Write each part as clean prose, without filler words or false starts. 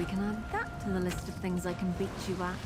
we can add that to the list of things I can beat you at.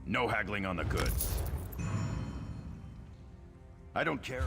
No haggling on the goods. I don't care.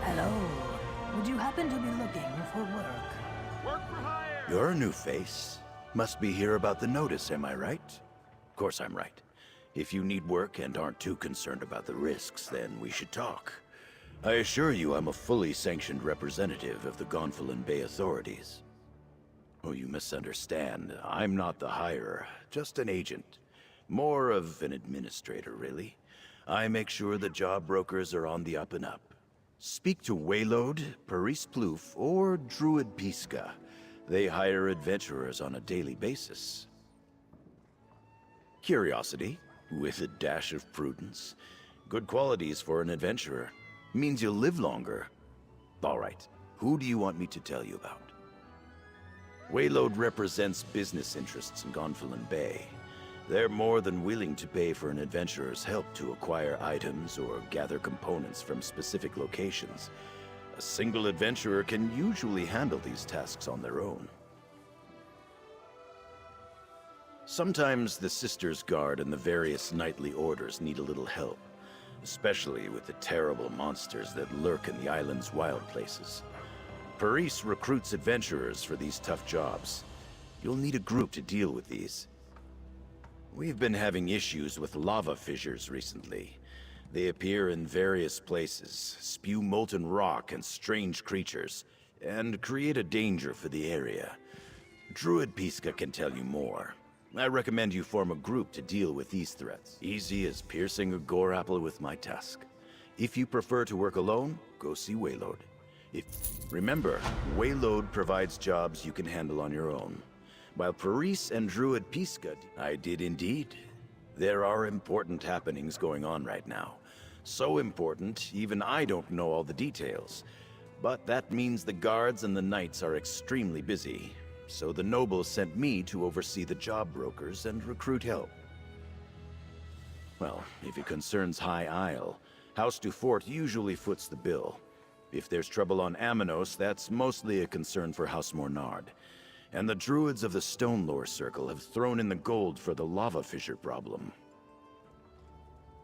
Hello. Would you happen to be looking for work? Work for hire! You're a new face. Must be here about the notice, am I right? Of course I'm right. If you need work and aren't too concerned about the risks, then we should talk. I assure you I'm a fully sanctioned representative of the Gonfalon Bay authorities. Oh, you misunderstand. I'm not the hirer, just an agent. More of an administrator, really. I make sure the job brokers are on the up and up. Speak to Waylode, Paris Plouffe, or Druid Pisca. They hire adventurers on a daily basis. Curiosity, with a dash of prudence. Good qualities for an adventurer. Means you'll live longer. All right, who do you want me to tell you about? Waylode represents business interests in Gonfalon Bay. They're more than willing to pay for an adventurer's help to acquire items or gather components from specific locations. A single adventurer can usually handle these tasks on their own. Sometimes the Sisters Guard and the various knightly orders need a little help, especially with the terrible monsters that lurk in the island's wild places. Paris recruits adventurers for these tough jobs. You'll need a group to deal with these. We've been having issues with lava fissures recently. They appear in various places, spew molten rock and strange creatures, and create a danger for the area. Druid Piska can tell you more. I recommend you form a group to deal with these threats. Easy as piercing a gore apple with my tusk. If you prefer to work alone, go see Wayload. Remember, Wayload provides jobs you can handle on your own. While Paris and Druid Piska, I did indeed. There are important happenings going on right now. So important, even I don't know all the details. But that means the guards and the knights are extremely busy. So the nobles sent me to oversee the job brokers and recruit help. Well, if it concerns High Isle, House du Fort usually foots the bill. If there's trouble on Amanos, that's mostly a concern for House Mornard. And the druids of the Stone Lore Circle have thrown in the gold for the lava fissure problem.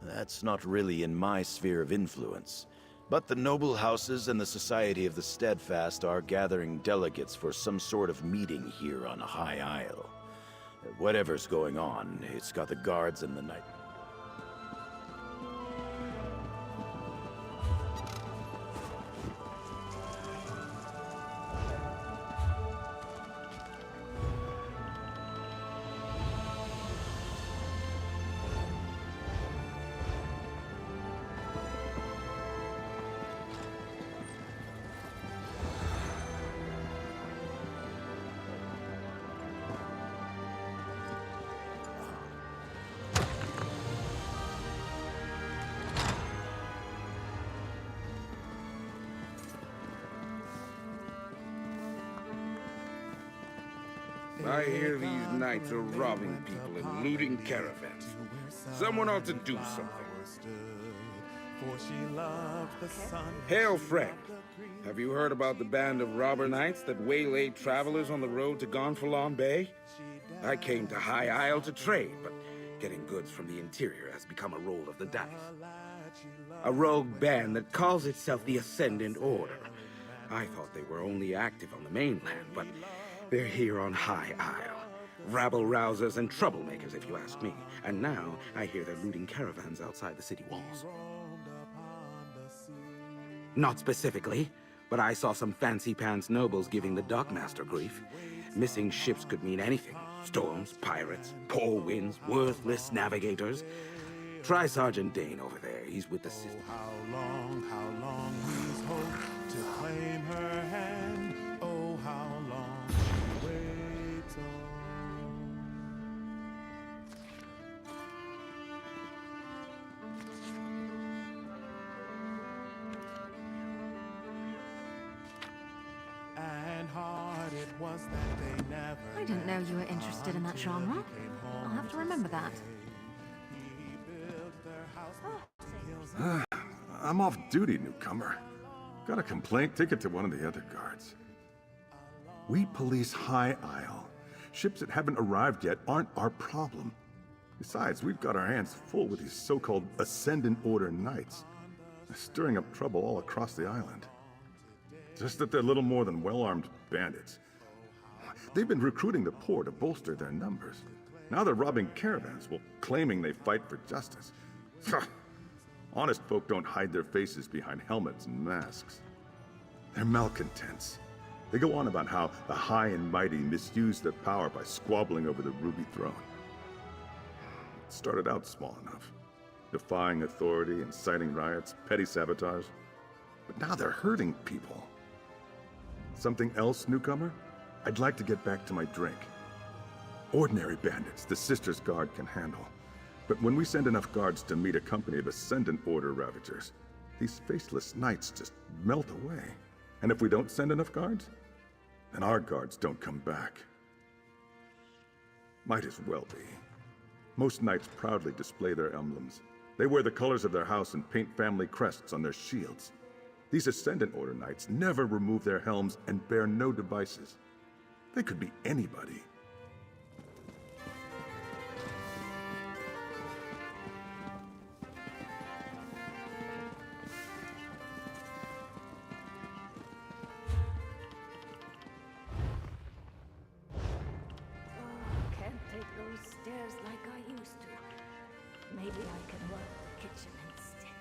That's not really in my sphere of influence. But the noble houses and the Society of the Steadfast are gathering delegates for some sort of meeting here on High Isle. Whatever's going on, it's got the guards and the knight. I hear these knights are robbing people and looting caravans. Someone ought to do something. Hail, friend. Have you heard about the band of robber knights that waylaid travelers on the road to Gonfalon Bay? I came to High Isle to trade, but getting goods from the interior has become a roll of the dice. A rogue band that calls itself the Ascendant Order. I thought they were only active on the mainland, but they're here on High Isle. Rabble-rousers and troublemakers, if you ask me. And now, I hear they're looting caravans outside the city walls. Not specifically, but I saw some fancy-pants nobles giving the dockmaster grief. Missing ships could mean anything. Storms, pirates, poor winds, worthless navigators. Try Sergeant Dane over there. He's with the system. How long he's hoped to claim her hand. Oh, how long she waits and hard it was that they never. I didn't know you were interested in that genre. I'll have to remember that. I'm off duty, newcomer. Got a complaint? Take it to one of the other guards. We police High Isle. Ships that haven't arrived yet aren't our problem. Besides, we've got our hands full with these so-called Ascendant Order Knights. They're stirring up trouble all across the island. Just that they're little more than well-armed bandits. They've been recruiting the poor to bolster their numbers. Now they're robbing caravans while claiming they fight for justice. Honest folk don't hide their faces behind helmets and masks. They're malcontents. They go on about how the high and mighty misuse their power by squabbling over the Ruby Throne. It started out small enough, defying authority, inciting riots, petty sabotage. But now they're hurting people. Something else, newcomer? I'd like to get back to my drink. Ordinary bandits the Sisters Guard can handle. But when we send enough guards to meet a company of Ascendant Order Ravagers, these faceless knights just melt away. And if we don't send enough guards, then our guards don't come back. Might as well be. Most knights proudly display their emblems. They wear the colors of their house and paint family crests on their shields. These Ascendant Order knights never remove their helms and bear no devices. They could be anybody. Can't take those stairs like I used to. Maybe I can work the kitchen instead.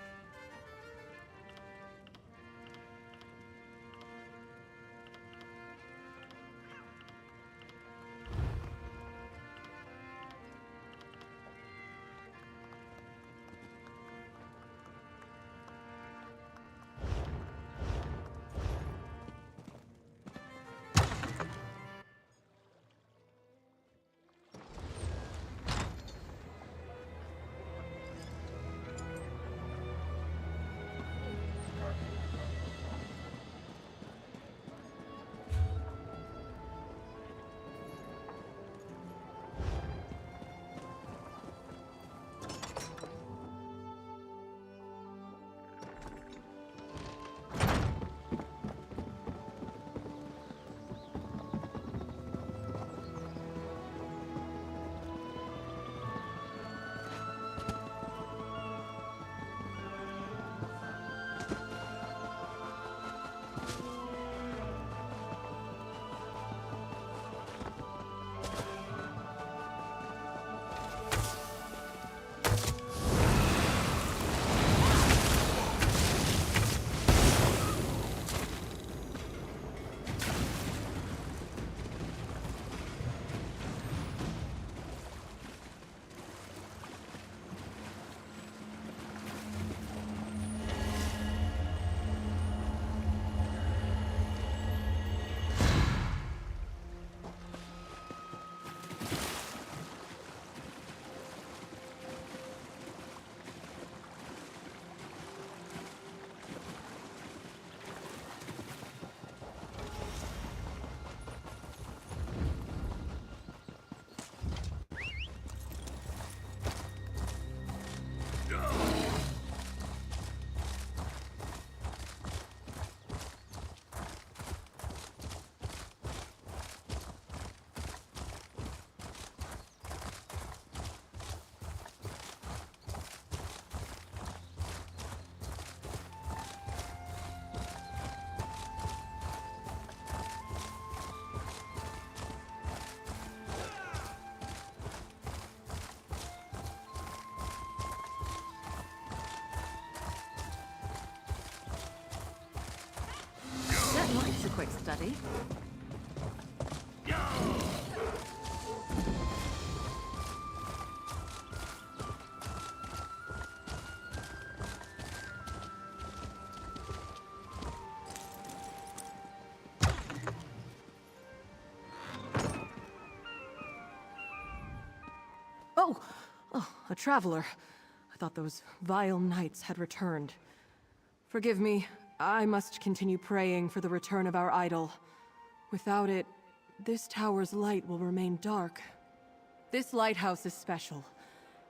quick study. Oh, a traveler. I thought those vile knights had returned. Forgive me, I must continue praying for the return of our idol. Without it, this tower's light will remain dark. This lighthouse is special.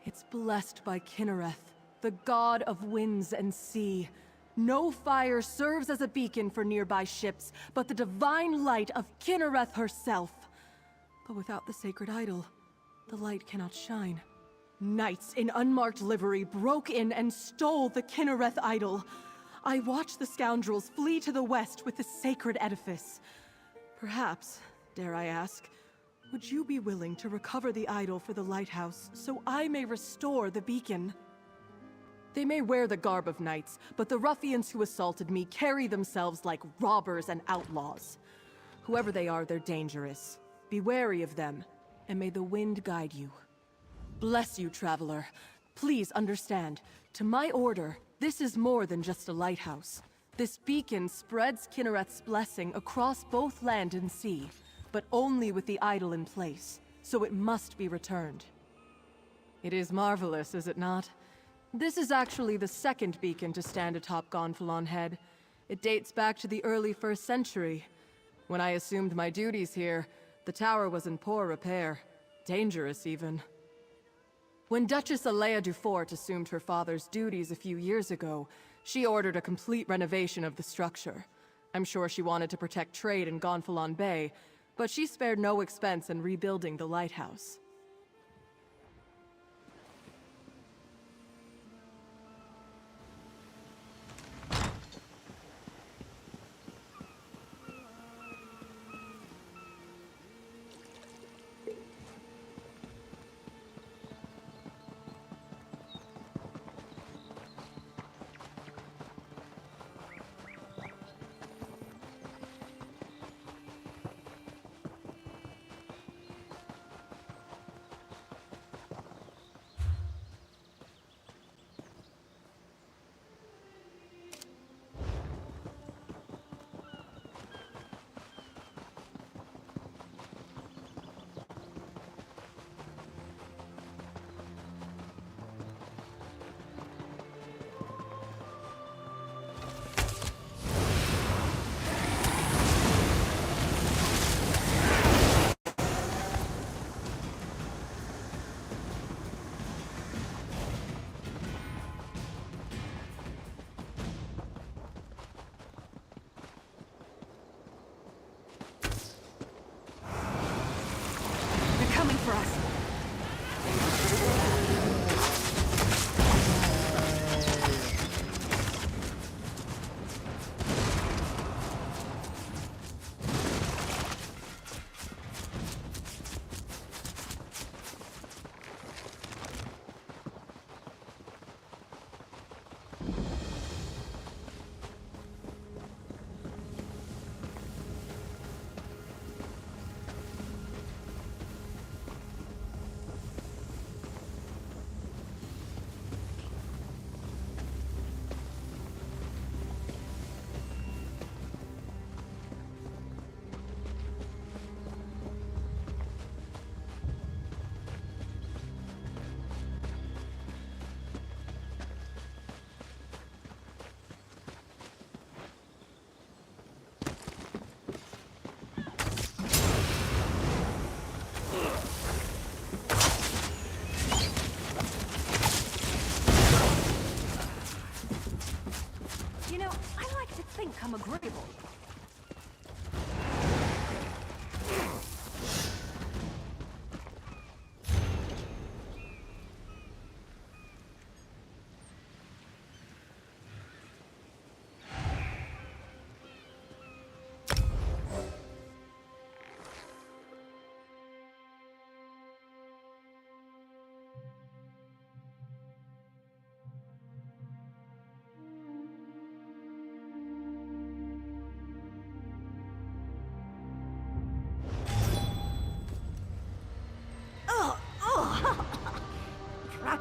It's blessed by Kinnereth, the god of winds and sea. No fire serves as a beacon for nearby ships, but the divine light of Kinnereth herself. But without the sacred idol, the light cannot shine. Knights in unmarked livery broke in and stole the Kinnereth idol. I watched the scoundrels flee to the west with the sacred edifice. Perhaps, dare I ask, would you be willing to recover the idol for the lighthouse so I may restore the beacon? They may wear the garb of knights, but the ruffians who assaulted me carry themselves like robbers and outlaws. Whoever they are, they're dangerous. Be wary of them, and may the wind guide you. Bless you, traveler. Please understand, to my order, this is more than just a lighthouse. This beacon spreads Kinnereth's blessing across both land and sea, but only with the idol in place, so it must be returned. It is marvelous, is it not? This is actually the second beacon to stand atop Gonfalon Head. It dates back to the early 1st century. When I assumed my duties here, the tower was in poor repair. Dangerous, even. When Duchess Alea Dufort assumed her father's duties a few years ago, she ordered a complete renovation of the structure. I'm sure she wanted to protect trade in Gonfalon Bay, but she spared no expense in rebuilding the lighthouse. Coming for us.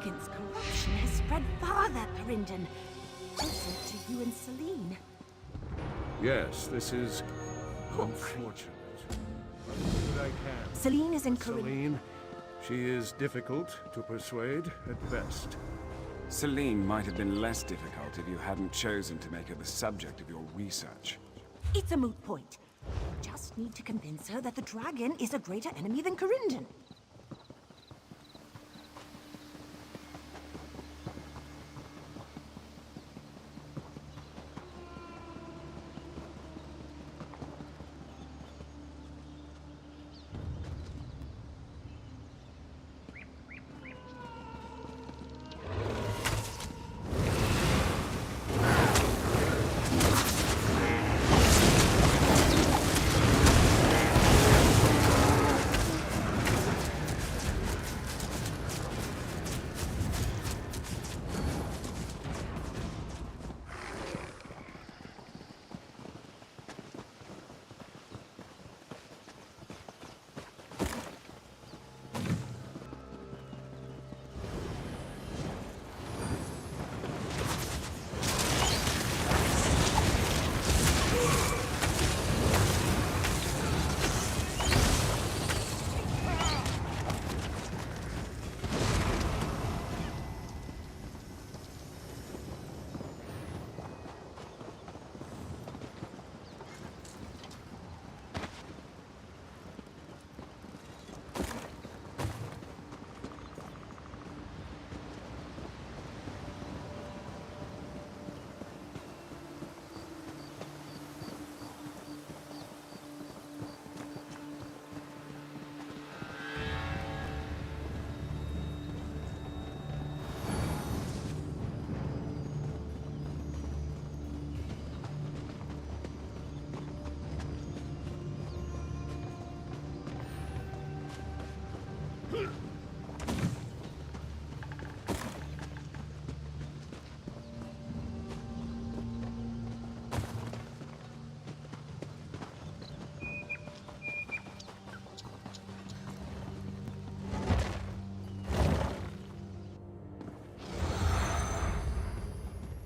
dragon's corruption has spread farther, Corindon. Closer to you and Celine. Yes, this is unfortunate. I'll do what I can. Celine is in Corindon. Celine, she is difficult to persuade at best. Celine might have been less difficult if you hadn't chosen to make her the subject of your research. It's a moot point. Just need to convince her that the dragon is a greater enemy than Corindon.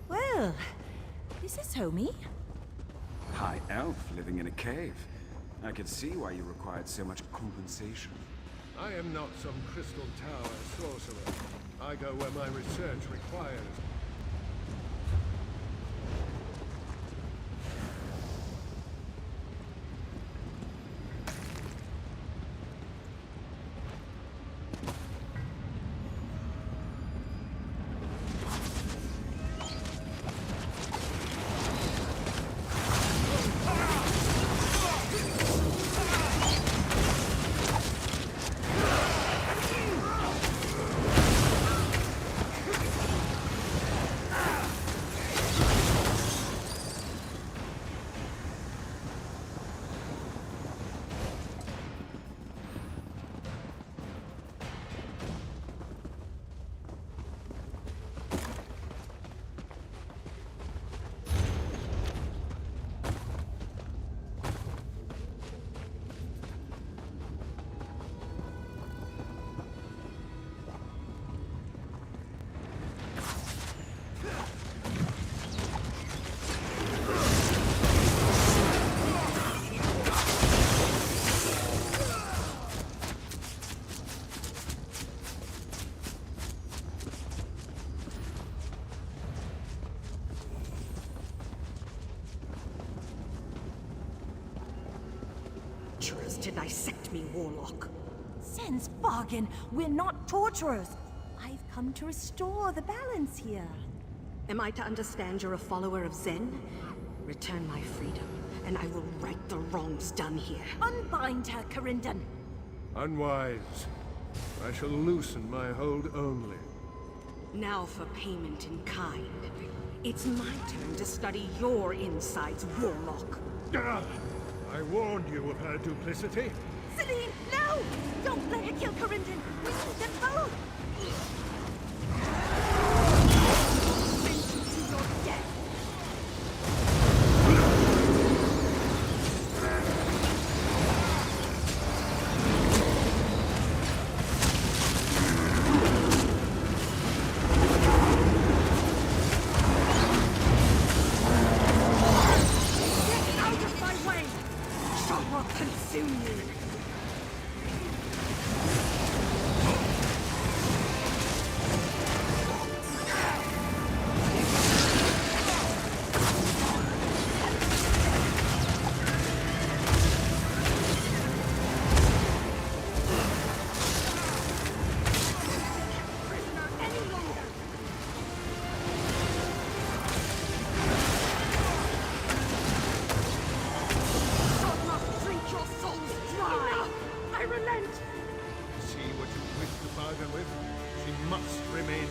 Well, this is homey. High elf living in a cave. I could see why you required so much compensation. I am not some crystal tower sorcerer. I go where my research requires. Torturers to dissect me, Warlock. Sense bargain. We're not torturers. I've come to restore the balance here. Am I to understand you're a follower of Zen? Return my freedom, and I will right the wrongs done here. Unbind her, Corindon. Unwise. I shall loosen my hold only. Now for payment in kind. It's my turn to study your insides, Warlock. Ah! I warned you of her duplicity. Celine, no! Don't let her kill Corindon. We need them both. Send you to your death.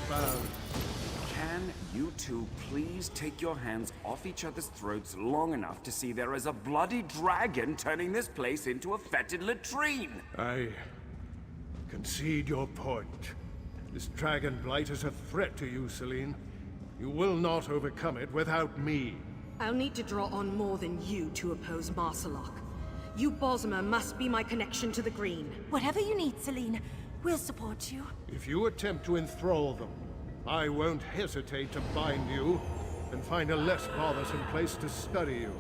bound. Can you two please take your hands off each other's throats long enough to see there is a bloody dragon turning this place into a fetid latrine? I concede your point. This dragon blight is a threat to you, Celine. You will not overcome it without me. I'll need to draw on more than you to oppose Marsalok. You Bosmer must be my connection to the Green. Whatever you need, Celine, we'll support you. If you attempt to enthrall them, I won't hesitate to bind you and find a less bothersome place to study you.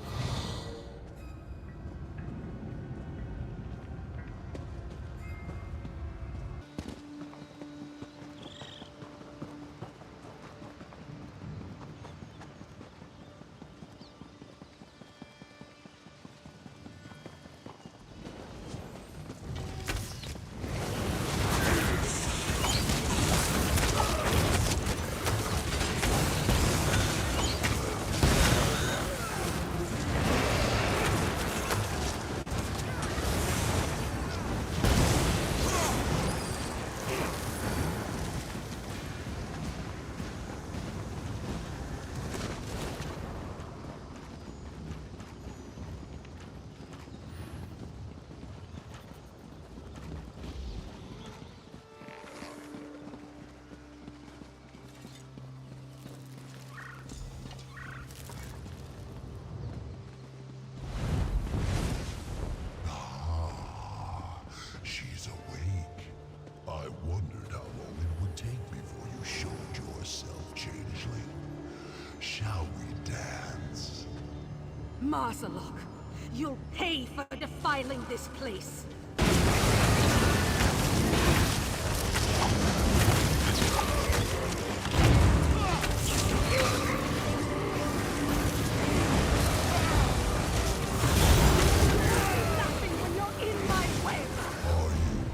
She's awake. I wondered how long it would take before you showed yourself, changeling. Shall we dance? Marsalok, you'll pay for defiling this place. Nothing when you're in my way. Are you?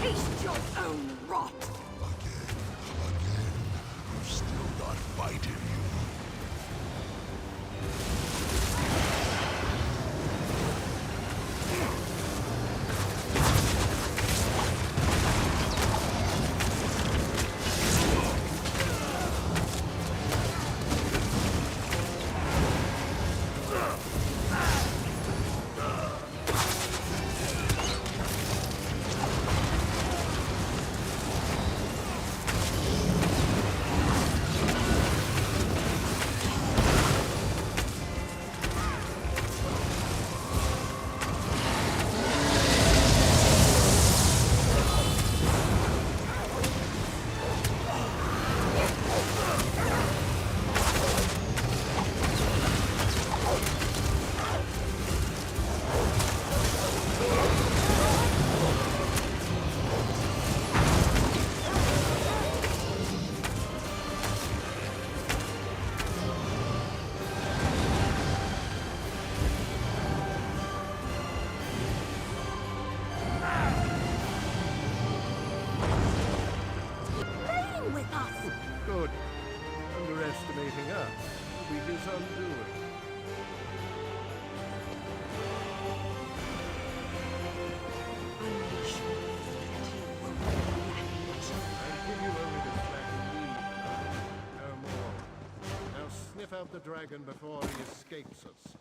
Taste your own rot. Again, you've still got fight in you. Playing with us. Good. Underestimating us will be his undoing. Unleash me, and he will be I'll give you only the slack lead, no more. Now sniff out the dragon before he escapes us.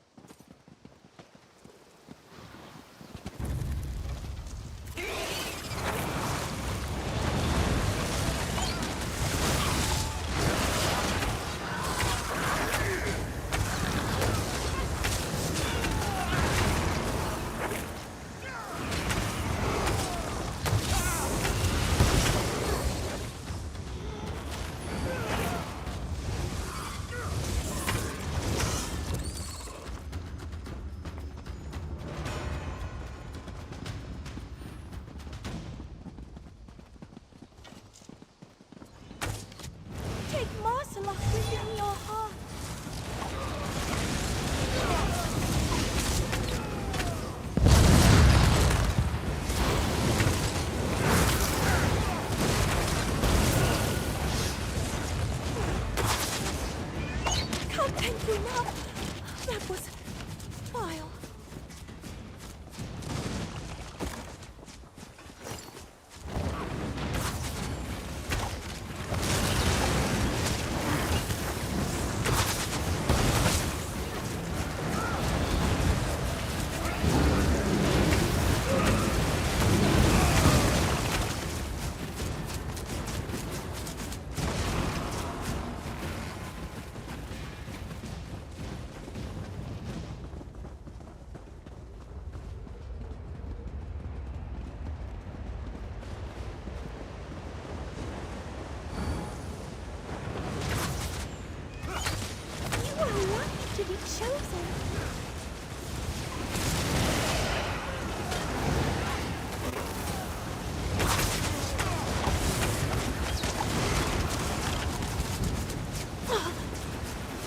That was vile. To be chosen.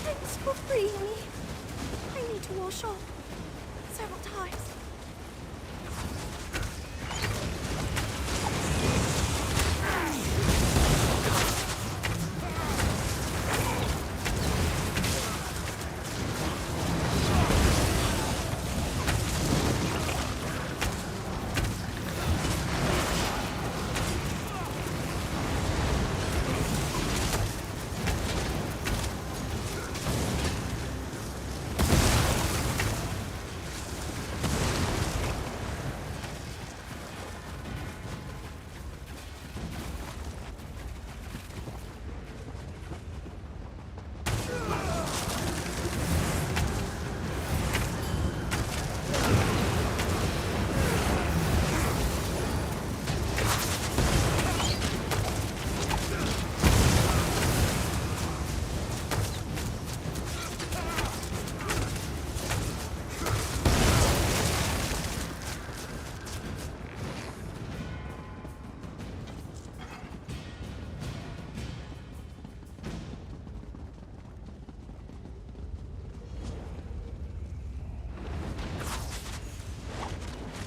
Thanks for freeing me. I need to wash off several times.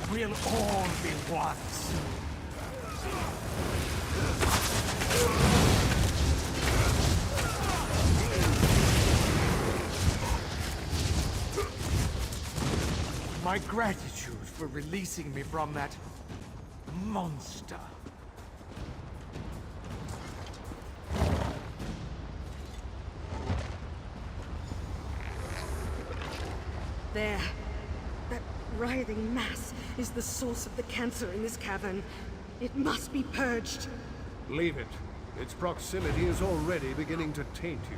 We'll all be one soon. My gratitude for releasing me from that monster. There. That writhing mass is the source of the cancer in this cavern. It must be purged. Leave it. Its proximity is already beginning to taint you.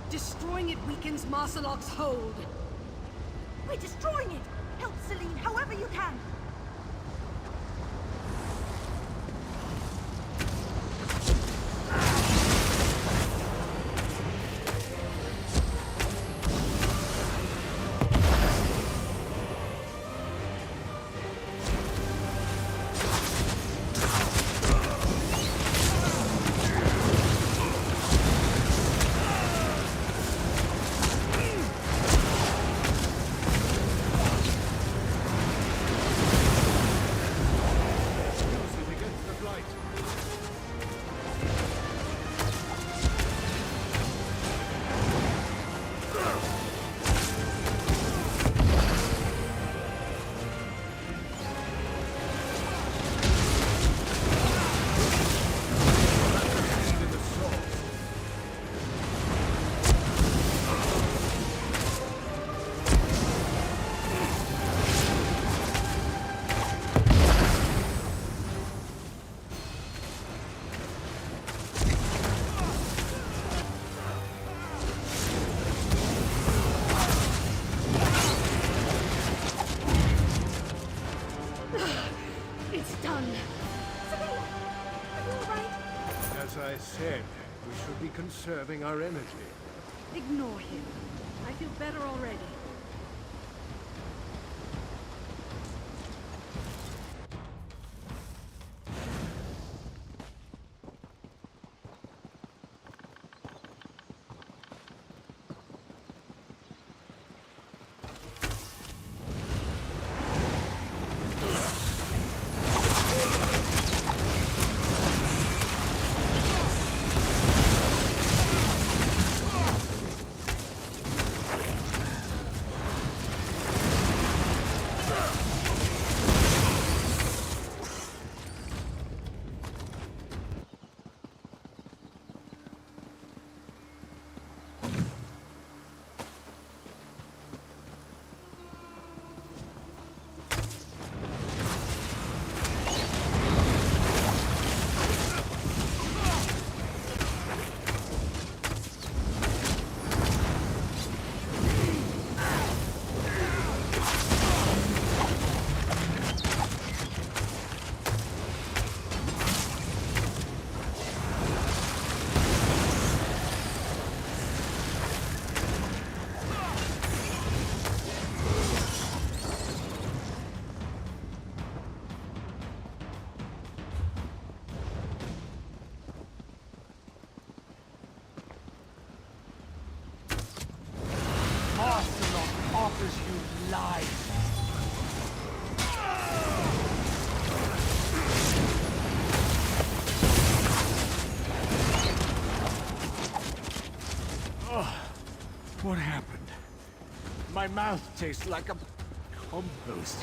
Destroying it weakens Marcelok's hold. We're destroying it! Help Celine however you can! As I said, we should be conserving our energy. Ignore him. I feel better already. monsters, you lie. Oh, what happened? My mouth tastes like a compost.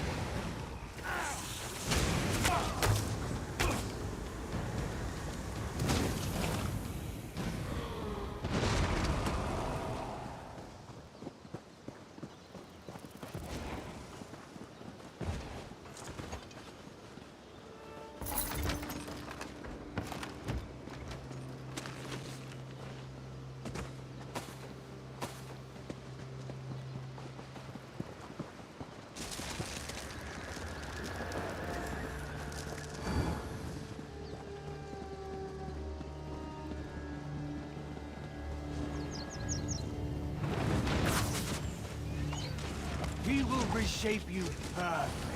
We will reshape you perfectly.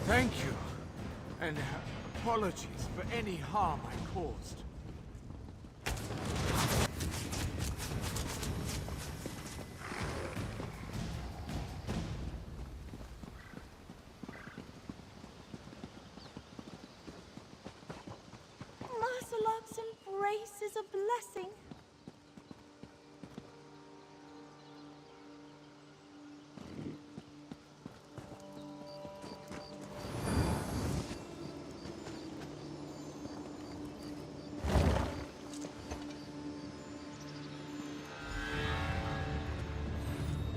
Thank you, and apologies for any harm I caused. Marcelok's embrace is a blessing.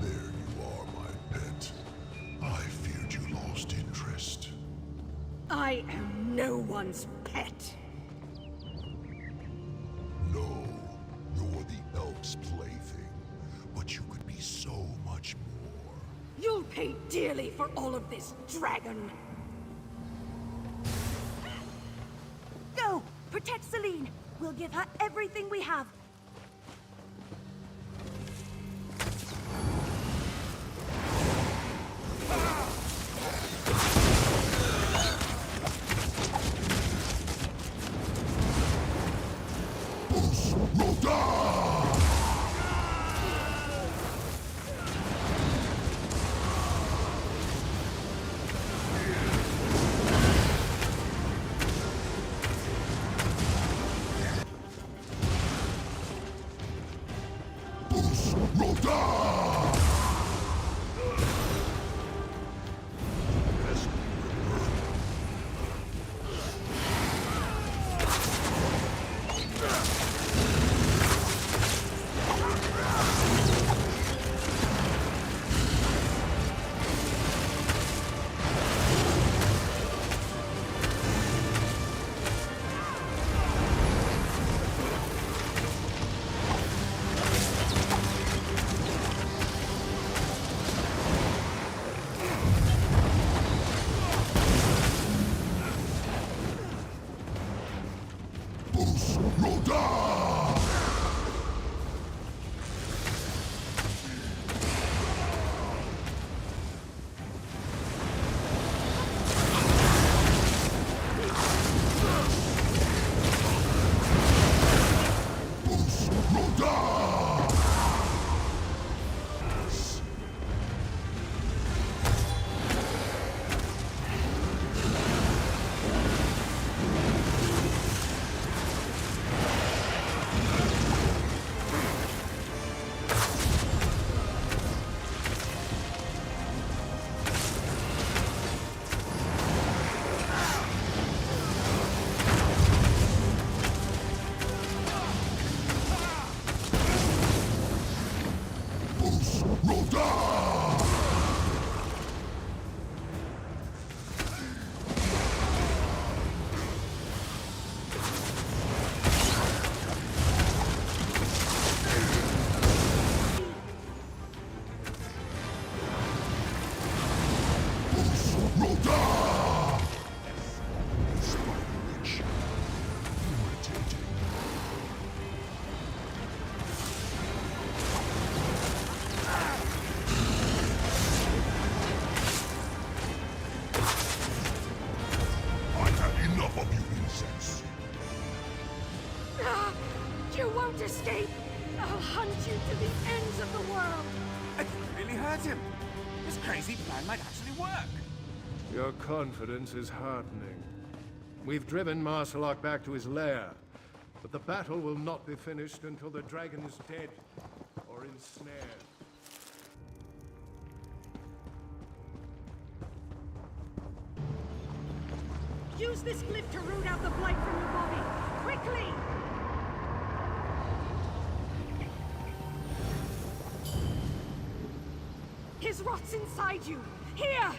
There you are, my pet. I feared you lost interest. I am no one's pet. No, you're the elf's plaything, but you could be so much more. You'll pay dearly for all of this, dragon. Go! Protect Celine! We'll give her everything we have. to the ends of the world. It really hurt him. This crazy plan might actually work. Your confidence is heartening. We've driven Marsalok back to his lair, but the battle will not be finished until the dragon is dead or ensnared. Use this glyph to root out the blight from your body. Quickly! His rot's inside you. Here!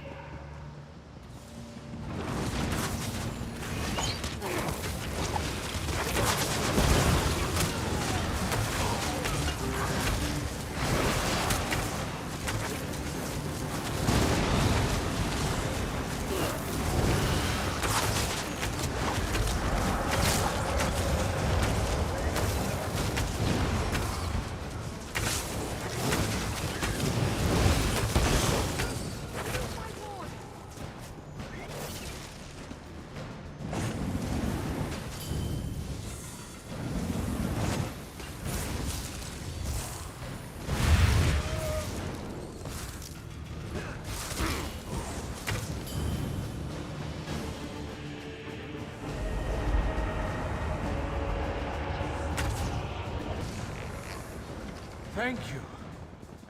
Thank you.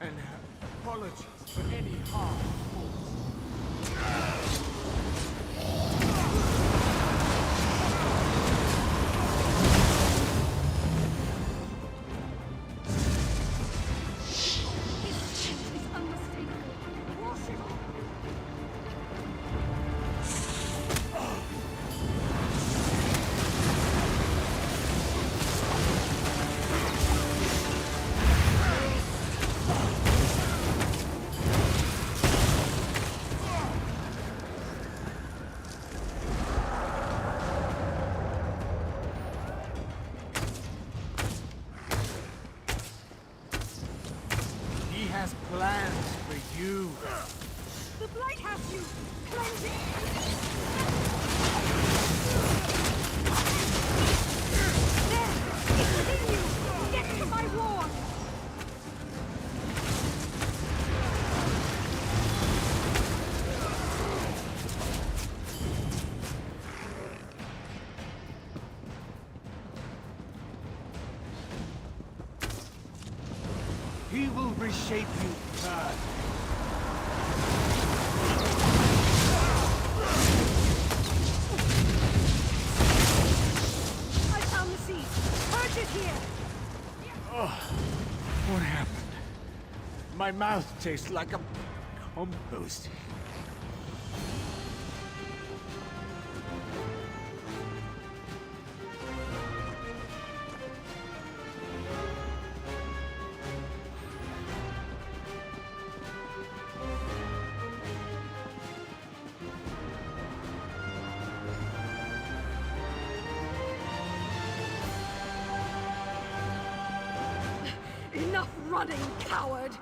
And apologies for any harm caused. He has plans for you. The blight has you! Cleanse it! There! It's within you! Get to my ward! He will reshape you, God. I found the seed. Purge it here! Oh, what happened? My mouth tastes like a compost. Enough running, coward!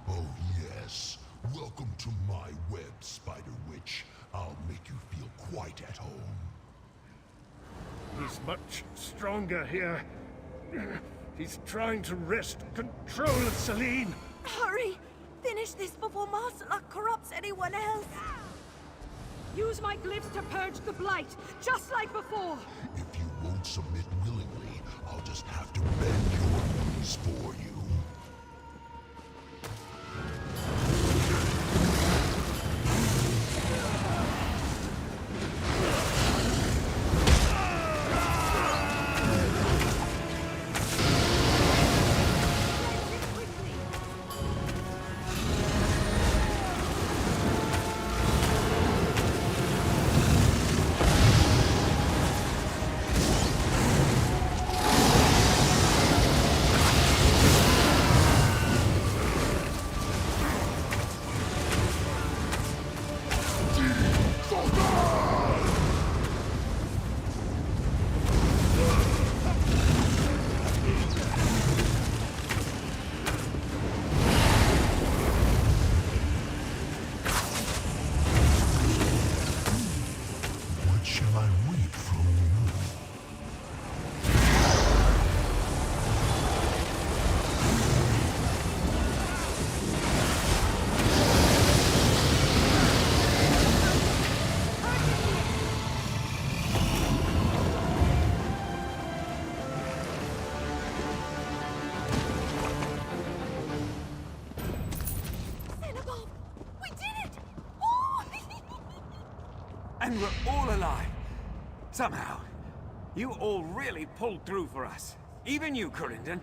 Oh yes, welcome to my web, Spider Witch. I'll make you feel quite at home. He's much stronger here. He's trying to wrest control of Celine. Hurry! Finish this before Marsalok corrupts anyone else. Use my glyphs to purge the blight, just like before! If you won't submit willingly, I'll just have to bend your knees for you. And we're all alive. Somehow. You all really pulled through for us. Even you, Corindon.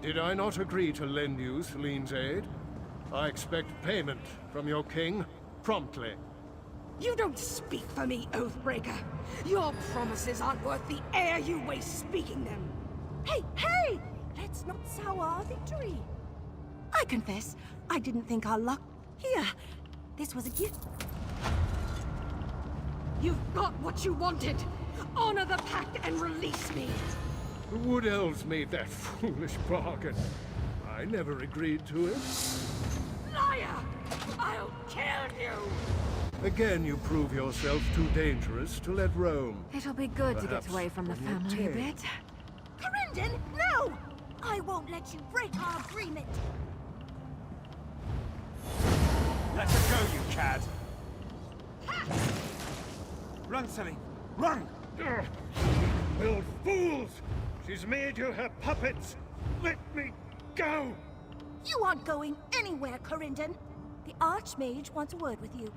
Did I not agree to lend you Celine's aid? I expect payment from your king promptly. You don't speak for me, Oathbreaker. Your promises aren't worth the air you waste speaking them. Hey, hey! Let's not sour our victory. I confess, I didn't think our luck... Here, this was a gift. You've got what you wanted. Honor the pact and release me. The Wood Elves made that foolish bargain. I never agreed to it. Liar! I'll kill you! Again, you prove yourself too dangerous to let roam. It'll be good to get Perhaps away from the from your family a tail. bit. Corindon, no! I won't let you break our agreement. Let her go, you cad! Run, Celine! Run! Ugh. Little fools! She's made you her puppets! Let me go! You aren't going anywhere, Corindon. The Archmage wants a word with you.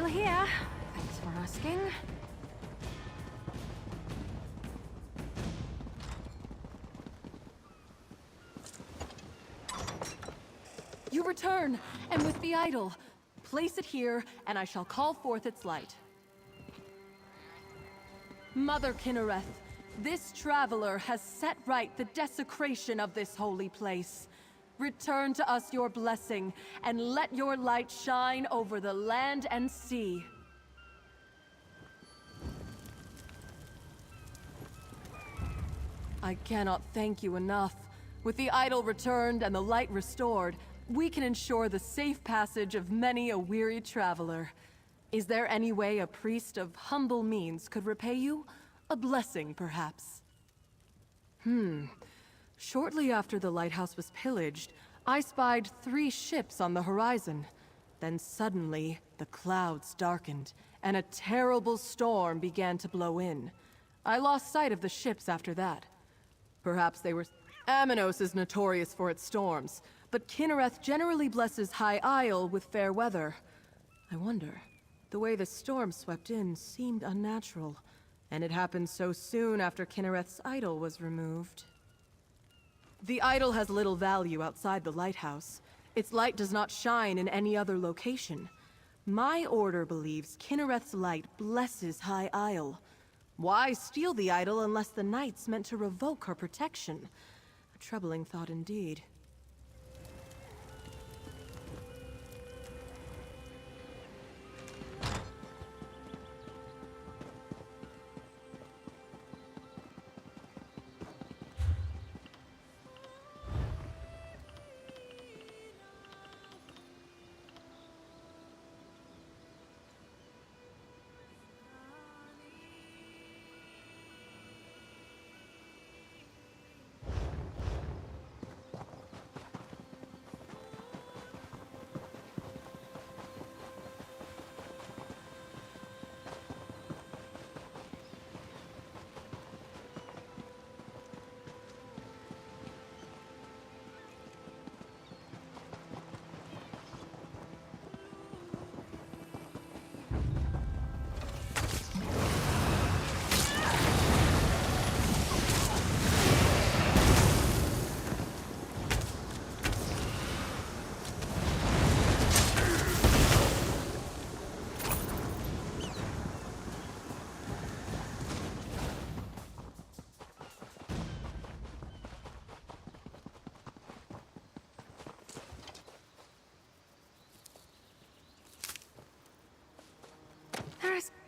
Here. Thanks for asking. You return, and with the idol. Place it here, and I shall call forth its light. Mother Kinnereth, this traveler has set right the desecration of this holy place. Return to us your blessing, and let your light shine over the land and sea. I cannot thank you enough. With the idol returned and the light restored, we can ensure the safe passage of many a weary traveler. Is there any way a priest of humble means could repay you? A blessing, perhaps? Shortly after the lighthouse was pillaged, I spied 3 ships on the horizon. Then suddenly, the clouds darkened, and a terrible storm began to blow in. I lost sight of the ships after that. Perhaps they were... Amanos is notorious for its storms, but Kinnereth generally blesses High Isle with fair weather. I wonder, the way the storm swept in seemed unnatural, and it happened so soon after Kinnereth's idol was removed. The idol has little value outside the lighthouse. Its light does not shine in any other location. My order believes Kinnereth's light blesses High Isle. Why steal the idol unless the knights meant to revoke her protection? A troubling thought indeed.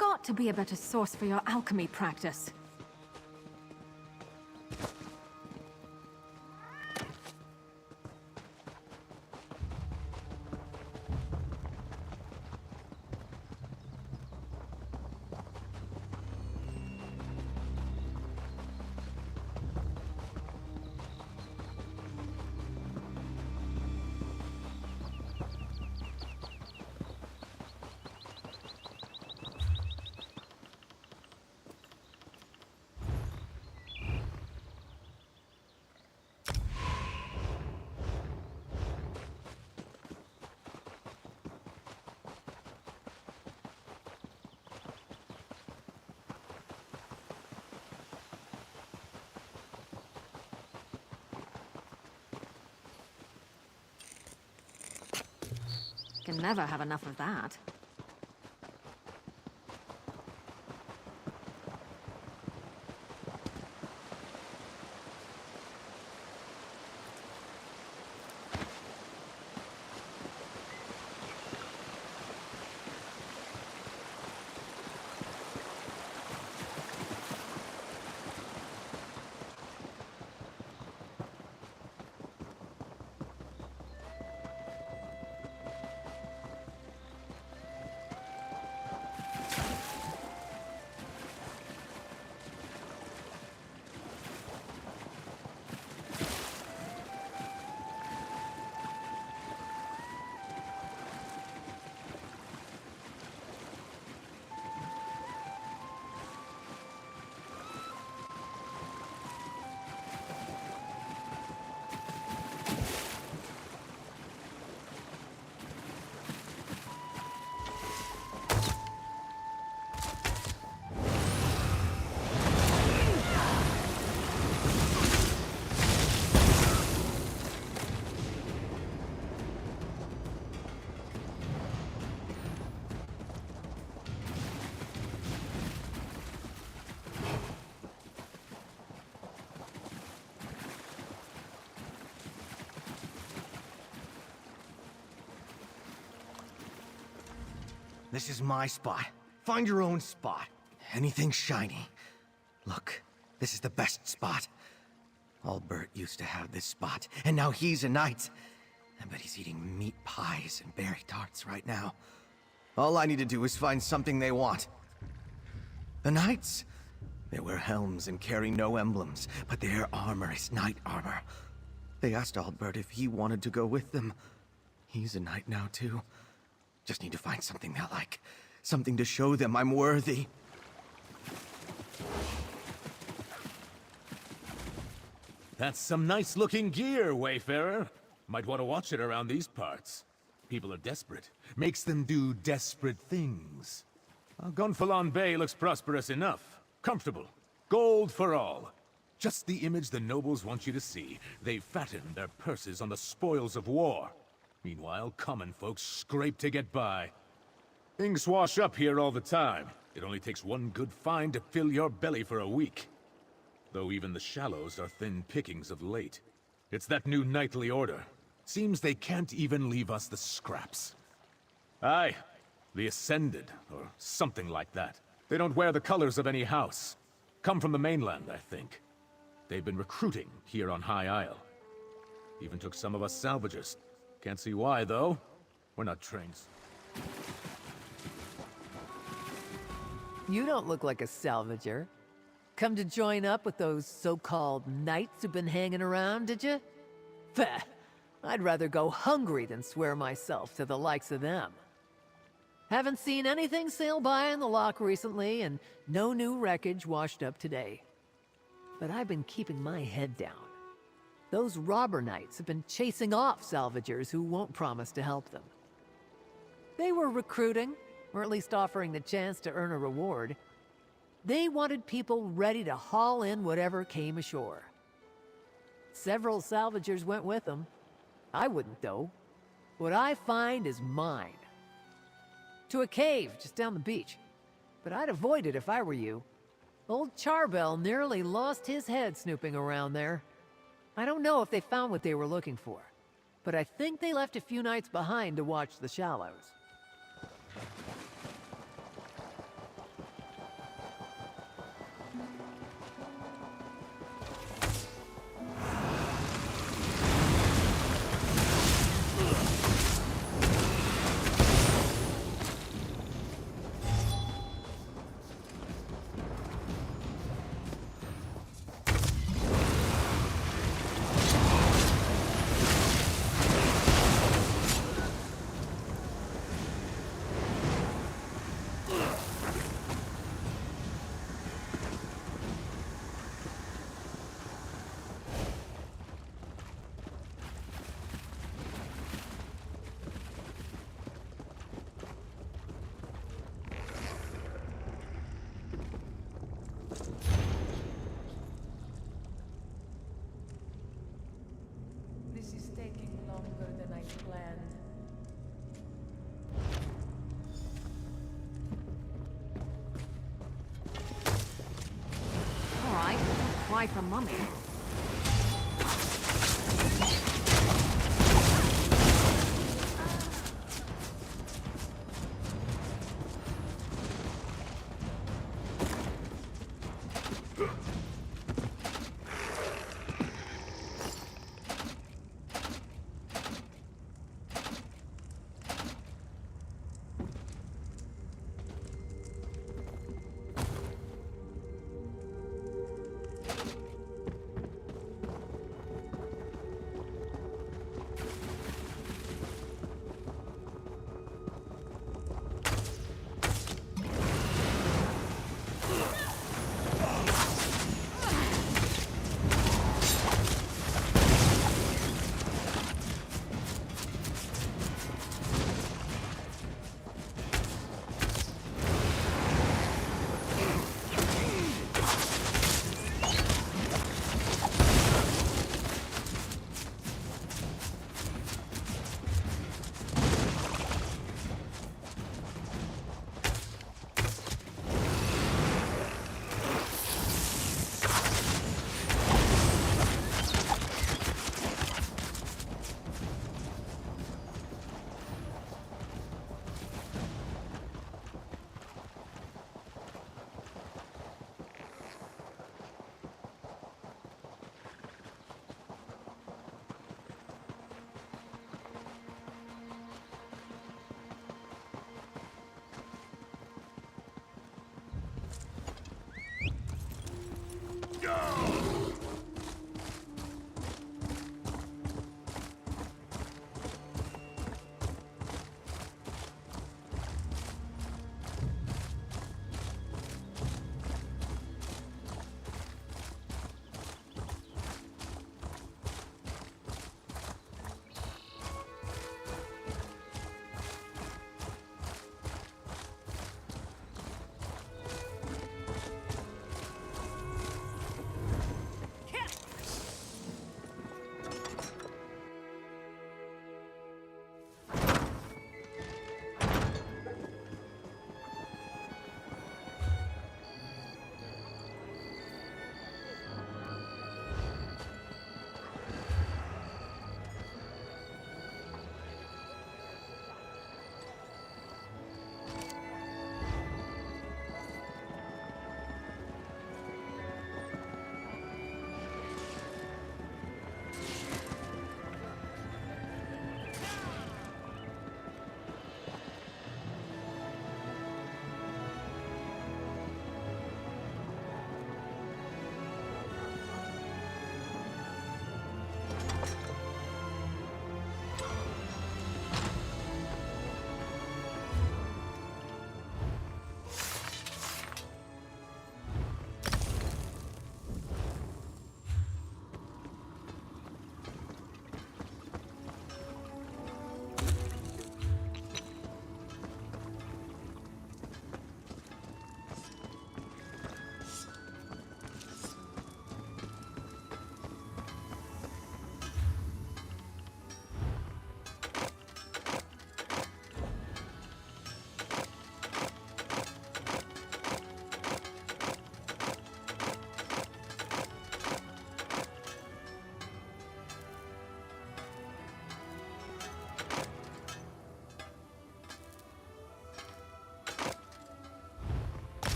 got to be a better source for your alchemy practice. Can never have enough of that. This is my spot. Find your own spot. Anything shiny. Look, this is the best spot. Albert used to have this spot, and now he's a knight. I bet he's eating meat pies and berry tarts right now. All I need to do is find something they want. The knights? They wear helms and carry no emblems, but their armor is knight armor. They asked Albert if he wanted to go with them. He's a knight now, too. Just need to find something they'll like. Something to show them I'm worthy. That's some nice-looking gear, Wayfarer. Might want to watch it around these parts. People are desperate. Makes them do desperate things. Gonfalon Bay looks prosperous enough. Comfortable. Gold for all. Just the image the nobles want you to see. They fatten their purses on the spoils of war. Meanwhile, common folks scrape to get by. Things wash up here all the time. It only takes one good find to fill your belly for a week. Though even the shallows are thin pickings of late. It's that new knightly order. Seems they can't even leave us the scraps. Aye, the Ascended, or something like that. They don't wear the colors of any house. Come from the mainland, I think. They've been recruiting here on High Isle. Even took some of us salvagers. Can't see why, though. We're not trains. You don't look like a salvager. Come to join up with those so-called knights who've been hanging around, did you? Bah! I'd rather go hungry than swear myself to the likes of them. Haven't seen anything sail by in the lock recently, and no new wreckage washed up today. But I've been keeping my head down. Those robber knights have been chasing off salvagers who won't promise to help them. They were recruiting, or at least offering the chance to earn a reward. They wanted people ready to haul in whatever came ashore. Several salvagers went with them. I wouldn't, though. What I find is mine. To a cave just down the beach. But I'd avoid it if I were you. Old Charbel nearly lost his head snooping around there. I don't know if they found what they were looking for, but I think they left a few knights behind to watch the shallows. wife a mummy.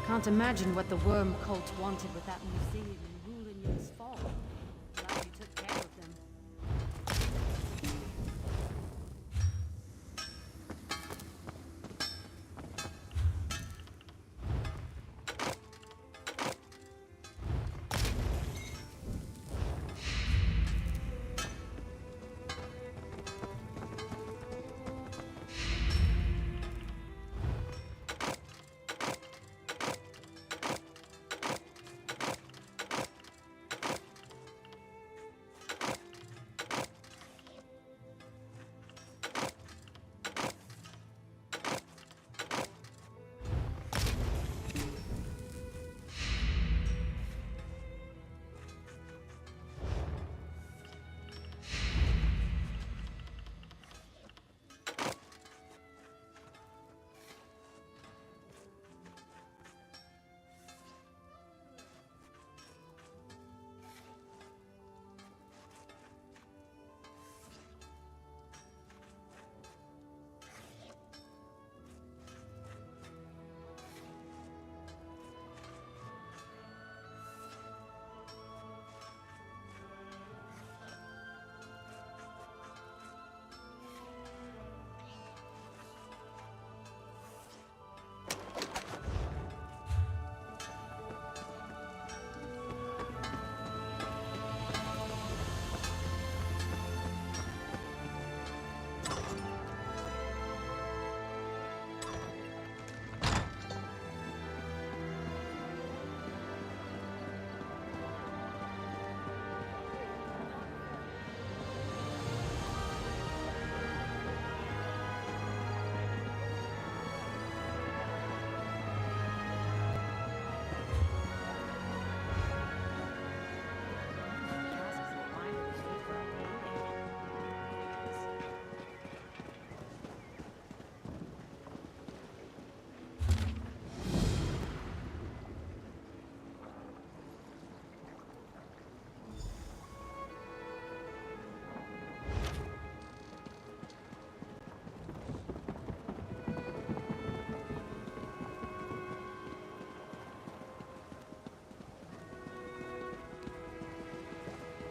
Can't imagine what the worm cult wanted with that museum in Rulin's fall. Glad you took care of them.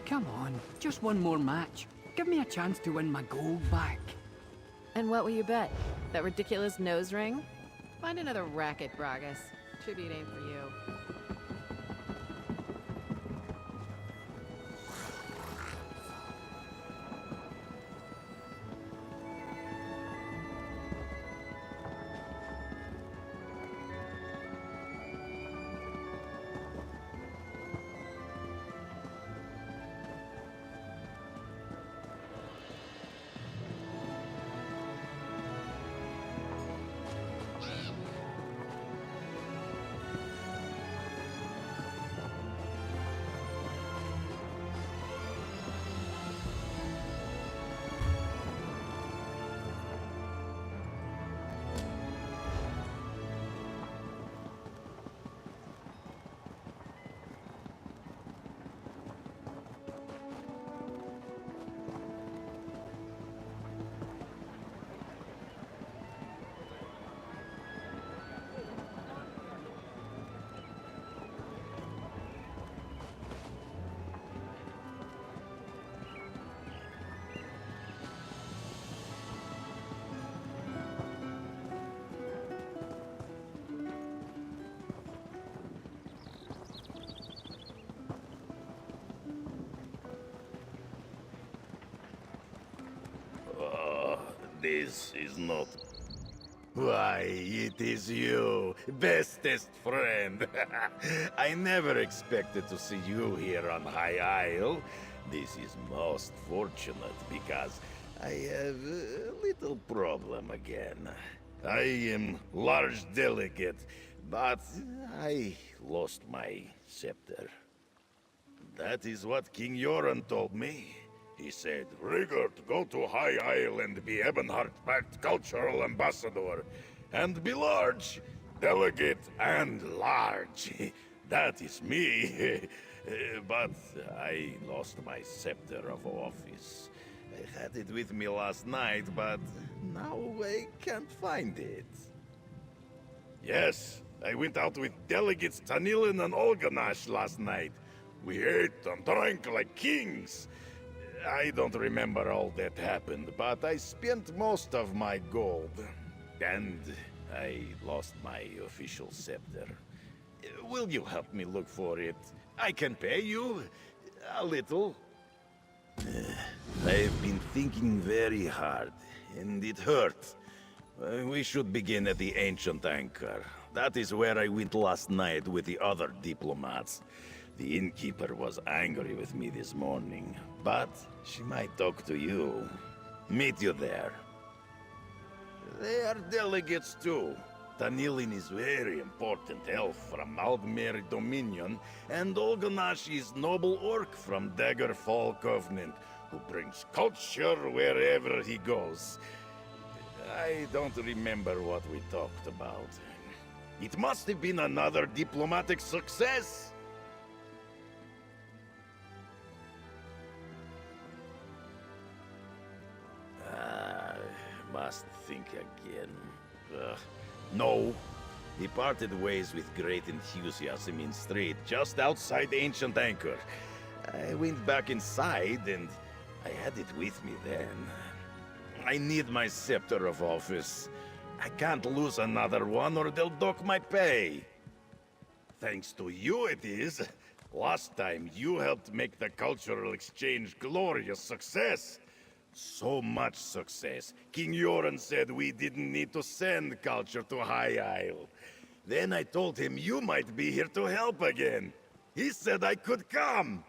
Come on, just one more match. Give me a chance to win my gold back. And what will you bet? That ridiculous nose ring? Find another racket, Bragus. Tribute ain't for you. This is not... Why, it is you, bestest friend. I never expected to see you here on High Isle. This is most fortunate because I have a little problem again. I am large delegate, but I lost my scepter. That is what King Yoren told me. He said, Rigard, go to High Isle and be Ebonheart-backed cultural ambassador. And be large. Delegate and large. That is me. But I lost my scepter of office. I had it with me last night, but now I can't find it. Yes, I went out with delegates Tanilin and Olganash last night. We ate and drank like kings. I don't remember all that happened, but I spent most of my gold. And I lost my official scepter. Will you help me look for it? I can pay you a little. I've been thinking very hard, and it hurts. We should begin at the Ancient Anchor. That is where I went last night with the other diplomats. The innkeeper was angry with me this morning, but she might talk to you. Meet you there. They are delegates too. Tanilin is very important elf from Aldmere Dominion, and Olganash is noble orc from Daggerfall Covenant, who brings culture wherever he goes. I don't remember what we talked about. It must have been another diplomatic success. Must think again. No. He parted ways with great enthusiasm in Strait, just outside Ancient Anchor. I went back inside, and I had it with me then. I need my scepter of office. I can't lose another one, or they'll dock my pay. Thanks to you, it is. Last time, you helped make the cultural exchange glorious success. So much success. King Yoren said we didn't need to send culture to High Isle. Then I told him you might be here to help again. He said I could come.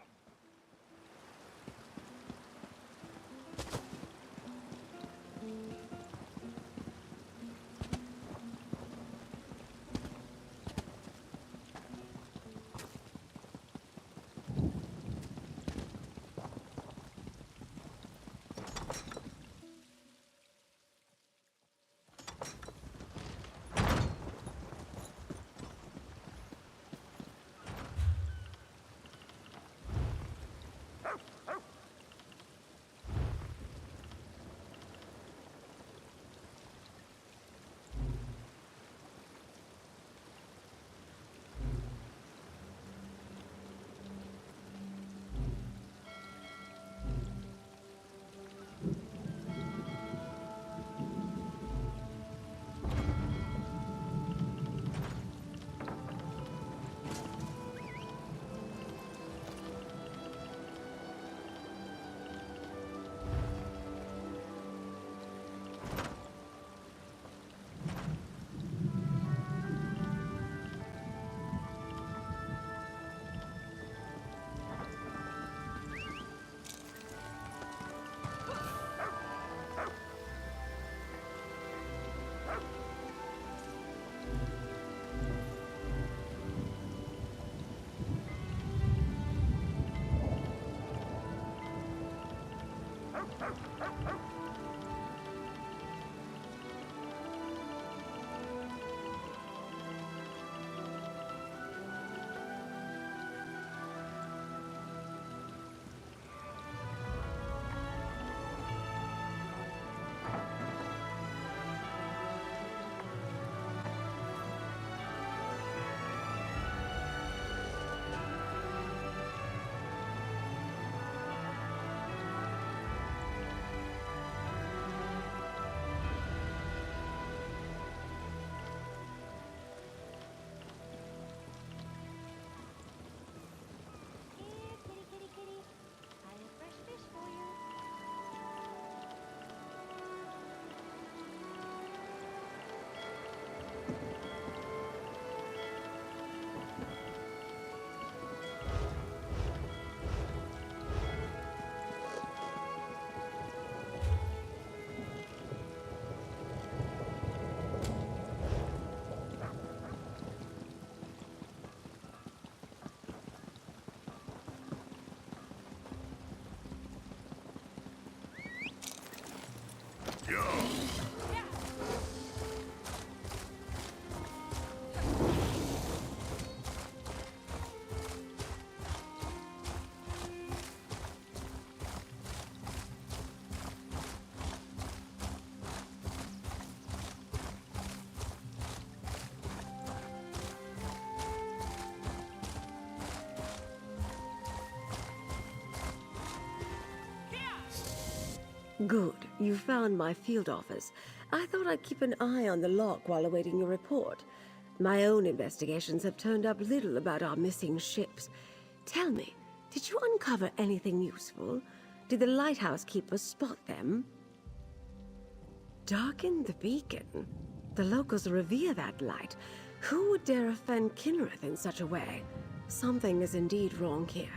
Good. You found my field office. I thought I'd keep an eye on the lock while awaiting your report. My own investigations have turned up little about our missing ships. Tell me, did you uncover anything useful? Did the lighthouse keepers spot them? Darken the beacon? The locals revere that light. Who would dare offend Kinrith in such a way? Something is indeed wrong here.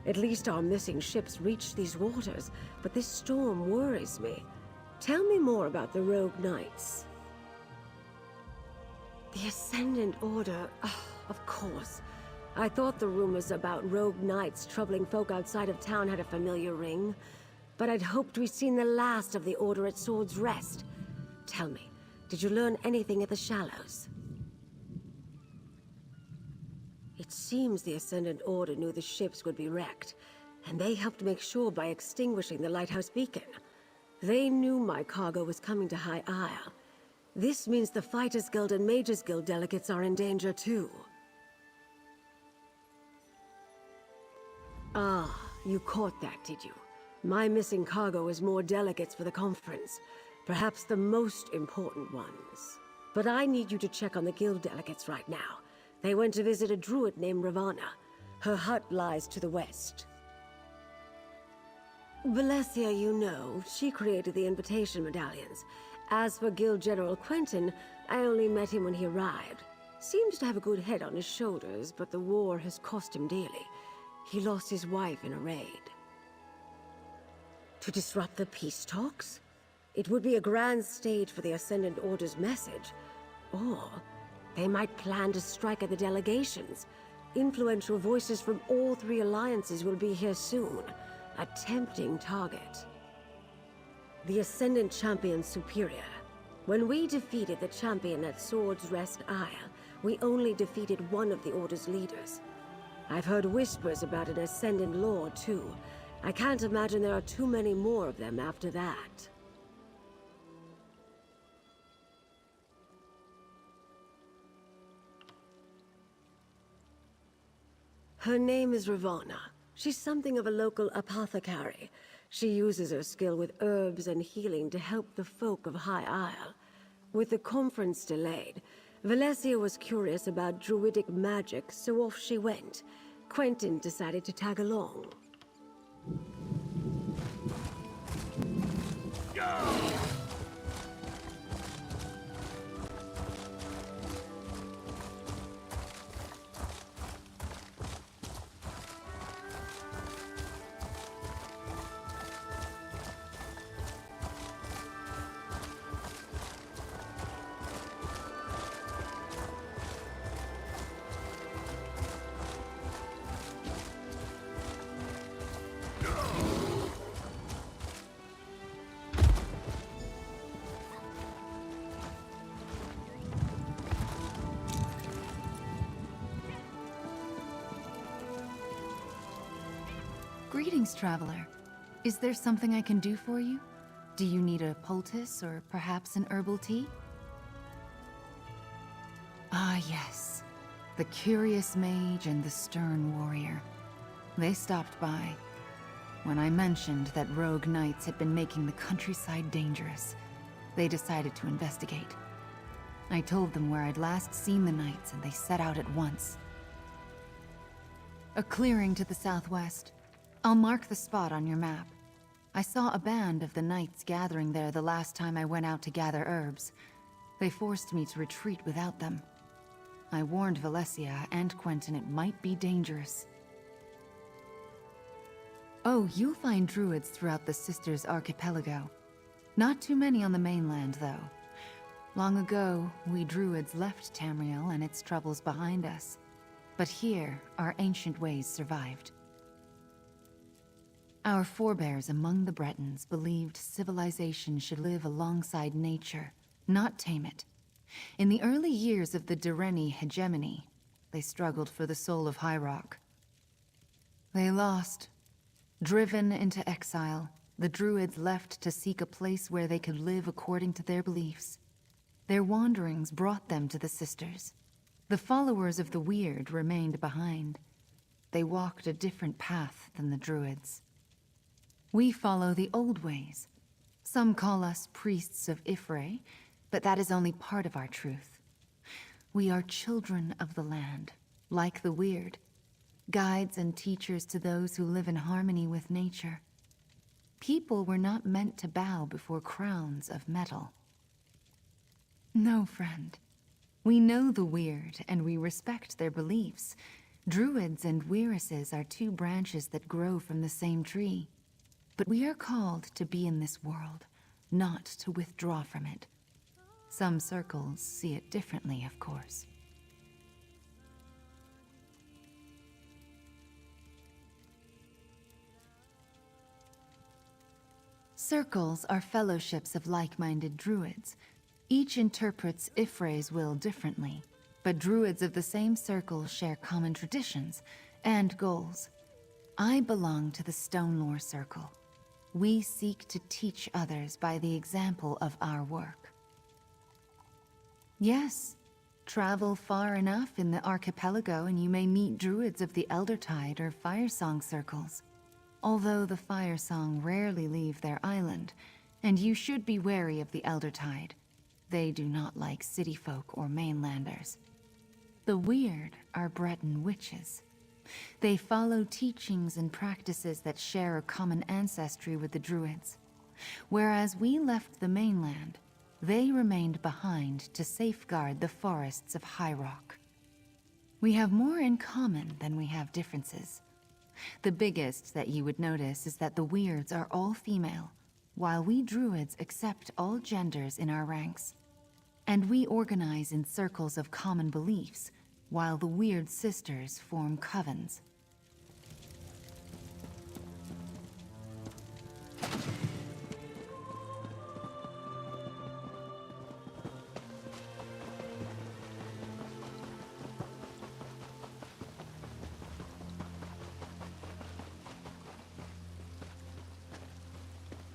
At least our missing ships reached these waters, but this storm worries me. Tell me more about the Rogue Knights. The Ascendant Order, of course. I thought the rumors about Rogue Knights troubling folk outside of town had a familiar ring, but I'd hoped we'd seen the last of the Order at Sword's Rest. Tell me, did you learn anything at the Shallows? It seems the Ascendant Order knew the ships would be wrecked, and they helped make sure by extinguishing the lighthouse beacon. They knew my cargo was coming to High Isle. This means the Fighters Guild and Mages Guild delegates are in danger too. Ah, you caught that, did you? My missing cargo is more delegates for the conference. Perhaps the most important ones. But I need you to check on the guild delegates right now. They went to visit a druid named Ravana. Her hut lies to the west. Valencia, you know, she created the invitation medallions. As for Guild General Quentin, I only met him when he arrived. Seems to have a good head on his shoulders, but the war has cost him dearly. He lost his wife in a raid. To disrupt the peace talks? It would be a grand stage for the Ascendant Order's message. Or they might plan to strike at the delegations. Influential voices from all three alliances will be here soon. A tempting target. The Ascendant Champion's superior. When we defeated the champion at Sword's Rest Isle, we only defeated one of the Order's leaders. I've heard whispers about an Ascendant Lord, too. I can't imagine there are too many more of them after that. Her name is Ravana. She's something of a local apothecary. She uses her skill with herbs and healing to help the folk of High Isle. With the conference delayed, Valencia was curious about druidic magic, so off she went. Quentin decided to tag along. Greetings, traveler. Is there something I can do for you? Do you need a poultice or perhaps an herbal tea? Ah, yes. The curious mage and the stern warrior. They stopped by. When I mentioned that rogue knights had been making the countryside dangerous, they decided to investigate. I told them where I'd last seen the knights, and they set out at once. A clearing to the southwest. I'll mark the spot on your map. I saw a band of the knights gathering there the last time I went out to gather herbs. They forced me to retreat without them. I warned Valencia and Quentin it might be dangerous. Oh, you'll find druids throughout the Sisters Archipelago. Not too many on the mainland, though. Long ago, we druids left Tamriel and its troubles behind us. But here, our ancient ways survived. Our forebears among the Bretons believed civilization should live alongside nature, not tame it. In the early years of the Direni hegemony, they struggled for the soul of High Rock. They lost. Driven into exile, the druids left to seek a place where they could live according to their beliefs. Their wanderings brought them to the Sisters. The followers of the Weird remained behind. They walked a different path than the druids. We follow the old ways. Some call us priests of Ifre, but that is only part of our truth. We are children of the land, like the Weird, guides and teachers to those who live in harmony with nature. People were not meant to bow before crowns of metal. No, friend. We know the Weird, and we respect their beliefs. Druids and Weiresses are two branches that grow from the same tree. But we are called to be in this world, not to withdraw from it. Some circles see it differently, of course. Circles are fellowships of like-minded druids. Each interprets Ifre's will differently, but druids of the same circle share common traditions and goals. I belong to the Stonelore Circle. We seek to teach others by the example of our work. Yes, travel far enough in the archipelago and you may meet druids of the Eldertide or Firesong circles. Although the Firesong rarely leave their island, and you should be wary of the Eldertide. They do not like city folk or mainlanders. The Weird are Breton witches. They follow teachings and practices that share a common ancestry with the druids. Whereas we left the mainland, they remained behind to safeguard the forests of High Rock. We have more in common than we have differences. The biggest that you would notice is that the Weirds are all female, while we druids accept all genders in our ranks. And we organize in circles of common beliefs, while the Weird Sisters form covens.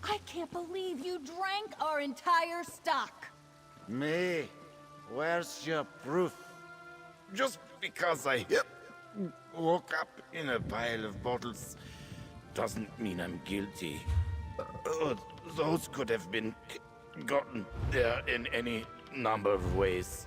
I can't believe you drank our entire stock. Me? Where's your proof? Just because I woke up in a pile of bottles doesn't mean I'm guilty. Those could have been gotten there in any number of ways.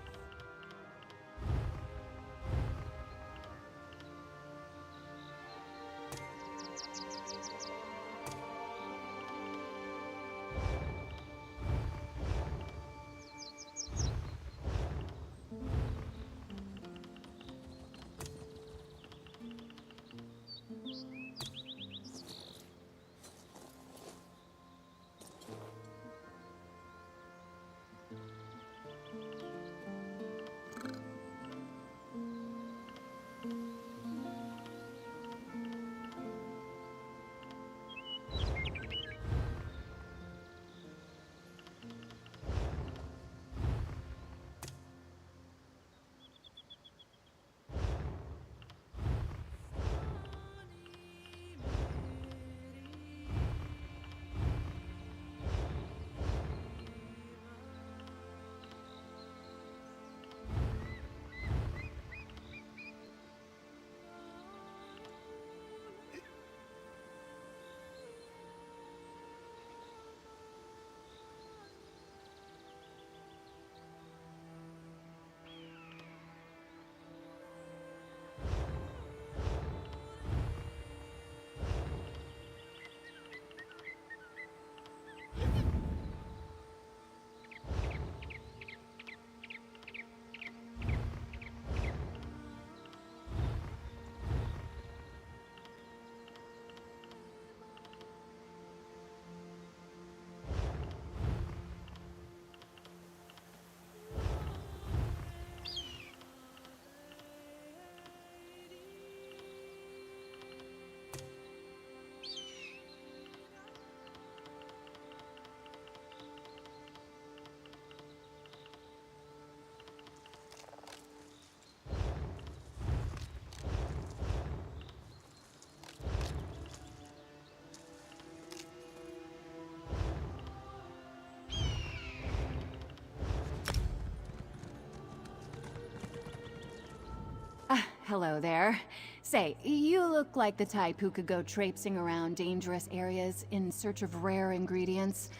Hello there. Say, you look like the type who could go traipsing around dangerous areas in search of rare ingredients.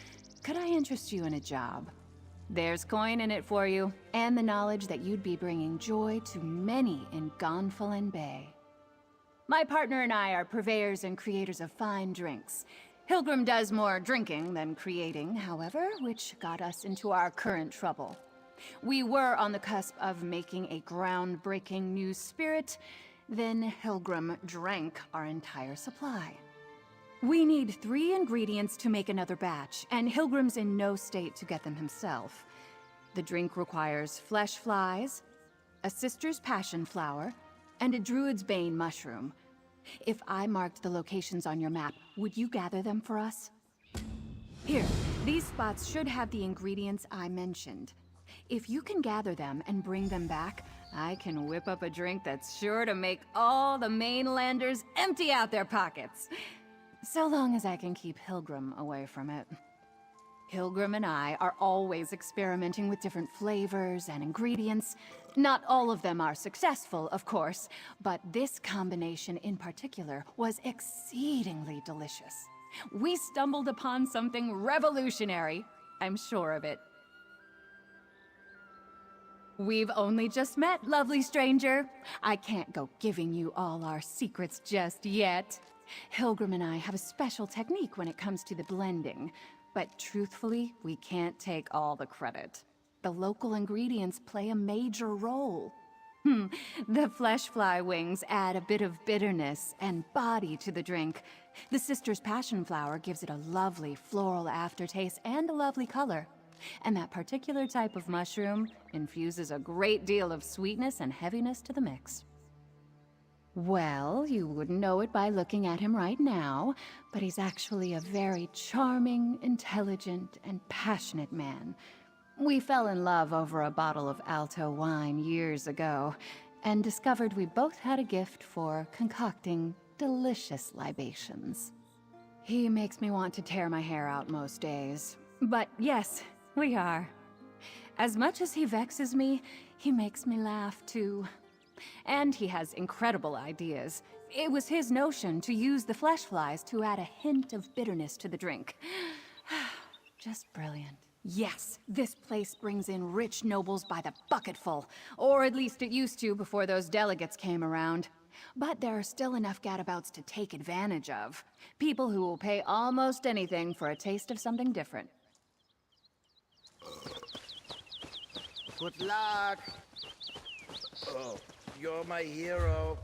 Could I interest you in a job? There's coin in it for you, and the knowledge that you'd be bringing joy to many in Gonfalon Bay. My partner and I are purveyors and creators of fine drinks. Hilgrim does more drinking than creating, however, which got us into our current trouble. We were on the cusp of making a groundbreaking new spirit, then Hilgrim drank our entire supply. We need 3 ingredients to make another batch, and Hilgrim's in no state to get them himself. The drink requires flesh flies, a sister's passion flower, and a druid's bane mushroom. If I marked the locations on your map, would you gather them for us? Here, these spots should have the ingredients I mentioned. If you can gather them and bring them back, I can whip up a drink that's sure to make all the mainlanders empty out their pockets. So long as I can keep Hilgrim away from it. Hilgrim and I are always experimenting with different flavors and ingredients. Not all of them are successful, of course, but this combination in particular was exceedingly delicious. We stumbled upon something revolutionary, I'm sure of it. We've only just met, lovely stranger. I can't go giving you all our secrets just yet. Hilgrim and I have a special technique when it comes to the blending, but truthfully, we can't take all the credit. The local ingredients play a major role. The flesh fly wings add a bit of bitterness and body to the drink. The sister's passion flower gives it a lovely floral aftertaste and a lovely color. And that particular type of mushroom infuses a great deal of sweetness and heaviness to the mix. Well, you wouldn't know it by looking at him right now, but he's actually a very charming, intelligent, and passionate man. We fell in love over a bottle of Alto wine years ago, and discovered we both had a gift for concocting delicious libations. He makes me want to tear my hair out most days. But yes, we are. As much as he vexes me, he makes me laugh too. And he has incredible ideas. It was his notion to use the flesh flies to add a hint of bitterness to the drink. Just brilliant. Yes, this place brings in rich nobles by the bucketful. Or at least it used to before those delegates came around. But there are still enough gadabouts to take advantage of. People who will pay almost anything for a taste of something different. Good luck! Oh, you're my hero.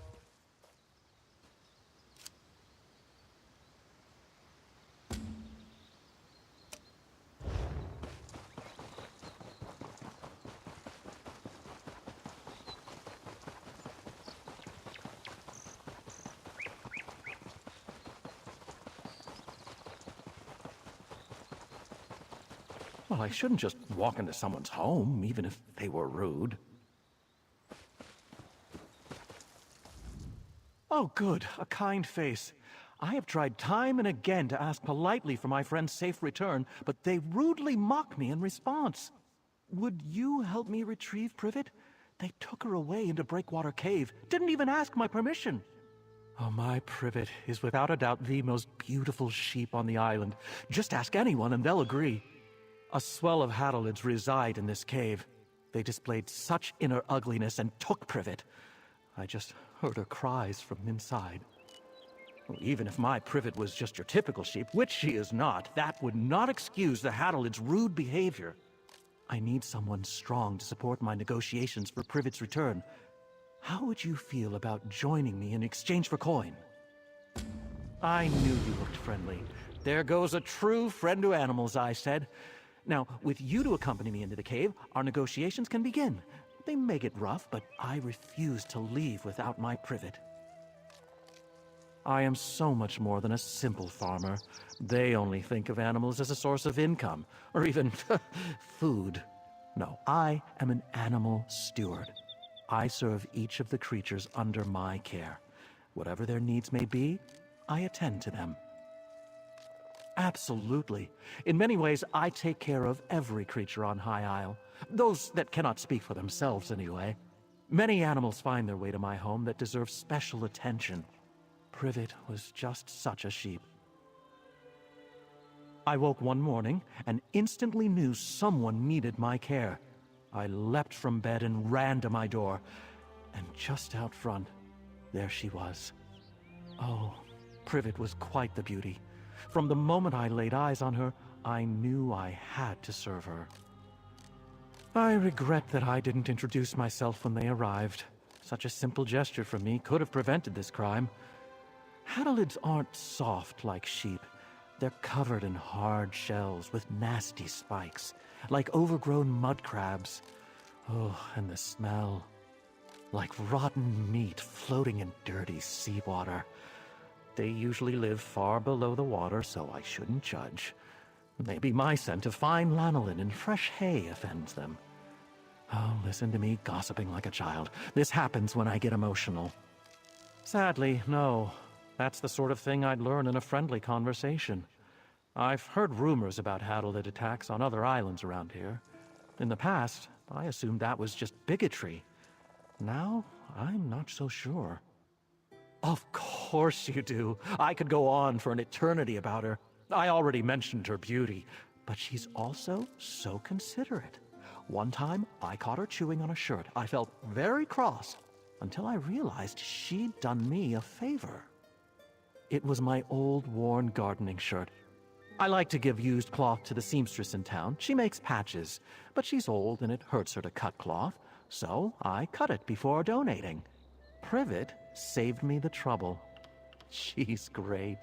Well, I shouldn't just walk into someone's home, even if they were rude. Oh, good. A kind face. I have tried time and again to ask politely for my friend's safe return, but they rudely mock me in response. Would you help me retrieve Privet? They took her away into Breakwater Cave. Didn't even ask my permission. Oh, my Privet is without a doubt the most beautiful sheep on the island. Just ask anyone and they'll agree. A swell of Hadalids reside in this cave. They displayed such inner ugliness and took Privet. I just heard her cries from inside. Well, even if my Privet was just your typical sheep, which she is not, that would not excuse the Hadalids' rude behavior. I need someone strong to support my negotiations for Privet's return. How would you feel about joining me in exchange for coin? I knew you looked friendly. There goes a true friend to animals, I said. Now, with you to accompany me into the cave, our negotiations can begin. They may get rough, but I refuse to leave without my Privet. I am so much more than a simple farmer. They only think of animals as a source of income, or even food. No, I am an animal steward. I serve each of the creatures under my care. Whatever their needs may be, I attend to them. Absolutely. In many ways, I take care of every creature on High Isle. Those that cannot speak for themselves, anyway. Many animals find their way to my home that deserve special attention. Privet was just such a sheep. I woke one morning and instantly knew someone needed my care. I leapt from bed and ran to my door, and just out front, there she was. Oh, Privet was quite the beauty. From the moment I laid eyes on her, I knew I had to serve her. I regret that I didn't introduce myself when they arrived. Such a simple gesture from me could have prevented this crime. Hadalids aren't soft like sheep. They're covered in hard shells with nasty spikes, like overgrown mud crabs. Oh, and the smell. Like rotten meat floating in dirty seawater. They usually live far below the water, so I shouldn't judge. Maybe my scent of fine lanolin and fresh hay offends them. Oh, listen to me gossiping like a child. This happens when I get emotional. Sadly, no. That's the sort of thing I'd learn in a friendly conversation. I've heard rumors about Hadalid attacks on other islands around here. In the past, I assumed that was just bigotry. Now, I'm not so sure. Of course you do. I could go on for an eternity about her. I already mentioned her beauty, but she's also so considerate. One time, I caught her chewing on a shirt. I felt very cross until I realized she'd done me a favor. It was my old, worn gardening shirt. I like to give used cloth to the seamstress in town. She makes patches, but she's old and it hurts her to cut cloth, so I cut it before donating. Privet saved me the trouble. She's great.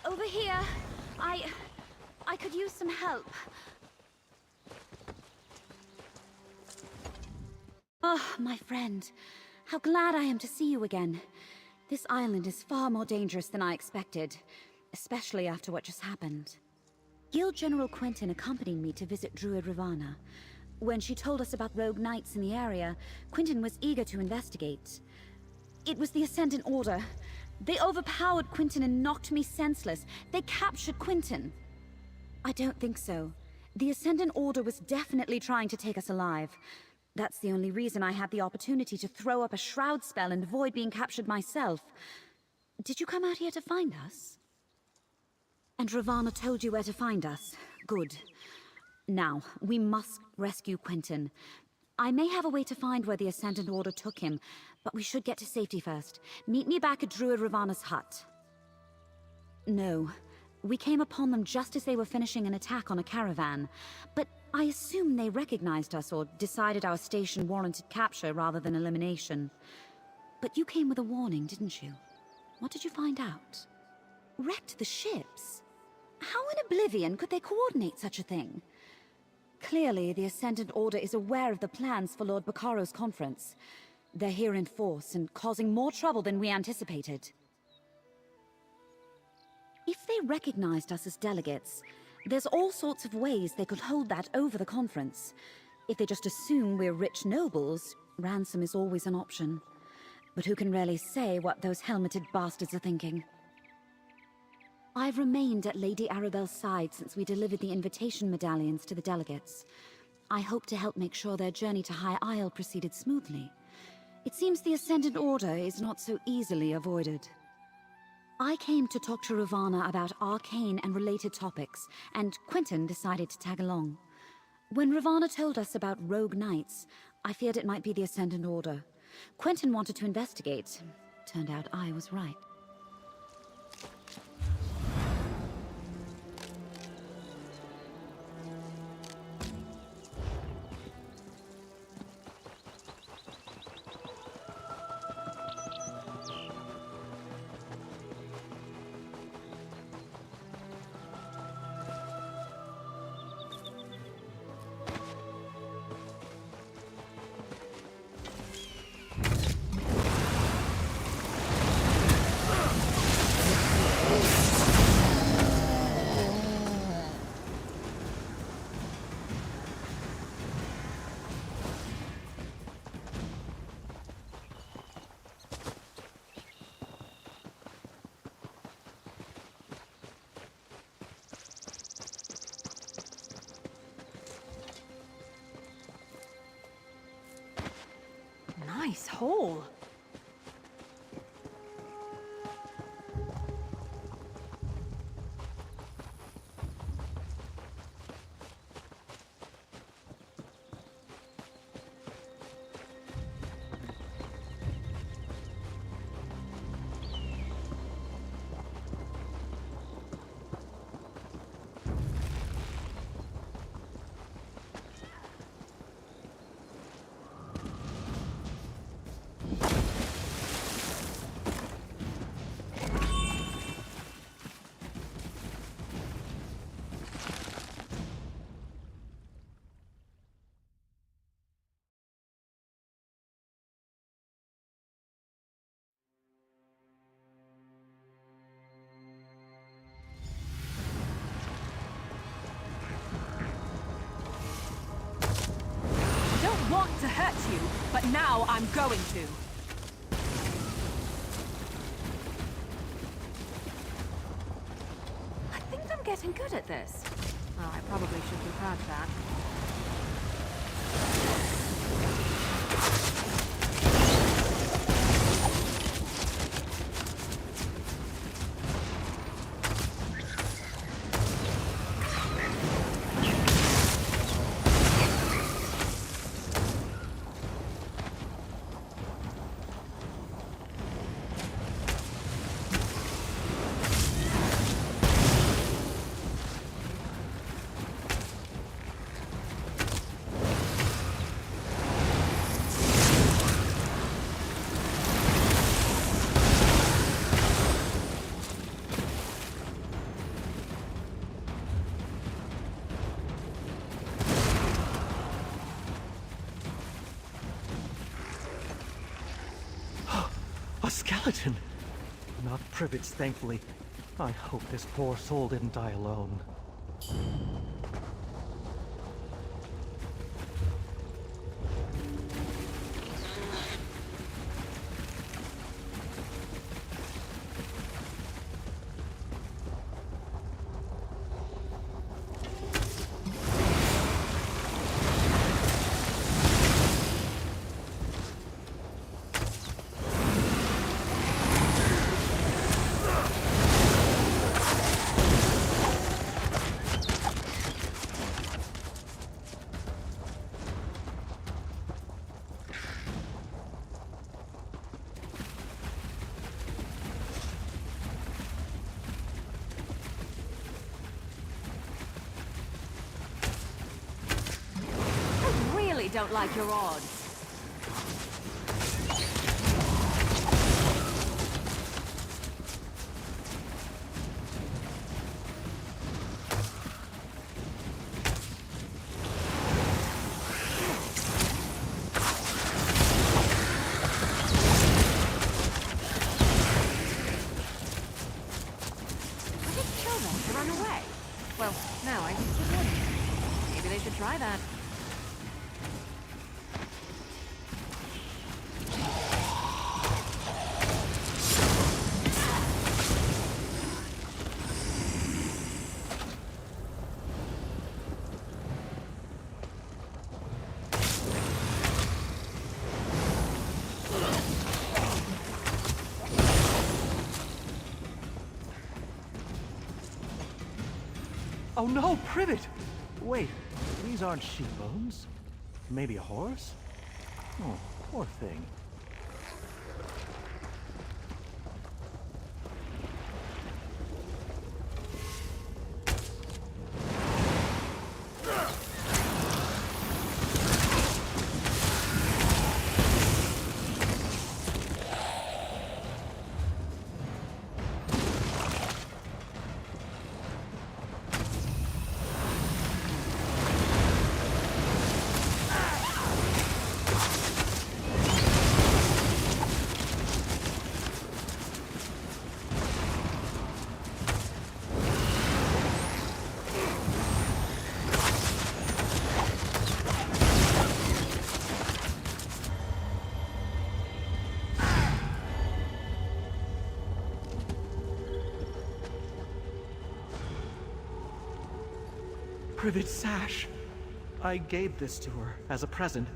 Over here. I could use some help. Oh, my friend. How glad I am to see you again. This island is far more dangerous than I expected, especially after what just happened. Guild General Quentin accompanied me to visit Druid Ravana. When she told us about rogue knights in the area, Quentin was eager to investigate. It was the Ascendant Order. They overpowered Quentin and knocked me senseless. They captured Quentin. I don't think so. The Ascendant Order was definitely trying to take us alive. That's the only reason I had the opportunity to throw up a shroud spell and avoid being captured myself. Did you come out here to find us? And Ravana told you where to find us. Good. Now, we must rescue Quentin. I may have a way to find where the Ascendant Order took him, but we should get to safety first. Meet me back at Druid Ravana's hut. No. We came upon them just as they were finishing an attack on a caravan. But I assume they recognized us or decided our station warranted capture rather than elimination. But you came with a warning, didn't you? What did you find out? Wrecked the ships? How in oblivion could they coordinate such a thing? Clearly, the Ascendant Order is aware of the plans for Lord Baccaro's conference. They're here in force and causing more trouble than we anticipated. If they recognized us as delegates, there's all sorts of ways they could hold that over the conference. If they just assume we're rich nobles, ransom is always an option. But who can really say what those helmeted bastards are thinking? I've remained at Lady Arabelle's side since we delivered the invitation medallions to the delegates. I hope to help make sure their journey to High Isle proceeded smoothly. It seems the Ascendant Order is not so easily avoided. I came to talk to Ravana about arcane and related topics, and Quentin decided to tag along. When Ravana told us about rogue knights, I feared it might be the Ascendant Order. Quentin wanted to investigate. Turned out I was right. Nice hole. Want to hurt you, but now I'm going to. I think I'm getting good at this. Oh, I probably should be proud of that. A skeleton! Not Privet's, thankfully. I hope this poor soul didn't die alone. Don't like your odds. I just killed them to run away. Well, now I think it would. Maybe they should try that. Oh no, Privet! Wait, these aren't sheep bones. Maybe a horse? Oh, poor thing. Privet's sash. I gave this to her as a present.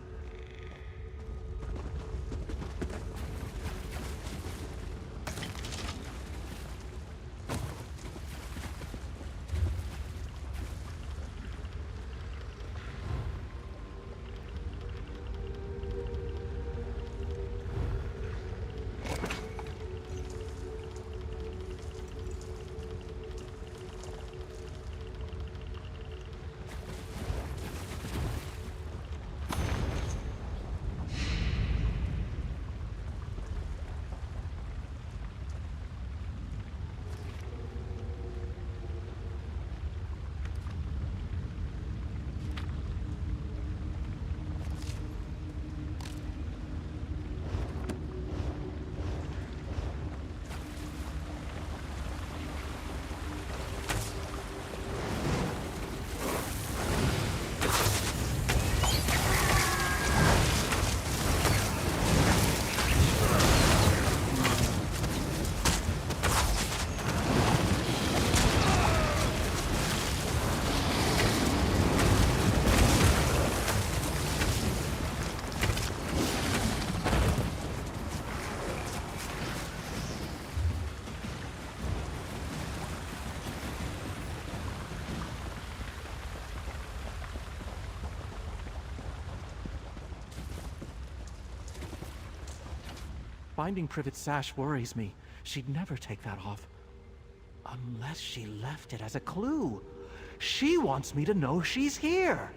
Finding Privet's sash worries me. She'd never take that off. Unless she left it as a clue. She wants me to know she's here.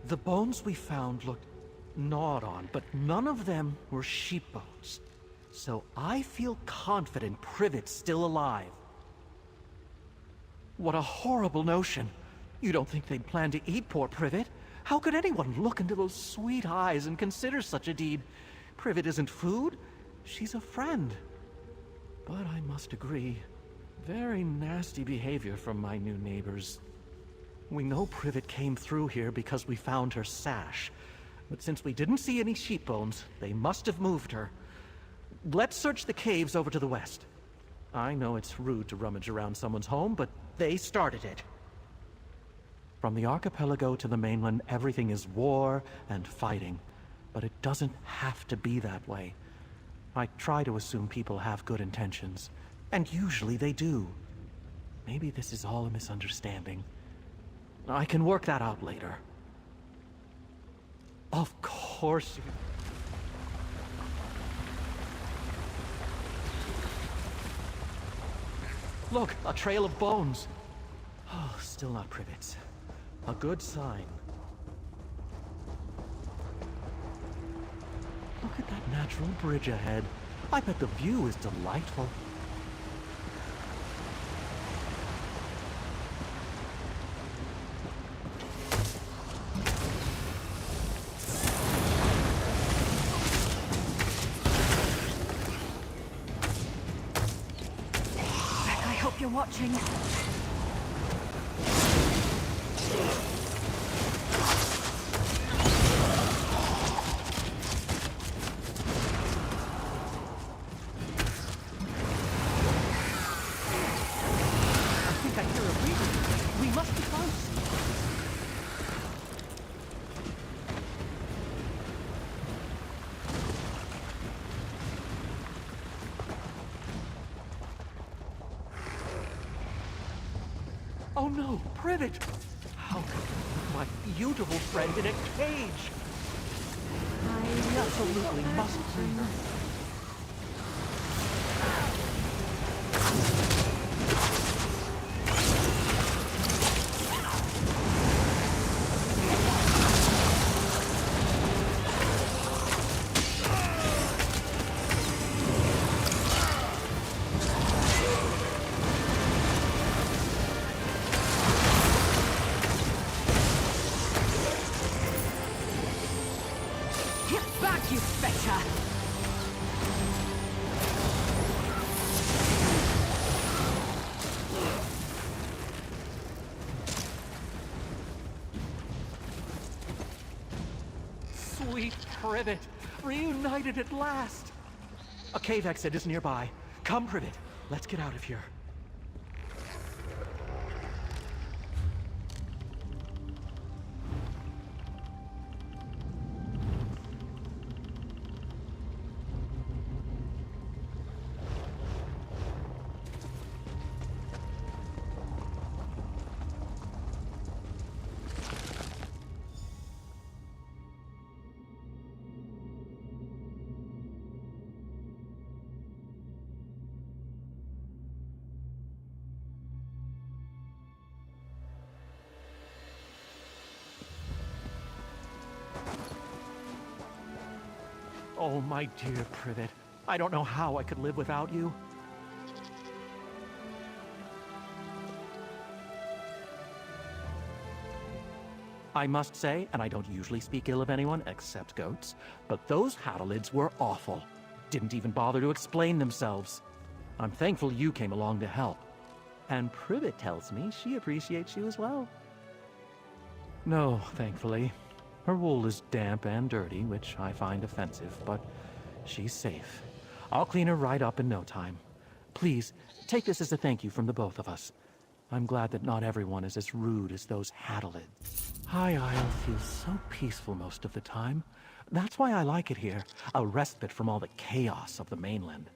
The bones we found looked gnawed on, but none of them were sheep bones. So I feel confident Privet's still alive. What a horrible notion. You don't think they'd plan to eat poor Privet? How could anyone look into those sweet eyes and consider such a deed? Privet isn't food. She's a friend. But I must agree, very nasty behavior from my new neighbors. We know Privet came through here because we found her sash. But since we didn't see any sheep bones, they must have moved her. Let's search the caves over to the west. I know it's rude to rummage around someone's home, but they started it. From the archipelago to the mainland, everything is war and fighting. But it doesn't have to be that way. I try to assume people have good intentions, and usually they do. Maybe this is all a misunderstanding. I can work that out later. Of course. Look, a trail of bones. Oh, still not Privet's. A good sign. Look at that natural bridge ahead. I bet the view is delightful. Beck, I hope you're watching. Oh no, Privet! How could you put my beautiful friend in a cage? I absolutely must free her. Get back, you fetcher! Sweet Privet, reunited at last! A cave exit is nearby. Come, Privet, let's get out of here. Oh, my dear Privet, I don't know how I could live without you. I must say, and I don't usually speak ill of anyone except goats, but those Hadalids were awful. Didn't even bother to explain themselves. I'm thankful you came along to help. And Privet tells me she appreciates you as well. No, thankfully. Her wool is damp and dirty, which I find offensive, but she's safe. I'll clean her right up in no time. Please, take this as a thank you from the both of us. I'm glad that not everyone is as rude as those Hadalids. High Isle feels so peaceful most of the time. That's why I like it here, a respite from all the chaos of the mainland.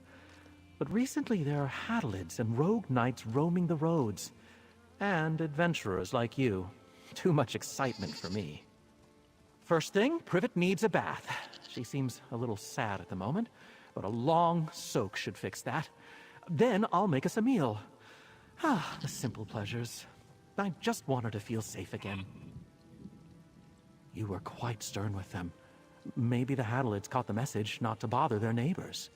But recently there are Hadalids and rogue knights roaming the roads. And adventurers like you. Too much excitement for me. First thing, Privet needs a bath. She seems a little sad at the moment, but a long soak should fix that. Then I'll make us a meal. Ah, the simple pleasures. I just want her to feel safe again. You were quite stern with them. Maybe the Hadalids caught the message not to bother their neighbors.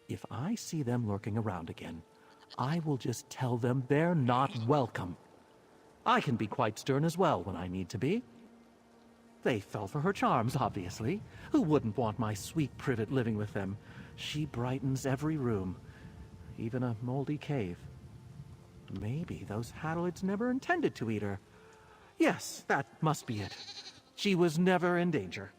If I see them lurking around again, I will just tell them they're not welcome. I can be quite stern as well when I need to be. They fell for her charms, obviously. Who wouldn't want my sweet Privet living with them? She brightens every room, even a moldy cave. Maybe those Hadalids never intended to eat her. Yes, that must be it. She was never in danger.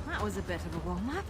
That was a bit of a warm-up.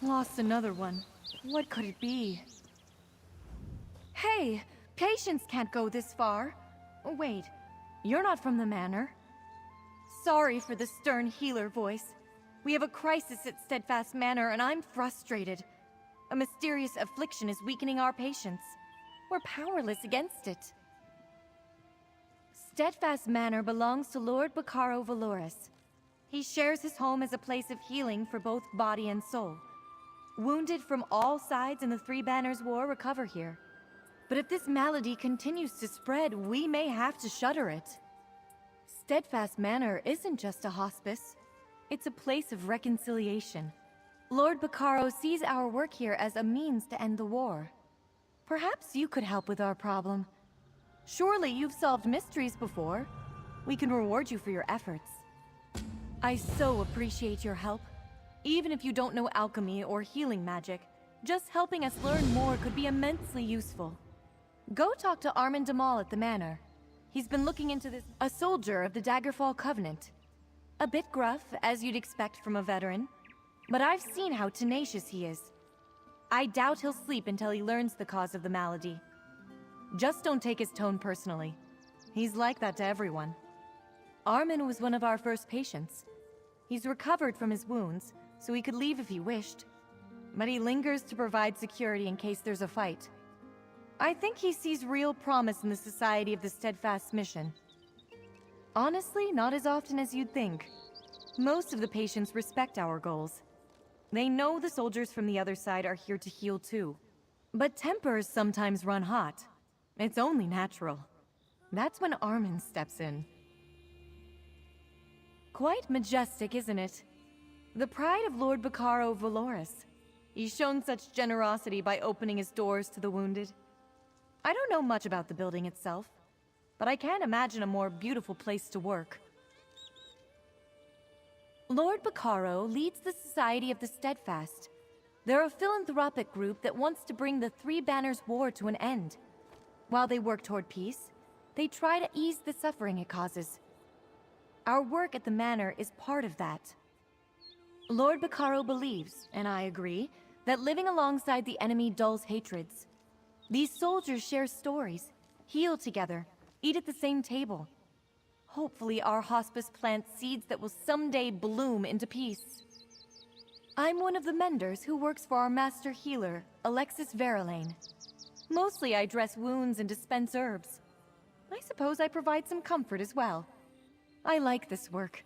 Lost another one. What could it be? Hey! Patients can't go this far. Oh, wait. You're not from the manor. Sorry for the stern healer voice. We have a crisis at Steadfast Manor, and I'm frustrated. A mysterious affliction is weakening our patients. We're powerless against it. Steadfast Manor belongs to Lord Bacaro Valoris. He shares his home as a place of healing for both body and soul. Wounded from all sides in the Three Banners War recover here. But if this malady continues to spread, we may have to shutter it. Steadfast Manor isn't just a hospice. It's a place of reconciliation. Lord Bacaro sees our work here as a means to end the war. Perhaps you could help with our problem. Surely you've solved mysteries before. We can reward you for your efforts. I so appreciate your help. Even if you don't know alchemy or healing magic, just helping us learn more could be immensely useful. Go talk to Armin Damal at the manor. He's been looking into this. A soldier of the Daggerfall Covenant. A bit gruff, as you'd expect from a veteran. But I've seen how tenacious he is. I doubt he'll sleep until he learns the cause of the malady. Just don't take his tone personally. He's like that to everyone. Armin was one of our first patients. He's recovered from his wounds, so he could leave if he wished. But he lingers to provide security in case there's a fight. I think he sees real promise in the Society of the Steadfast mission. Honestly, not as often as you'd think. Most of the patients respect our goals. They know the soldiers from the other side are here to heal too. But tempers sometimes run hot. It's only natural. That's when Armin steps in. Quite majestic, isn't it? The pride of Lord Bacaro Valoris. He's shown such generosity by opening his doors to the wounded. I don't know much about the building itself, but I can't imagine a more beautiful place to work. Lord Bacaro leads the Society of the Steadfast. They're a philanthropic group that wants to bring the Three Banners War to an end. While they work toward peace, they try to ease the suffering it causes. Our work at the manor is part of that. Lord Bacaro believes, and I agree, that living alongside the enemy dulls hatreds. These soldiers share stories, heal together, eat at the same table. Hopefully our hospice plants seeds that will someday bloom into peace. I'm one of the menders who works for our master healer, Alexis Verlaine. Mostly I dress wounds and dispense herbs. I suppose I provide some comfort as well. I like this work.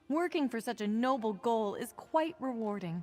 Working for such a noble goal is quite rewarding.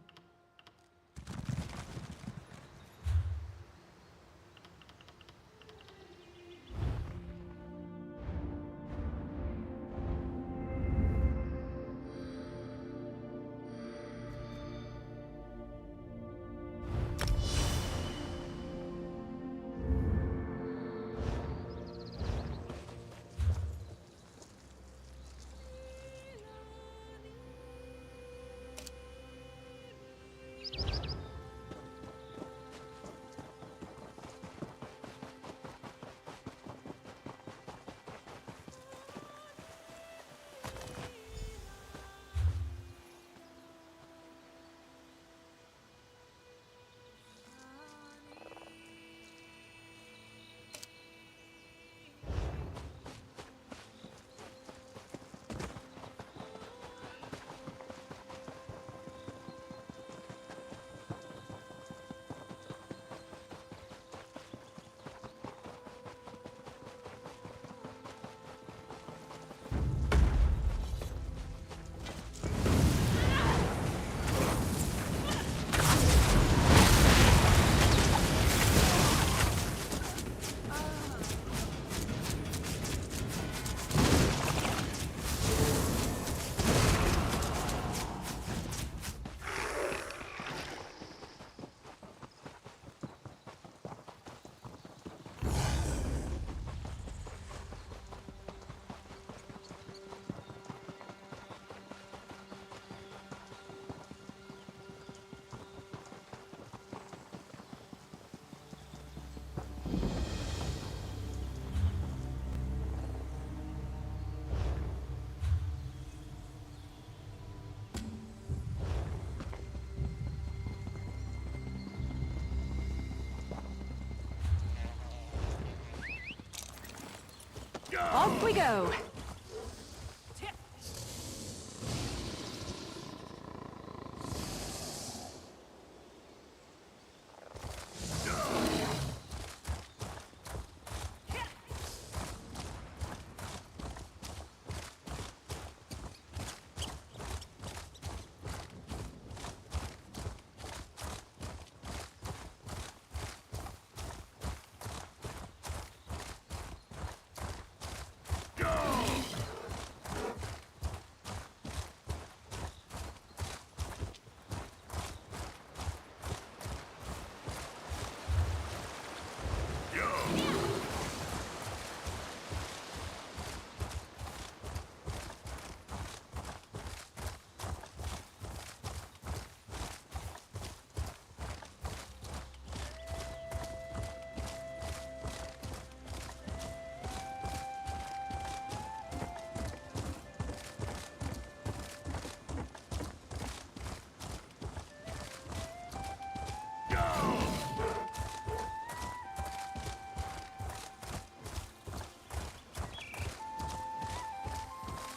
Off we go!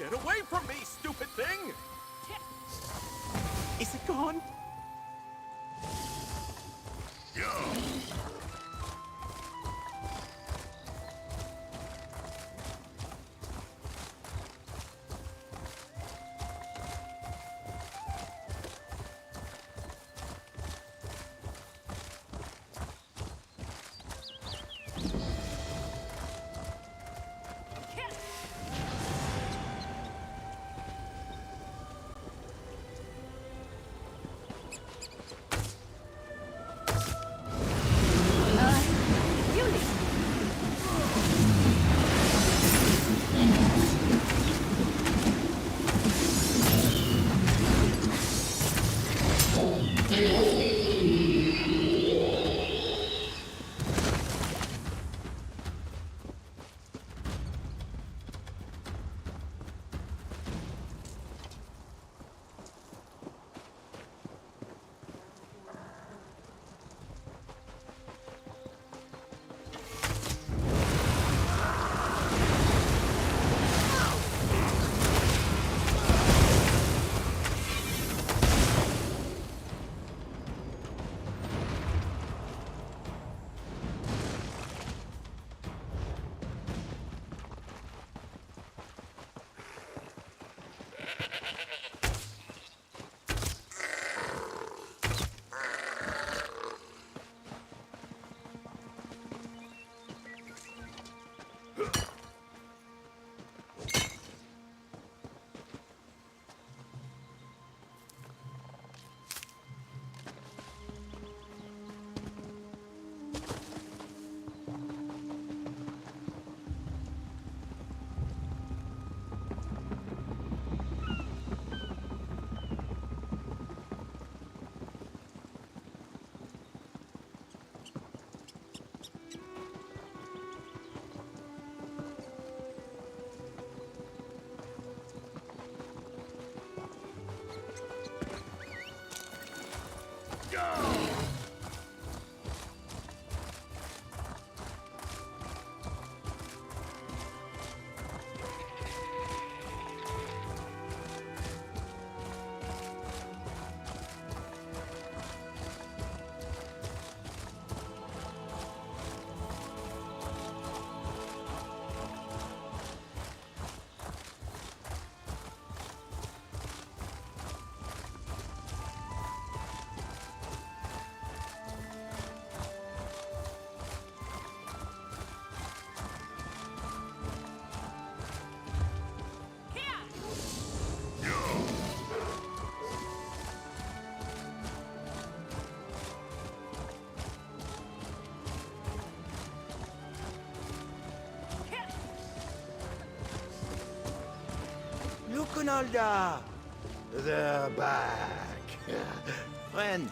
Get away from me, stupid thing! Is it gone? Lukunalda! They're back. Friend,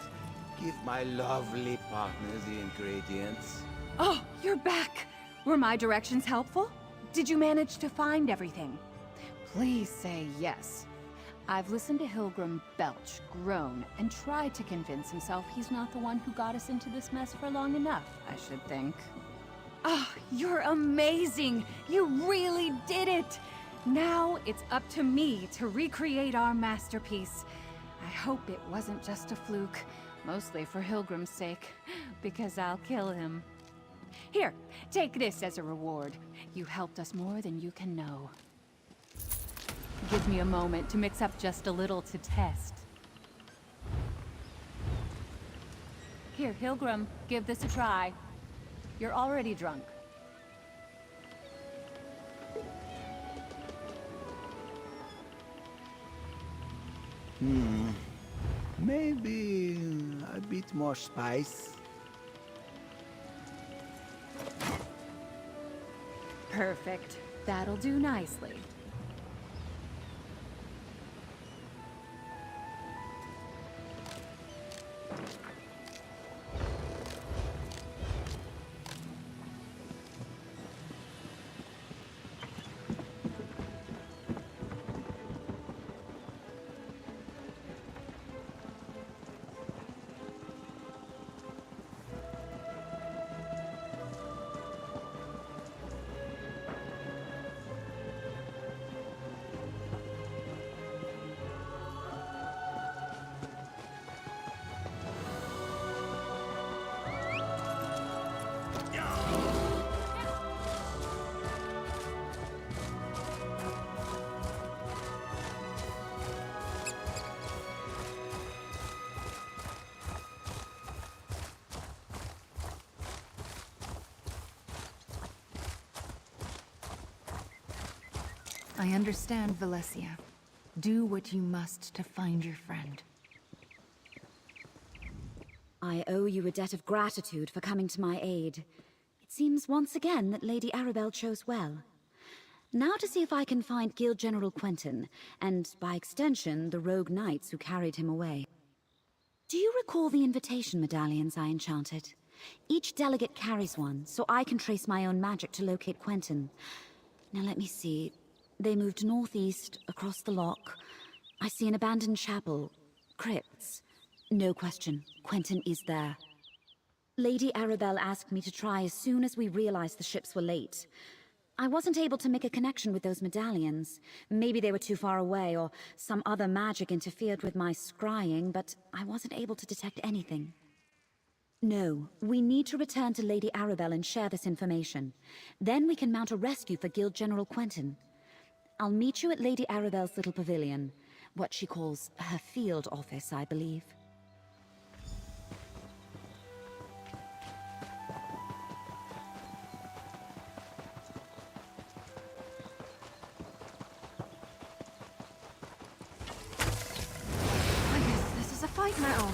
give my lovely partner the ingredients. Oh, you're back! Were my directions helpful? Did you manage to find everything? Please say yes. I've listened to Hilgrim belch, groan, and try to convince himself he's not the one who got us into this mess for long enough, I should think. Oh, you're amazing! You really did it! Now it's up to me to recreate our masterpiece. I hope it wasn't just a fluke, mostly for Hilgrim's sake, because I'll kill him. Here, take this as a reward. You helped us more than you can know. Give me a moment to mix up just a little to test. Here, Hilgrim, give this a try. You're already drunk. Maybe a bit more spice. Perfect. That'll do nicely. I understand, Valencia. Do what you must to find your friend. I owe you a debt of gratitude for coming to my aid. It seems once again that Lady Arabelle chose well. Now to see if I can find Guild General Quentin, and by extension, the rogue knights who carried him away. Do you recall the invitation medallions I enchanted? Each delegate carries one, so I can trace my own magic to locate Quentin. Now let me see. They moved northeast, across the lock. I see an abandoned chapel. Crypts. No question, Quentin is there. Lady Arabelle asked me to try as soon as we realized the ships were late. I wasn't able to make a connection with those medallions. Maybe they were too far away, or some other magic interfered with my scrying, but I wasn't able to detect anything. No, we need to return to Lady Arabelle and share this information. Then we can mount a rescue for Guild General Quentin. I'll meet you at Lady Arabelle's little pavilion. What she calls her field office, I believe. I guess this is a fight now.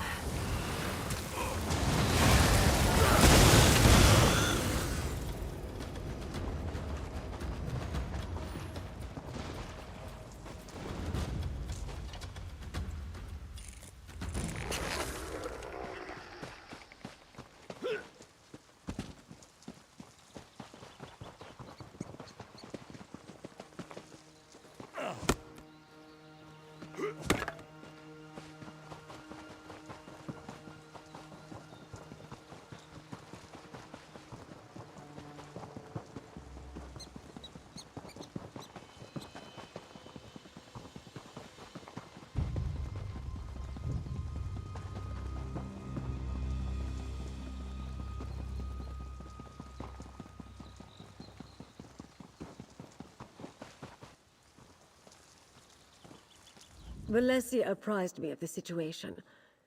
Valencia apprised me of the situation.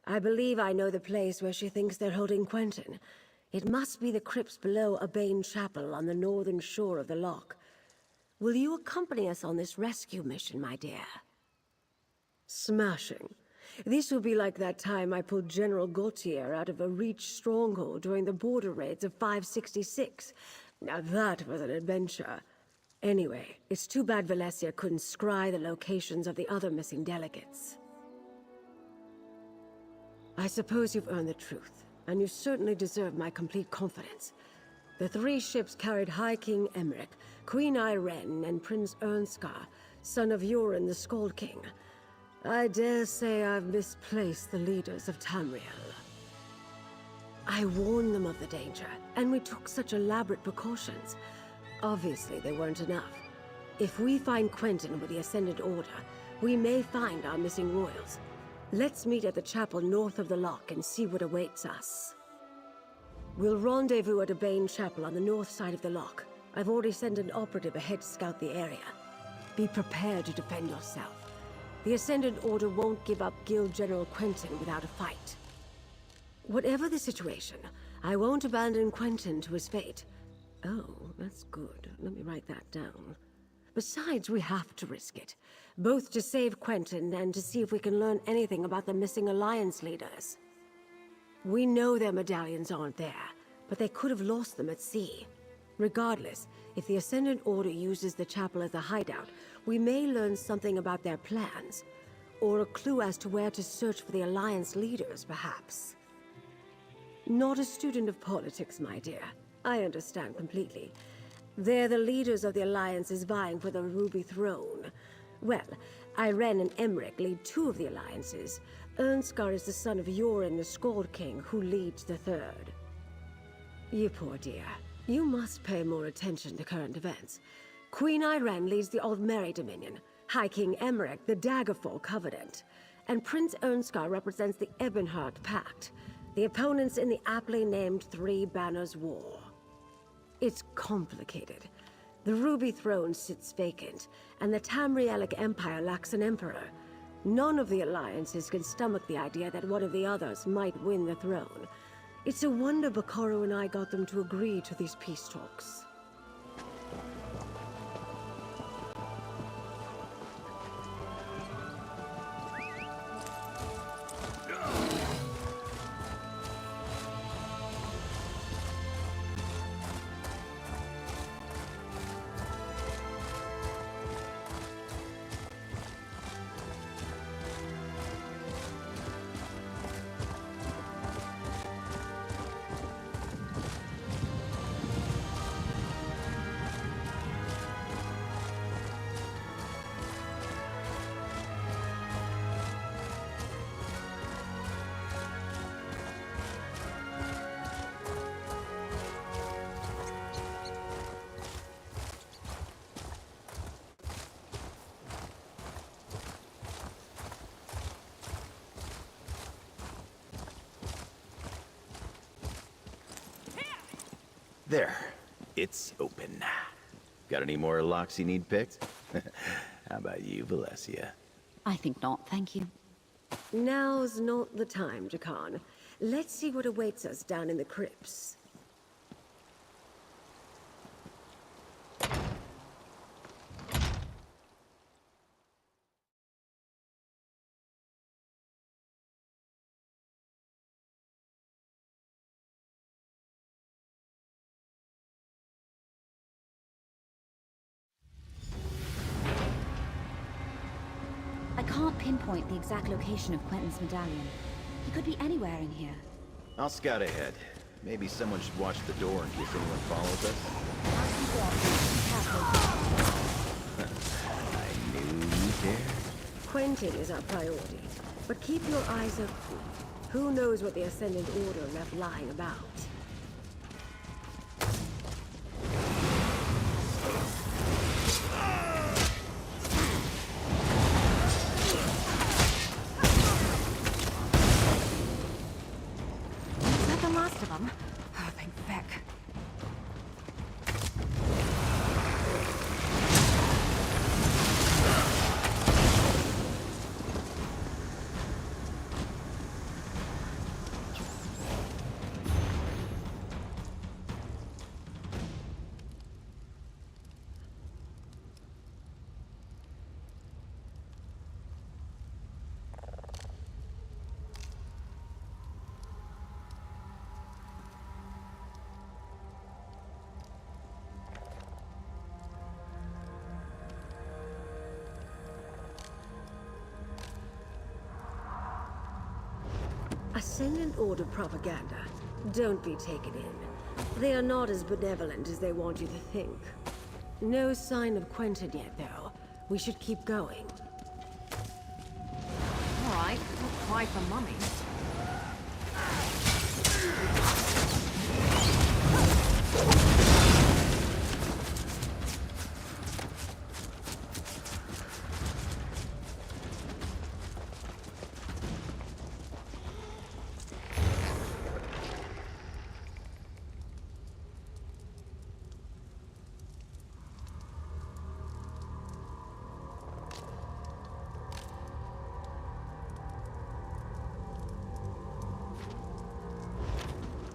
I believe I know the place where she thinks they're holding Quentin. It must be the crypts below Abane Chapel on the northern shore of the loch. Will you accompany us on this rescue mission, my dear? Smashing. This will be like that time I pulled General Gautier out of a Reach stronghold during the border raids of 566. Now that was an adventure. Anyway, it's too bad Valencia couldn't scry the locations of the other missing delegates. I suppose you've earned the truth, and you certainly deserve my complete confidence. The 3 ships carried High King Emmerich, Queen Irene, and Prince Ernskar, son of Yoren the Skald King. I dare say I've misplaced the leaders of Tamriel. I warned them of the danger, and we took such elaborate precautions. Obviously, they weren't enough. If we find Quentin with the Ascendant Order, we may find our missing royals. Let's meet at the chapel north of the lock and see what awaits us. We'll rendezvous at a Bane chapel on the north side of the lock. I've already sent an operative ahead to scout the area. Be prepared to defend yourself. The Ascendant Order won't give up Guild General Quentin without a fight. Whatever the situation, I won't abandon Quentin to his fate. Oh, that's good. Let me write that down. Besides, we have to risk it. Both to save Quentin and to see if we can learn anything about the missing Alliance leaders. We know their medallions aren't there, but they could have lost them at sea. Regardless, if the Ascendant Order uses the chapel as a hideout, we may learn something about their plans. Or a clue as to where to search for the Alliance leaders, perhaps. Not a student of politics, my dear. I understand completely. They're the leaders of the Alliances vying for the Ruby Throne. Well, Irene and Emmerich lead two of the Alliances. Ernskar is the son of Yorin, the Skald King, who leads the third. You poor dear. You must pay more attention to current events. Queen Irene leads the Aldmeri Dominion, High King Emmerich the Daggerfall Covenant, and Prince Ernskar represents the Ebonheart Pact, the opponents in the aptly named Three Banners War. It's complicated. The Ruby Throne sits vacant, and the Tamrielic Empire lacks an emperor. None of the alliances can stomach the idea that one of the others might win the throne. It's a wonder Bacaro and I got them to agree to these peace talks. There. It's open. Got any more locks you need picked? How about you, Valencia? I think not, thank you. Now's not the time, Jakan. Let's see what awaits us down in the crypts. I can't pinpoint the exact location of Quentin's medallion. He could be anywhere in here. I'll scout ahead. Maybe someone should watch the door in case anyone follows us. I knew you cared. Quentin is our priority, but keep your eyes open. Who knows what the Ascendant Order left lying about? Ascendant Order propaganda. Don't be taken in. They are not as benevolent as they want you to think. No sign of Quentin yet, though. We should keep going. All right, we'll try for mummies.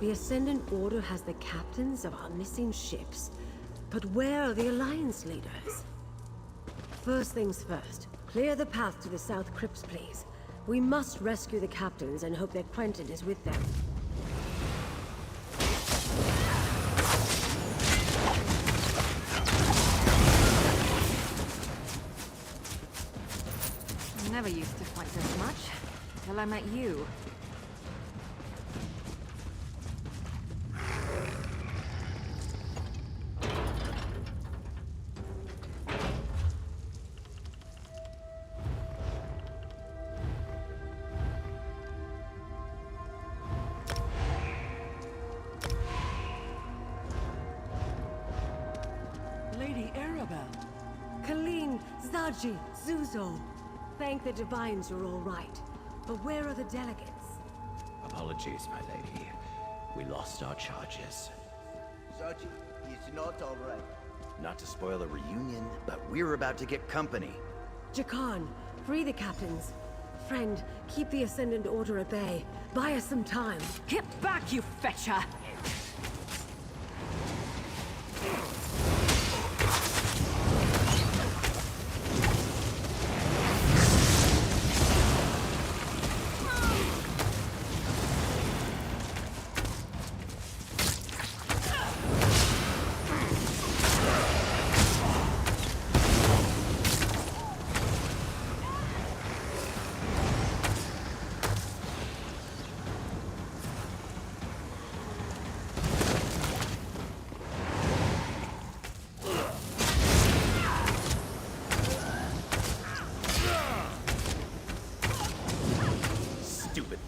The Ascendant Order has the captains of our missing ships. But where are the Alliance leaders? First things first. Clear the path to the South Crypts, please. We must rescue the captains and hope that Quentin is with them. I never used to fight this much, till I met you. Lady Arabelle. Colleen, Zaji, Zuzo. Thank the Divines you're all right. But where are the delegates? Apologies, my lady. We lost our charges. Zaji, it's not all right. Not to spoil a reunion, but we're about to get company. Jakan, free the captains. Friend, keep the Ascendant Order at bay. Buy us some time. Get back, you fetcher!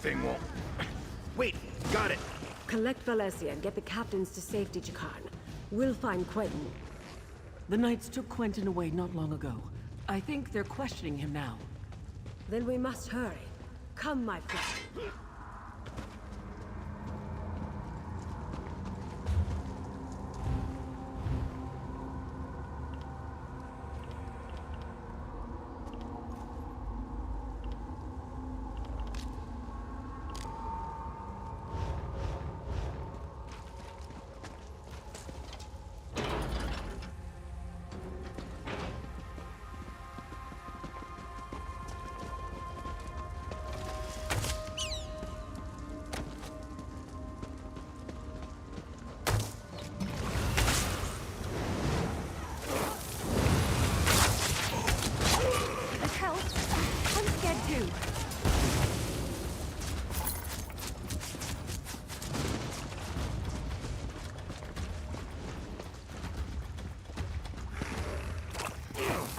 Thing won't... Wait, got it! Collect Valencia and get the captains to safety, Jakan. We'll find Quentin. The Knights took Quentin away not long ago. I think they're questioning him now. Then we must hurry. Come, my friend.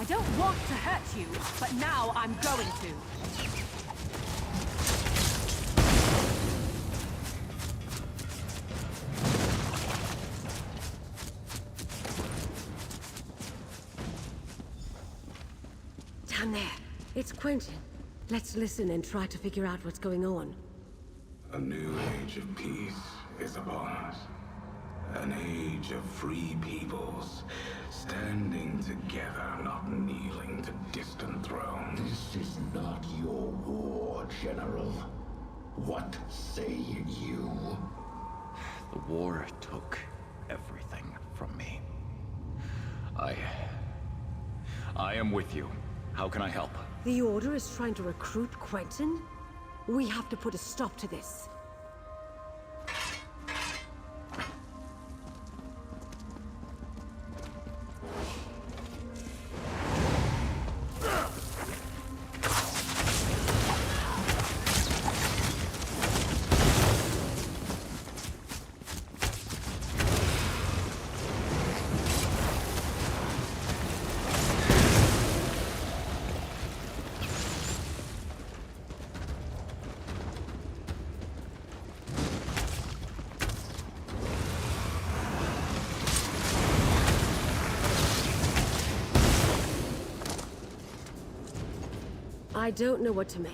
I don't want to hurt you, but now I'm going to. Down there. It's Quentin. Let's listen and try to figure out what's going on. A new age of peace is upon us. An age of free peoples, standing together, not kneeling to distant thrones. This is not your war, General. What say you? The war took everything from me. I am with you. How can I help? The Order is trying to recruit Quentin? We have to put a stop to this. I don't know what to make.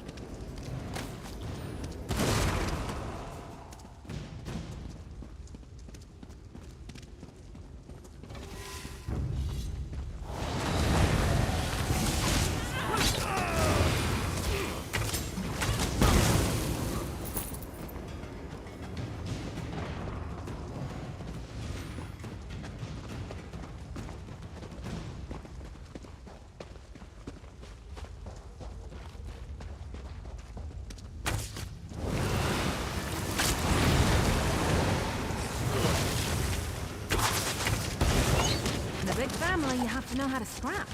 big family, you have to know how to scrap.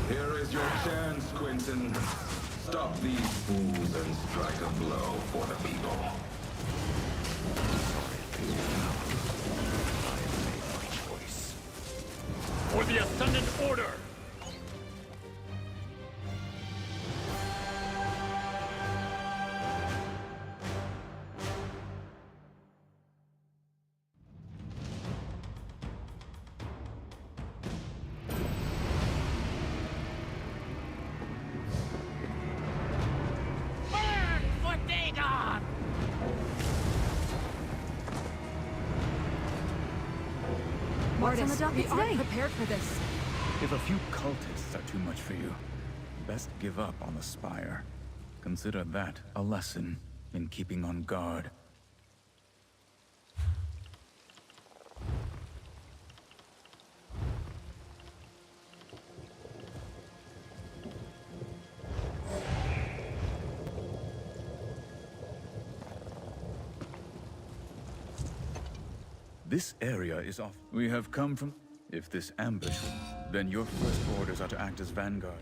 Here is your chance, Quentin. Stop these fools and strike a blow for the people. For the Ascendant Order! Martis, we aren't prepared for this. If a few cultists are too much for you, best give up on the spire. Consider that a lesson in keeping on guard. This area is off. We have come from... If this ambush, then your first orders are to act as vanguard.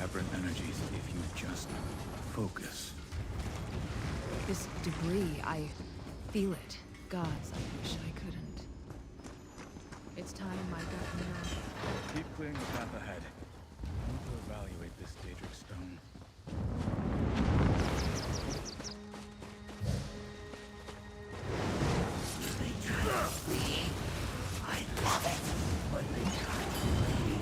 aberrant energies if you just focus. This debris, I feel it. Gods, I wish I couldn't. It's time I got now. Keep clearing the path ahead. I want to evaluate this Daedric stone. They try to flee. I love it when they try to flee.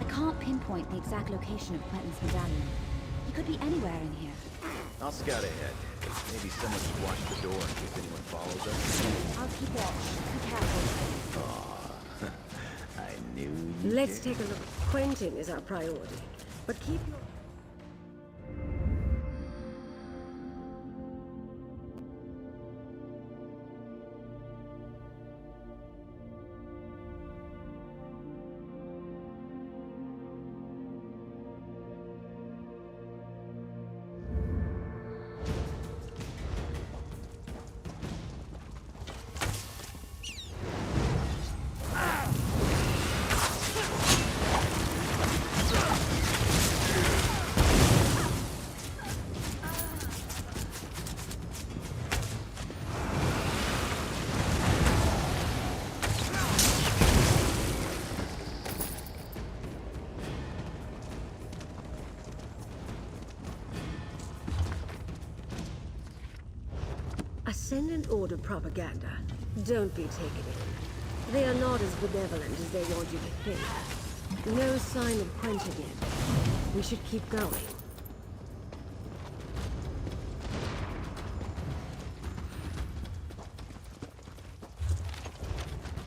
Can't pinpoint the exact location of Quentin's medallion. He could be anywhere in here. I'll scout ahead. Maybe someone should watch the door in case anyone follows us. I'll keep watch. Be careful. Aw, I knew you Let's did. take a look. Quentin is our priority, but keep your... Ascendant Order propaganda. Don't be taken in. They are not as benevolent as they want you to think. No sign of Quentin yet. We should keep going.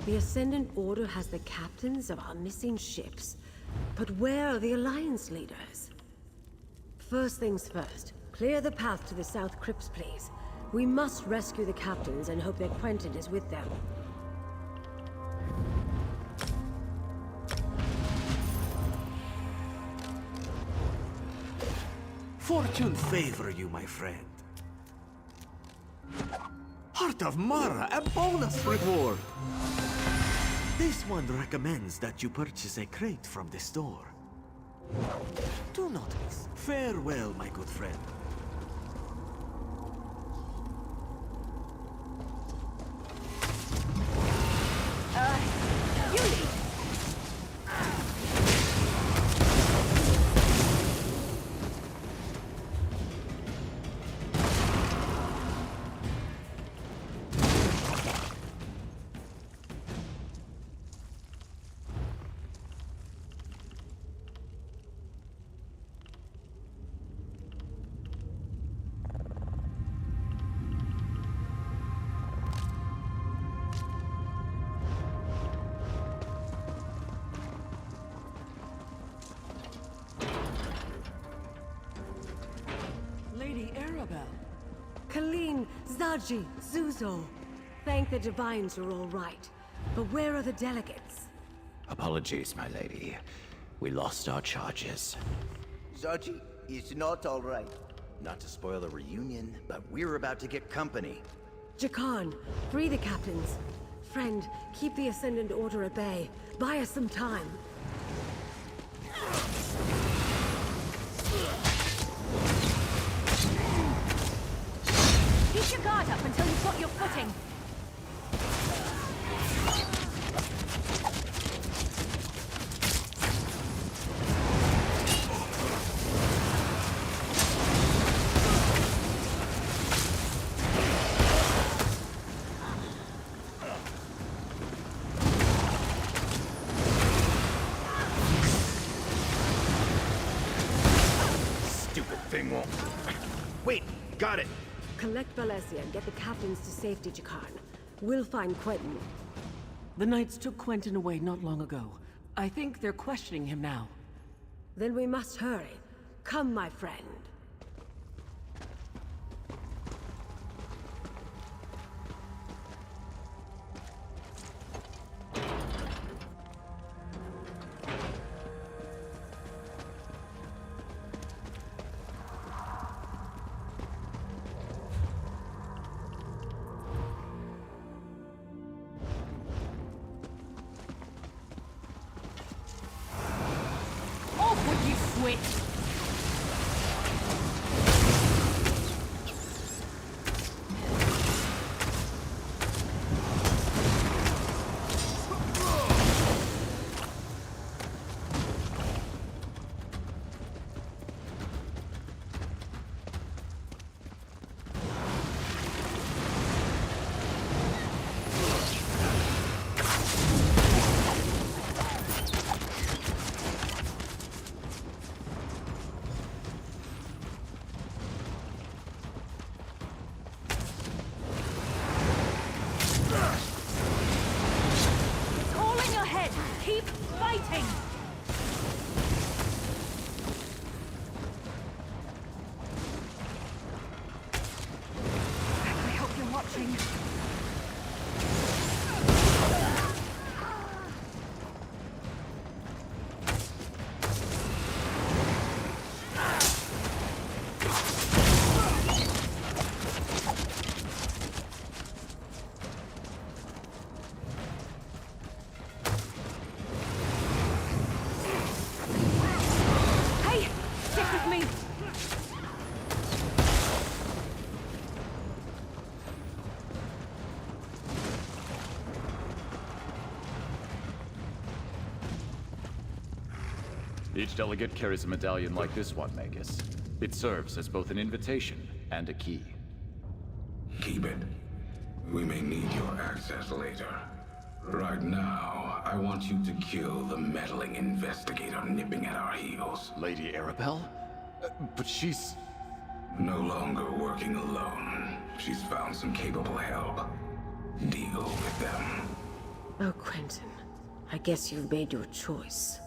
The Ascendant Order has the captains of our missing ships. But where are the Alliance leaders? First things first, clear the path to the South Crypts, please. We must rescue the captains and hope that Quentin is with them. Fortune favor you, my friend. Heart of Mara, a bonus reward! This one recommends that you purchase a crate from the store. Do not miss. Farewell, my good friend. You lead. Lady Arabelle. Colleen, Zaji, Zuzo. Thank the Divines you're all right. But where are the delegates? Apologies, my lady. We lost our charges. Zaji is not all right. Not to spoil the reunion, but we're about to get company. Jakan, free the captains. Friend, keep the Ascendant Order at bay. Buy us some time. Keep your guard up until you've got your footing. Stupid thing won't... Wait, got it! Collect Valencia and get the captains to safety, Jakan. We'll find Quentin. The Knights took Quentin away not long ago. I think they're questioning him now. Then we must hurry. Come, my friend. Off with you, switch! It's all in your head. Keep fighting. I hope you're watching. Hey, stick with me. Each delegate carries a medallion like this one, Magus. It serves as both an invitation and a key. Keep it. We may need your access later. Right now, I want you to kill the meddling investigator nipping at our heels. Lady Arabelle? But she's... No longer working alone. She's found some capable help. Deal with them. Oh, Quentin. I guess you've made your choice.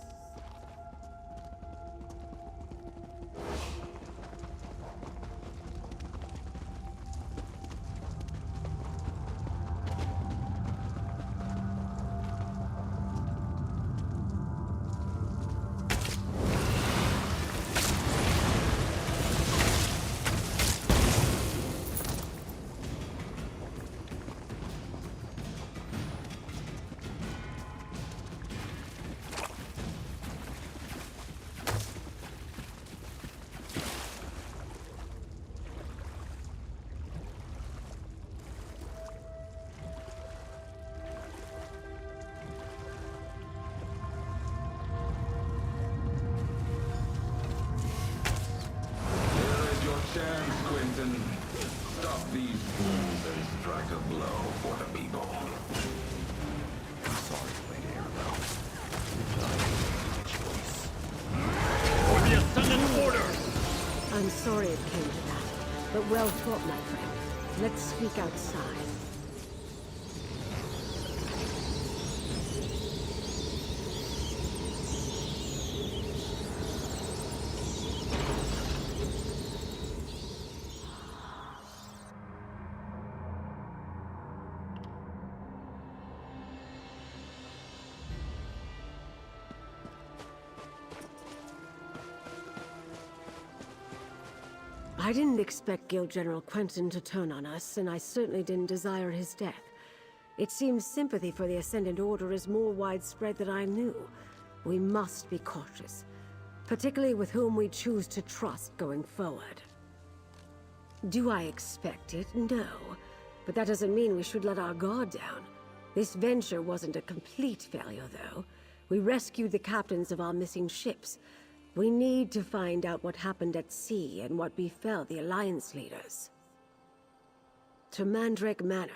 Chance, Quentin. Stop these fools and strike a blow for the people. I'm sorry, Lady Arabelle. Choice. For the Ascendant Order! I'm sorry it came to that, but well fought, my friend. Let's speak outside. I didn't expect Guild General Quentin to turn on us, and I certainly didn't desire his death. It seems sympathy for the Ascendant Order is more widespread than I knew. We must be cautious, particularly with whom we choose to trust going forward. Do I expect it? No. But that doesn't mean we should let our guard down. This venture wasn't a complete failure, though. We rescued the captains of our missing ships. We need to find out what happened at sea and what befell the Alliance leaders. To Mandrake Manor,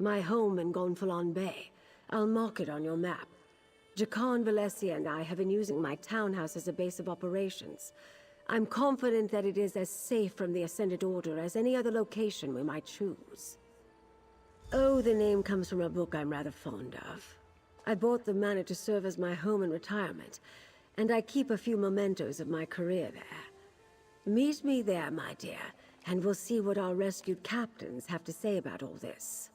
my home in Gonfalon Bay. I'll mark it on your map. Jacan Valencia and I have been using my townhouse as a base of operations. I'm confident that it is as safe from the Ascended Order as any other location we might choose. Oh, the name comes from a book I'm rather fond of. I bought the manor to serve as my home in retirement, and I keep a few mementos of my career there. Meet me there, my dear, and we'll see what our rescued captains have to say about all this.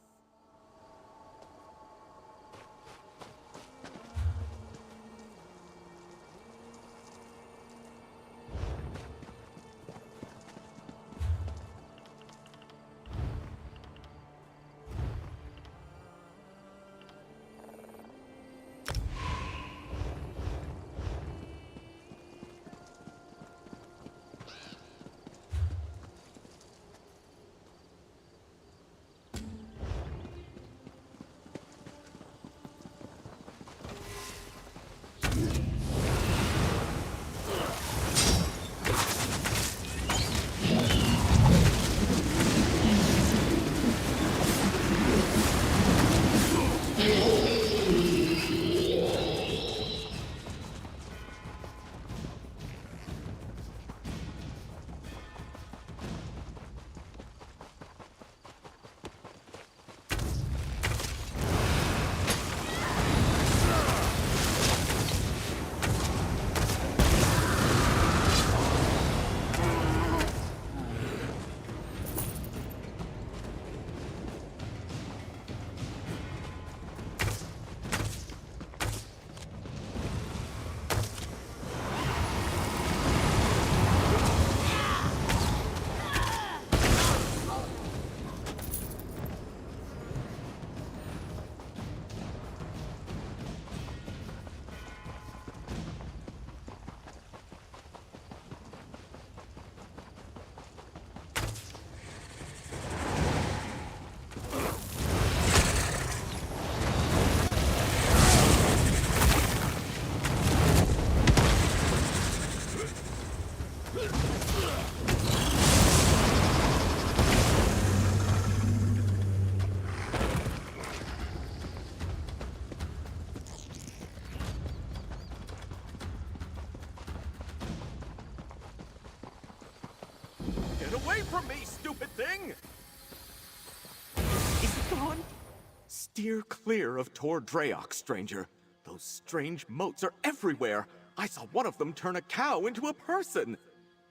on? Steer clear of Tor Dreok, stranger. Those strange moats are everywhere. I saw one of them turn a cow into a person.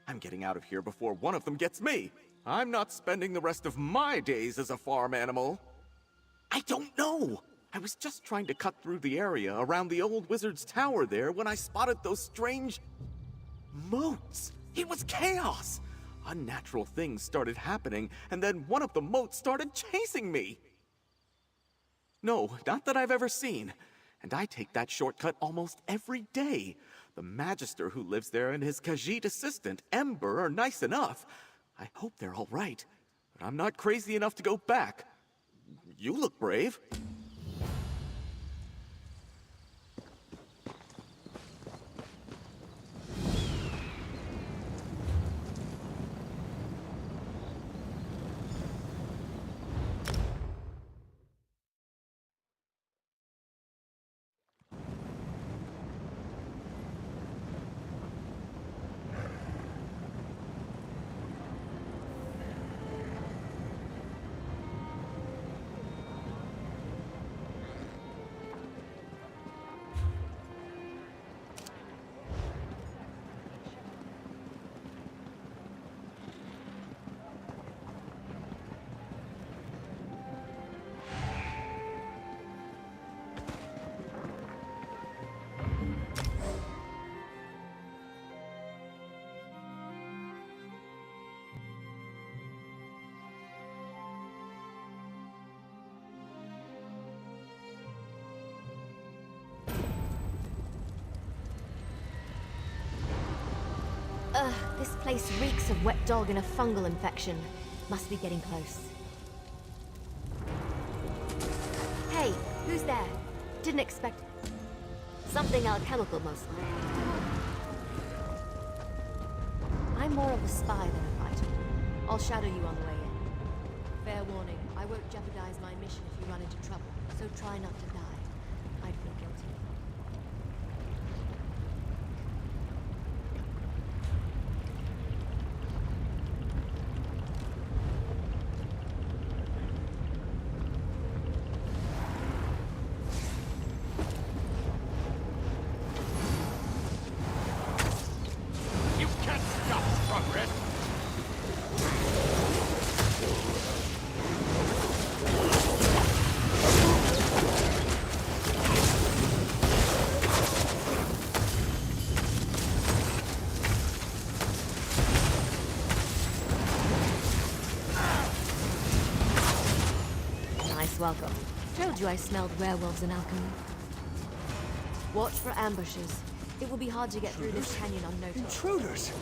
I'm getting out of here before one of them gets me. I'm not spending the rest of my days as a farm animal. I don't know. I was just trying to cut through the area around the old wizard's tower there when I spotted those strange moats. It was chaos. Unnatural things started happening, and then one of the moats started chasing me. No, not that I've ever seen. And I take that shortcut almost every day. The Magister who lives there and his Khajiit assistant, Ember, are nice enough. I hope they're all right. But I'm not crazy enough to go back. You look brave. This place reeks of wet dog and a fungal infection. Must be getting close. Hey, who's there? Didn't expect... Something alchemical, mostly. I'm more of a spy than a fighter. I'll shadow you on the way in. Fair warning, I won't jeopardize my mission if you run into trouble, so try not to die. I'd feel guilty. Welcome. Told you I smelled werewolves in alchemy. Watch for ambushes. It will be hard to get through this canyon unnoticed. Intruders!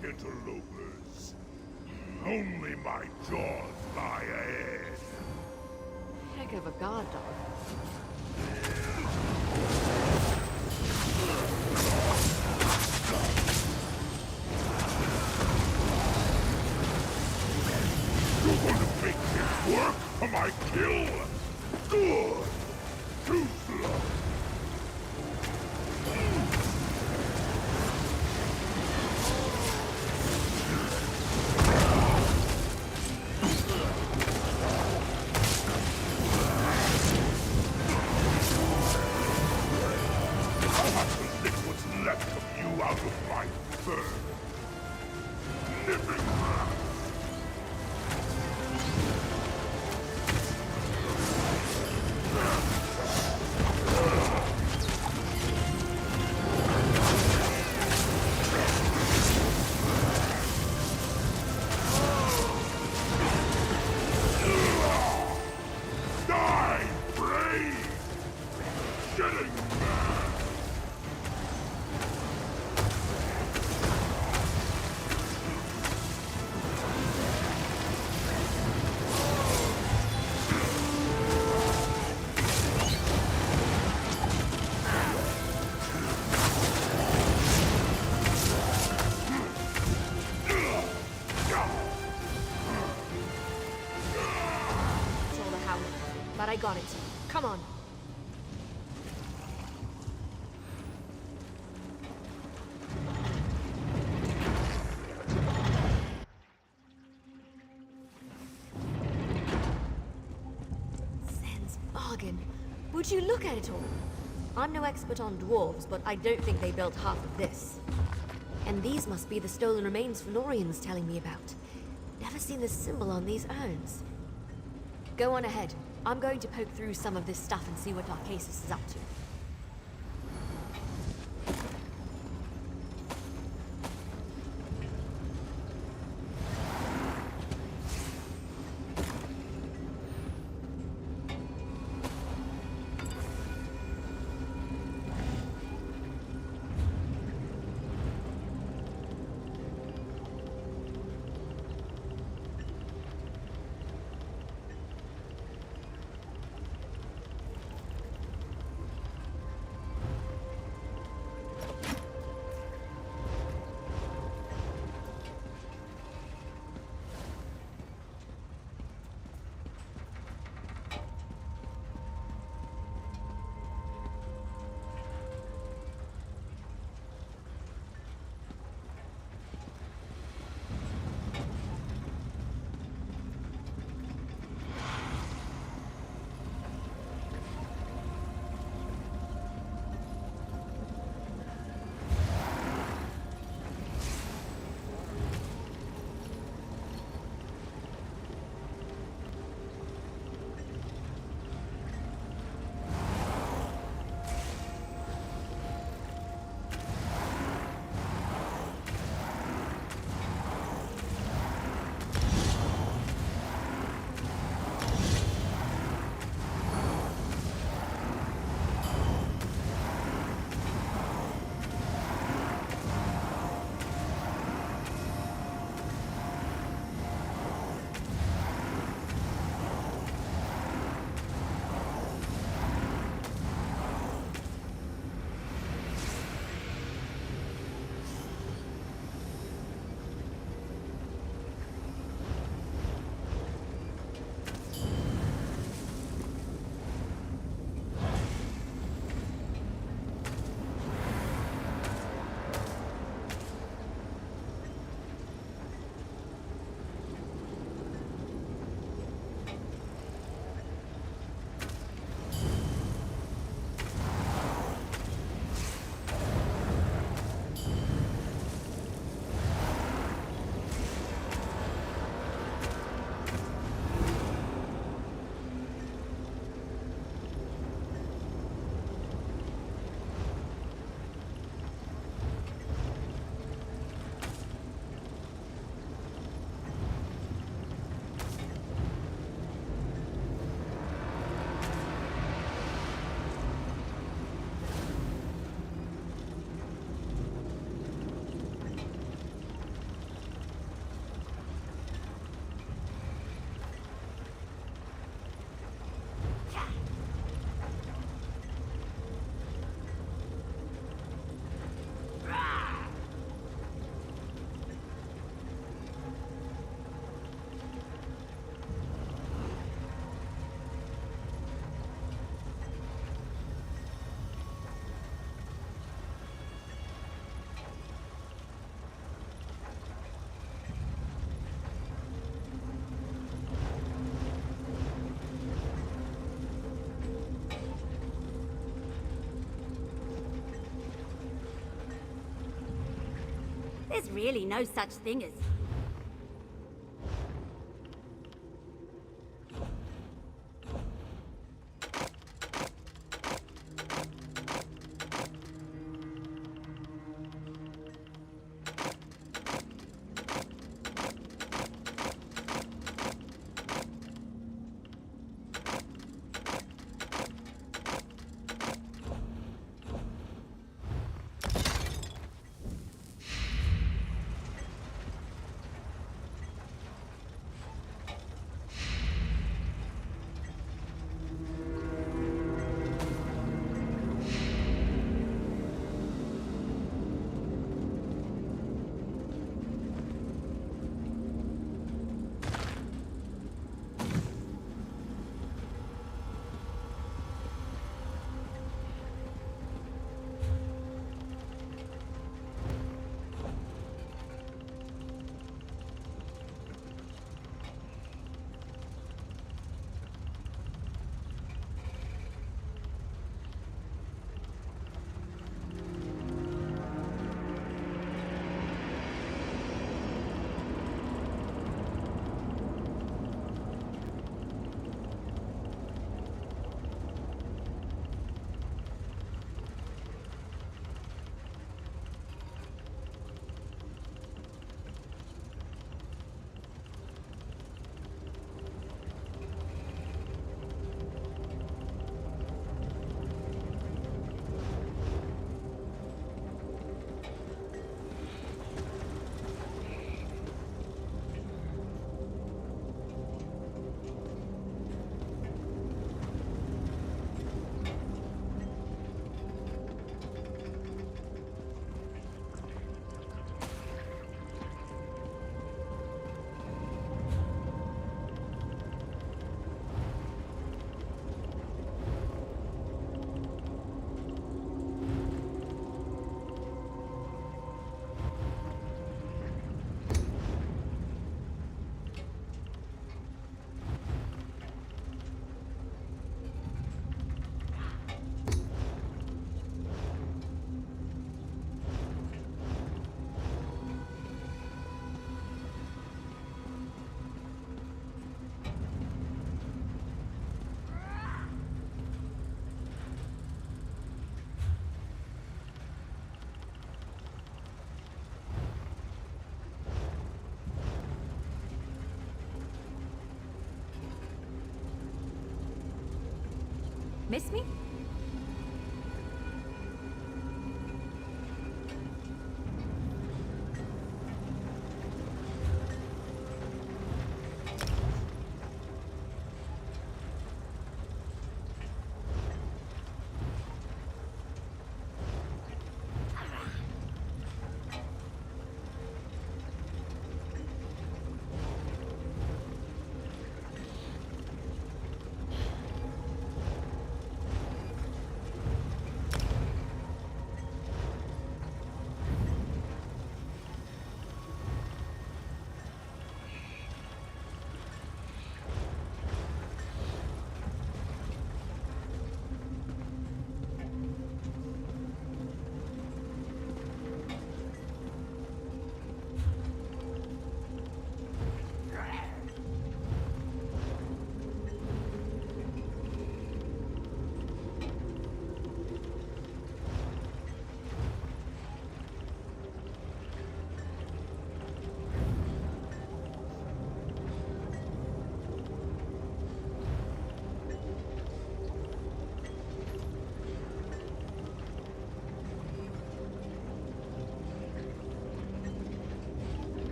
Interlopers. Only my jaws lie ahead. Heck of a guard dog. You're going to make this work for my kill? Good. Too slow. Shedding! Control the Howler, but I got it. Come on. Sen's bargain. Would you look at it all? I'm no expert on dwarves, but I don't think they built half of this. And these must be the stolen remains Valorian's telling me about. Never seen this symbol on these urns. Go on ahead. I'm going to poke through some of this stuff and see what Arcasis is up to. There's really no such thing as... Miss me?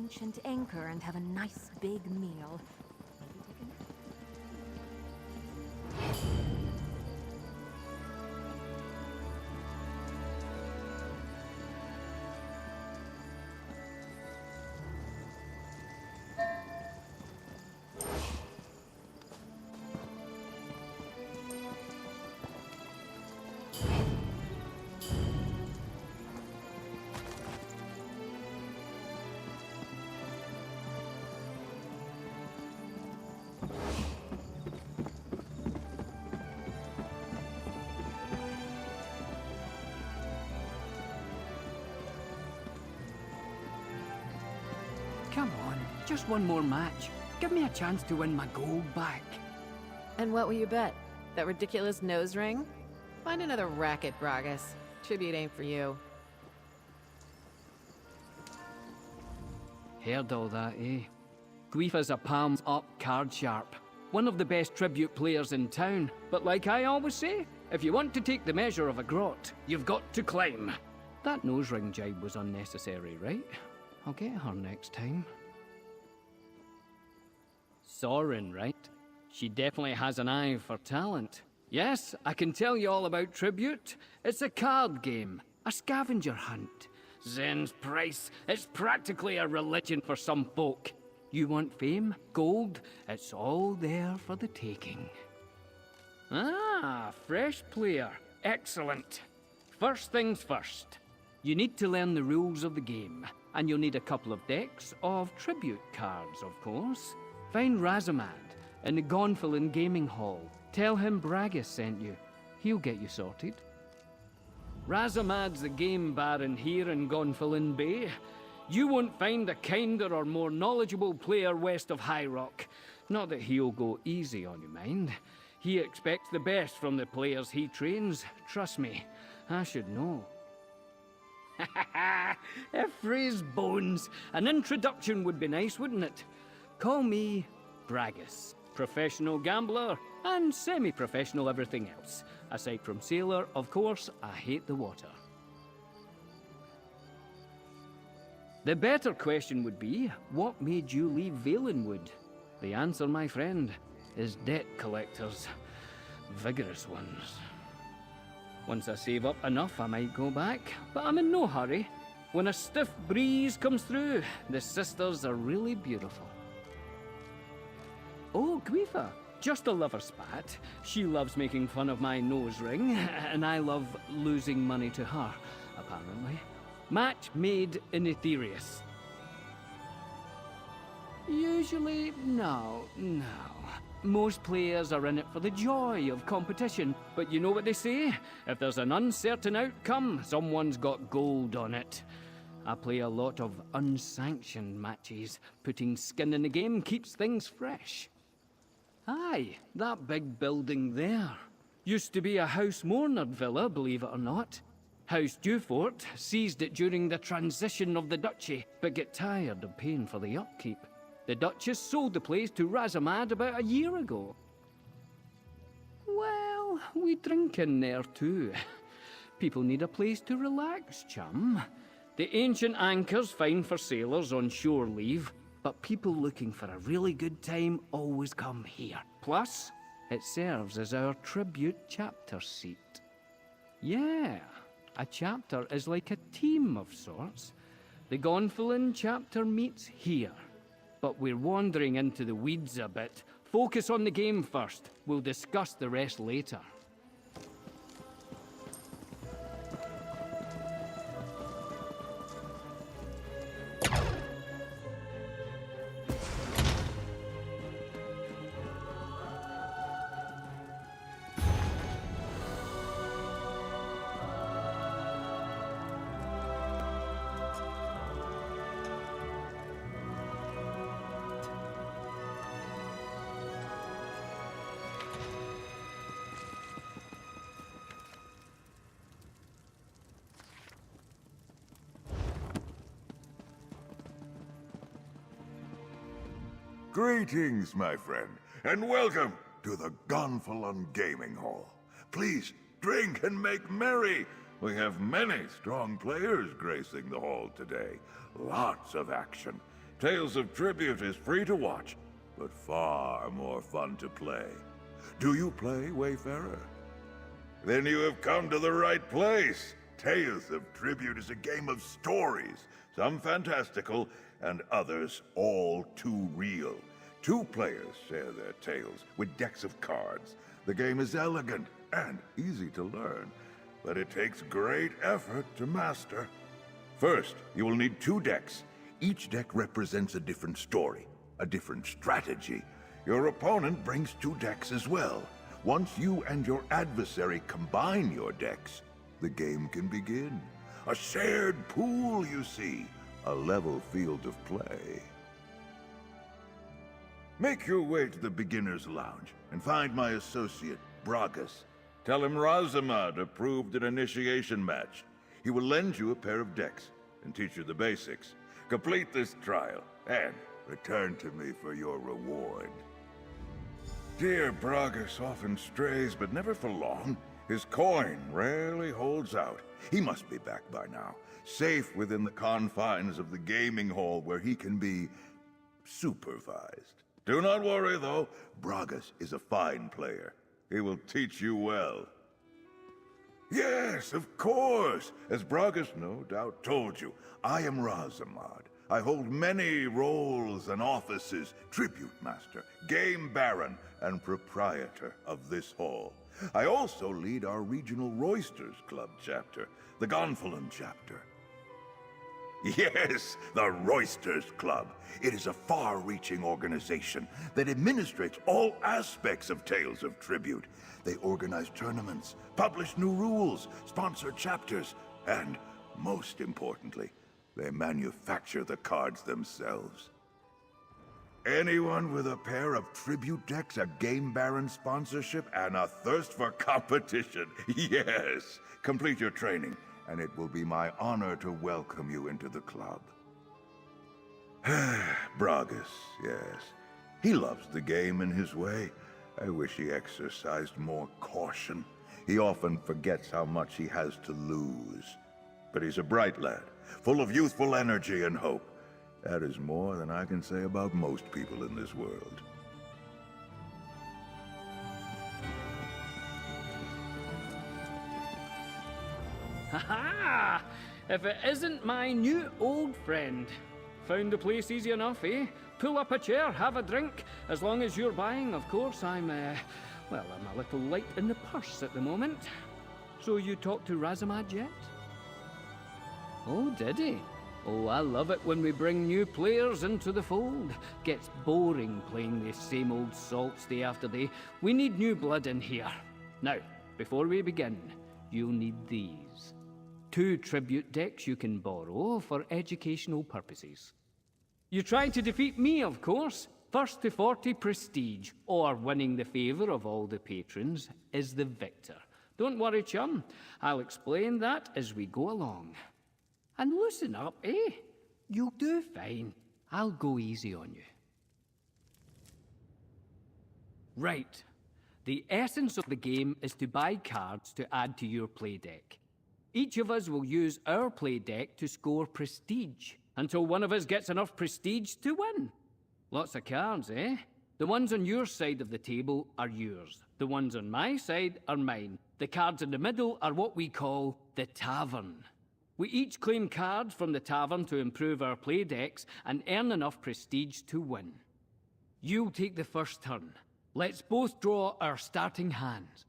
ancient anchor and have a nice big meal. Come on, just one more match. Give me a chance to win my gold back. And what will you bet? That ridiculous nose ring? Find another racket, Bragas. Tribute ain't for you. Heard all that, eh? Guifa's a palms up card sharp. One of the best tribute players in town. But like I always say, if you want to take the measure of a grot, you've got to climb. That nose ring jibe was unnecessary, right? I'll get her next time. Sorin, right? She definitely has an eye for talent. Yes, I can tell you all about Tribute. It's a card game, a scavenger hunt. Zen's price, it's practically a religion for some folk. You want fame, gold, it's all there for the taking. Ah, fresh player. Excellent. First things first. You need to learn the rules of the game, and you'll need a couple of decks of tribute cards, of course. Find Razamad in the Gonfalon Gaming Hall. Tell him Bragas sent you. He'll get you sorted. Razamad's the game baron here in Gonfalon Bay. You won't find a kinder or more knowledgeable player west of High Rock. Not that he'll go easy on you, mind. He expects the best from the players he trains. Trust me, I should know. Freeze bones. An introduction would be nice, wouldn't it? Call me Bragas. Professional gambler and semi-professional everything else. Aside from sailor, of course, I hate the water. The better question would be, what made you leave Valenwood? The answer, my friend, is debt collectors. Vigorous ones. Once I save up enough, I might go back, but I'm in no hurry. When a stiff breeze comes through, the sisters are really beautiful. Oh, Guifa, just a lover spat. She loves making fun of my nose ring, and I love losing money to her, apparently. Match made in Aetherius. Usually, no. Most players are in it for the joy of competition, but you know what they say? If there's an uncertain outcome, someone's got gold on it. I play a lot of unsanctioned matches. Putting skin in the game keeps things fresh. Aye, that big building there. Used to be a House Mornard villa, believe it or not. House Dewfort seized it during the transition of the duchy, but get tired of paying for the upkeep. The Duchess sold the place to Razamad about a year ago. Well, we drink in there too. People need a place to relax, chum. The ancient anchor's fine for sailors on shore leave, but people looking for a really good time always come here. Plus, it serves as our tribute chapter seat. Yeah, a chapter is like a team of sorts. The Gonfalon chapter meets here. But we're wandering into the weeds a bit. Focus on the game first. We'll discuss the rest later. Greetings, my friend, and welcome to the Gonfalon Gaming Hall. Please, drink and make merry. We have many strong players gracing the hall today. Lots of action. Tales of Tribute is free to watch, but far more fun to play. Do you play, Wayfarer? Then you have come to the right place. Tales of Tribute is a game of stories, some fantastical, and others all too real. 2 players share their tales with decks of cards. The game is elegant and easy to learn, but it takes great effort to master. First, you will need 2 decks. Each deck represents a different story, a different strategy. Your opponent brings 2 decks as well. Once you and your adversary combine your decks, the game can begin. A shared pool, you see. A level field of play. Make your way to the beginner's lounge and find my associate, Bragas. Tell him Razamad approved an initiation match. He will lend you a pair of decks and teach you the basics. Complete this trial and return to me for your reward. Dear Bragas often strays, but never for long. His coin rarely holds out. He must be back by now, safe within the confines of the gaming hall where he can be supervised. Do not worry, though. Bragas is a fine player. He will teach you well. Yes, of course. As Bragas no doubt told you, I am Razamad. I hold many roles and offices: Tribute Master, Game Baron, and Proprietor of this hall. I also lead our regional Roysters Club chapter, the Gonfalon chapter. Yes, the Roysters Club. It is a far-reaching organization that administrates all aspects of Tales of Tribute. They organize tournaments, publish new rules, sponsor chapters, and, most importantly, they manufacture the cards themselves. Anyone with a pair of tribute decks, a Game Baron sponsorship, and a thirst for competition, yes, complete your training, and it will be my honor to welcome you into the club. Bragas, yes. He loves the game in his way. I wish he exercised more caution. He often forgets how much he has to lose. But he's a bright lad, full of youthful energy and hope. That is more than I can say about most people in this world. Ha-ha! If it isn't my new old friend. Found the place easy enough, eh? Pull up a chair, have a drink. As long as you're buying, of course. I'm a little light in the purse at the moment. So you talked to Razamad yet? Oh, did he? Oh, I love it when we bring new players into the fold. Gets boring playing the same old salts day after day. We need new blood in here. Now, before we begin, you'll need these. 2 tribute decks you can borrow for educational purposes. You try to defeat me, of course. First to 40 prestige, or winning the favor of all the patrons, is the victor. Don't worry, chum. I'll explain that as we go along. And loosen up, eh? You'll do fine. I'll go easy on you. Right. The essence of the game is to buy cards to add to your play deck. Each of us will use our play deck to score prestige, until one of us gets enough prestige to win. Lots of cards, eh? The ones on your side of the table are yours. The ones on my side are mine. The cards in the middle are what we call the tavern. We each claim cards from the tavern to improve our play decks and earn enough prestige to win. You'll take the first turn. Let's both draw our starting hands.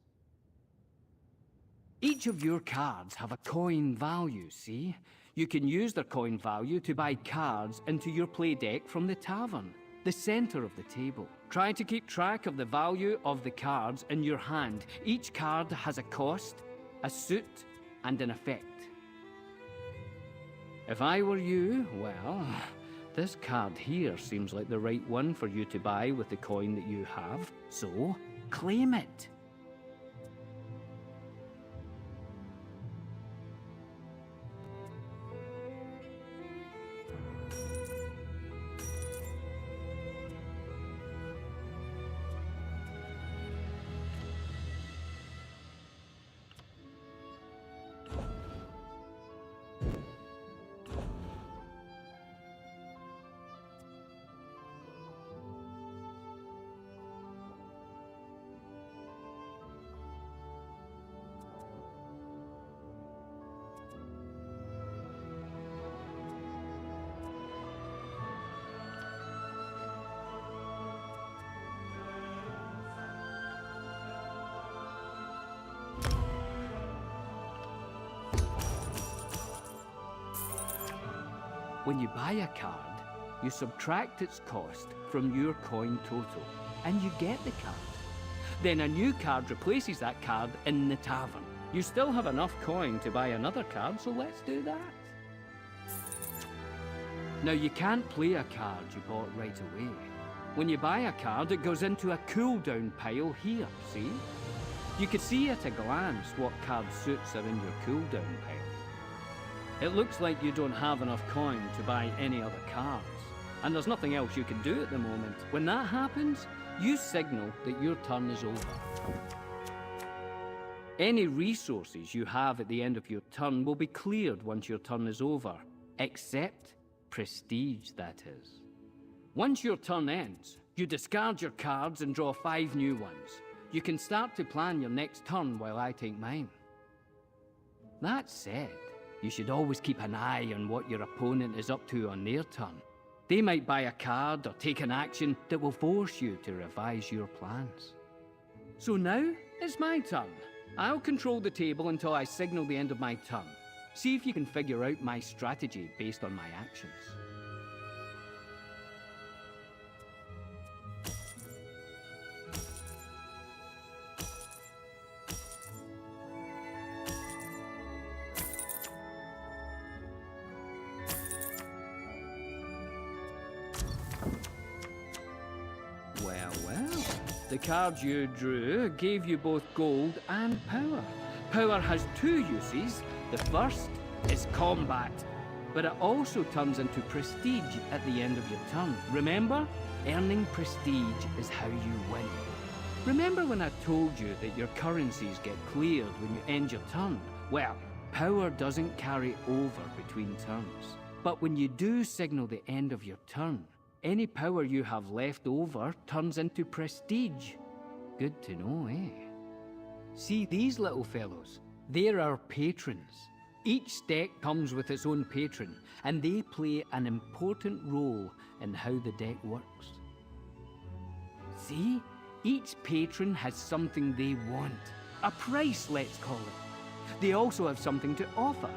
Each of your cards have a coin value, see? You can use their coin value to buy cards into your play deck from the tavern, the center of the table. Try to keep track of the value of the cards in your hand. Each card has a cost, a suit, and an effect. If I were you, well, this card here seems like the right one for you to buy with the coin that you have, so claim it. When you buy a card, you subtract its cost from your coin total, and you get the card. Then a new card replaces that card in the tavern. You still have enough coin to buy another card, so let's do that. Now, you can't play a card you bought right away. When you buy a card, it goes into a cooldown pile here, see? You can see at a glance what card suits are in your cooldown pile. It looks like you don't have enough coin to buy any other cards, and there's nothing else you can do at the moment. When that happens, you signal that your turn is over. Any resources you have at the end of your turn will be cleared once your turn is over, except prestige, that is. Once your turn ends, you discard your cards and draw 5 new ones. You can start to plan your next turn while I take mine. That said, you should always keep an eye on what your opponent is up to on their turn. They might buy a card or take an action that will force you to revise your plans. So now, it's my turn. I'll control the table until I signal the end of my turn. See if you can figure out my strategy based on my actions. Well. The cards you drew gave you both gold and power. Power has 2 uses. The first is combat, but it also turns into prestige at the end of your turn. Remember? Earning prestige is how you win. Remember when I told you that your currencies get cleared when you end your turn? Well, power doesn't carry over between turns. But when you do signal the end of your turn, any power you have left over turns into prestige. Good to know, eh? See these little fellows? They're our patrons. Each deck comes with its own patron, and they play an important role in how the deck works. See? Each patron has something they want. A price, let's call it. They also have something to offer.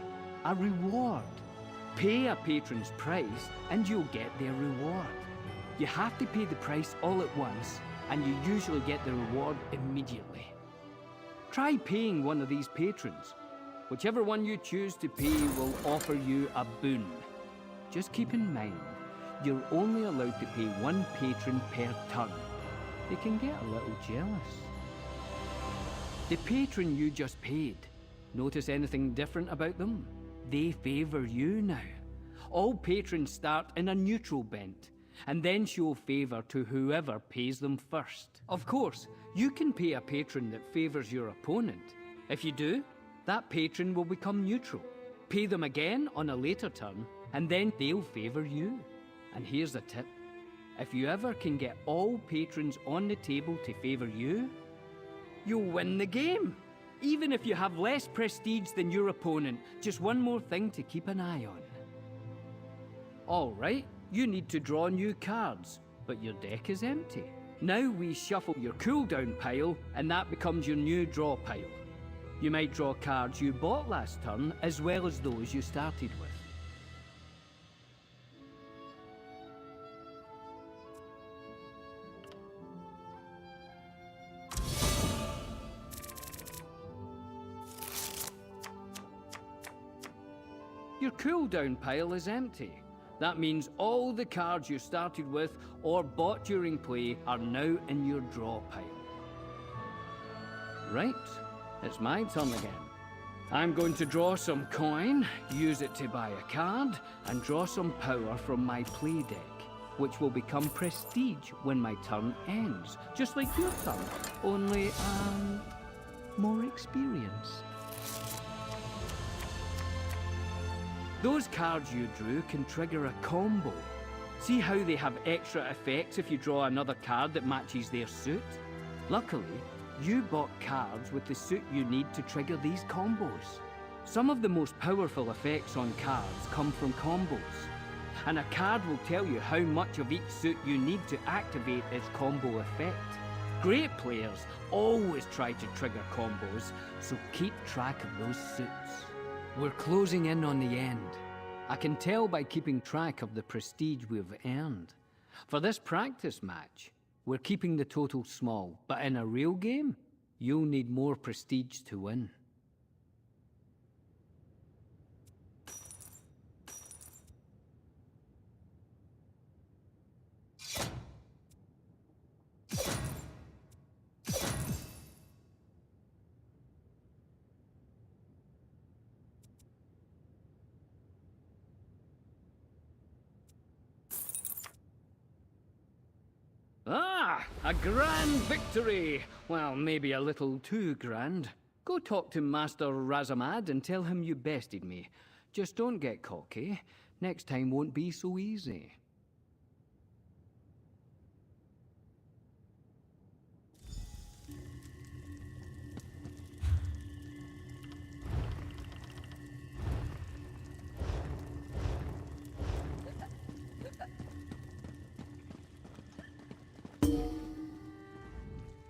A reward. Pay a patron's price, and you'll get their reward. You have to pay the price all at once, and you usually get the reward immediately. Try paying one of these patrons. Whichever one you choose to pay will offer you a boon. Just keep in mind, you're only allowed to pay 1 patron per turn. They can get a little jealous. The patron you just paid, notice anything different about them? They favor you now. All patrons start in a neutral bent, and then show favor to whoever pays them first. Of course, you can pay a patron that favors your opponent. If you do, that patron will become neutral. Pay them again on a later turn, and then they'll favor you. And here's a tip. If you ever can get all patrons on the table to favor you, you'll win the game. Even if you have less prestige than your opponent, just one more thing to keep an eye on. All right. You need to draw new cards, but your deck is empty. Now we shuffle your cooldown pile, and that becomes your new draw pile. You might draw cards you bought last turn, as well as those you started with. Your cooldown pile is empty. That means all the cards you started with or bought during play are now in your draw pile. Right, it's my turn again. I'm going to draw some coin, use it to buy a card, and draw some power from my play deck, which will become prestige when my turn ends. Just like your turn, only, more experience. Those cards you drew can trigger a combo. See how they have extra effects if you draw another card that matches their suit? Luckily, you bought cards with the suit you need to trigger these combos. Some of the most powerful effects on cards come from combos, and a card will tell you how much of each suit you need to activate its combo effect. Great players always try to trigger combos, so keep track of those suits. We're closing in on the end. I can tell by keeping track of the prestige we've earned. For this practice match, we're keeping the total small, but in a real game, you'll need more prestige to win. Ah, a grand victory! Well, maybe a little too grand. Go talk to Master Razamad and tell him you bested me. Just don't get cocky. Next time won't be so easy.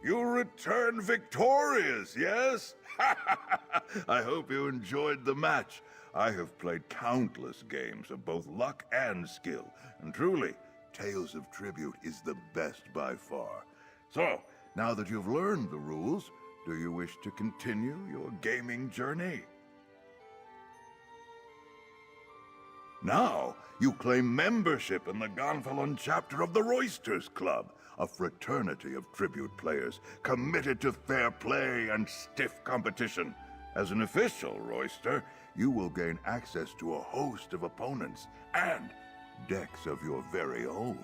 You return victorious, yes? I hope you enjoyed the match. I have played countless games of both luck and skill, and truly, Tales of Tribute is the best by far. So, now that you've learned the rules, do you wish to continue your gaming journey? Now, you claim membership in the Gonfalon chapter of the Roysters Club, a fraternity of tribute players committed to fair play and stiff competition. As an official Royster, you will gain access to a host of opponents and decks of your very own.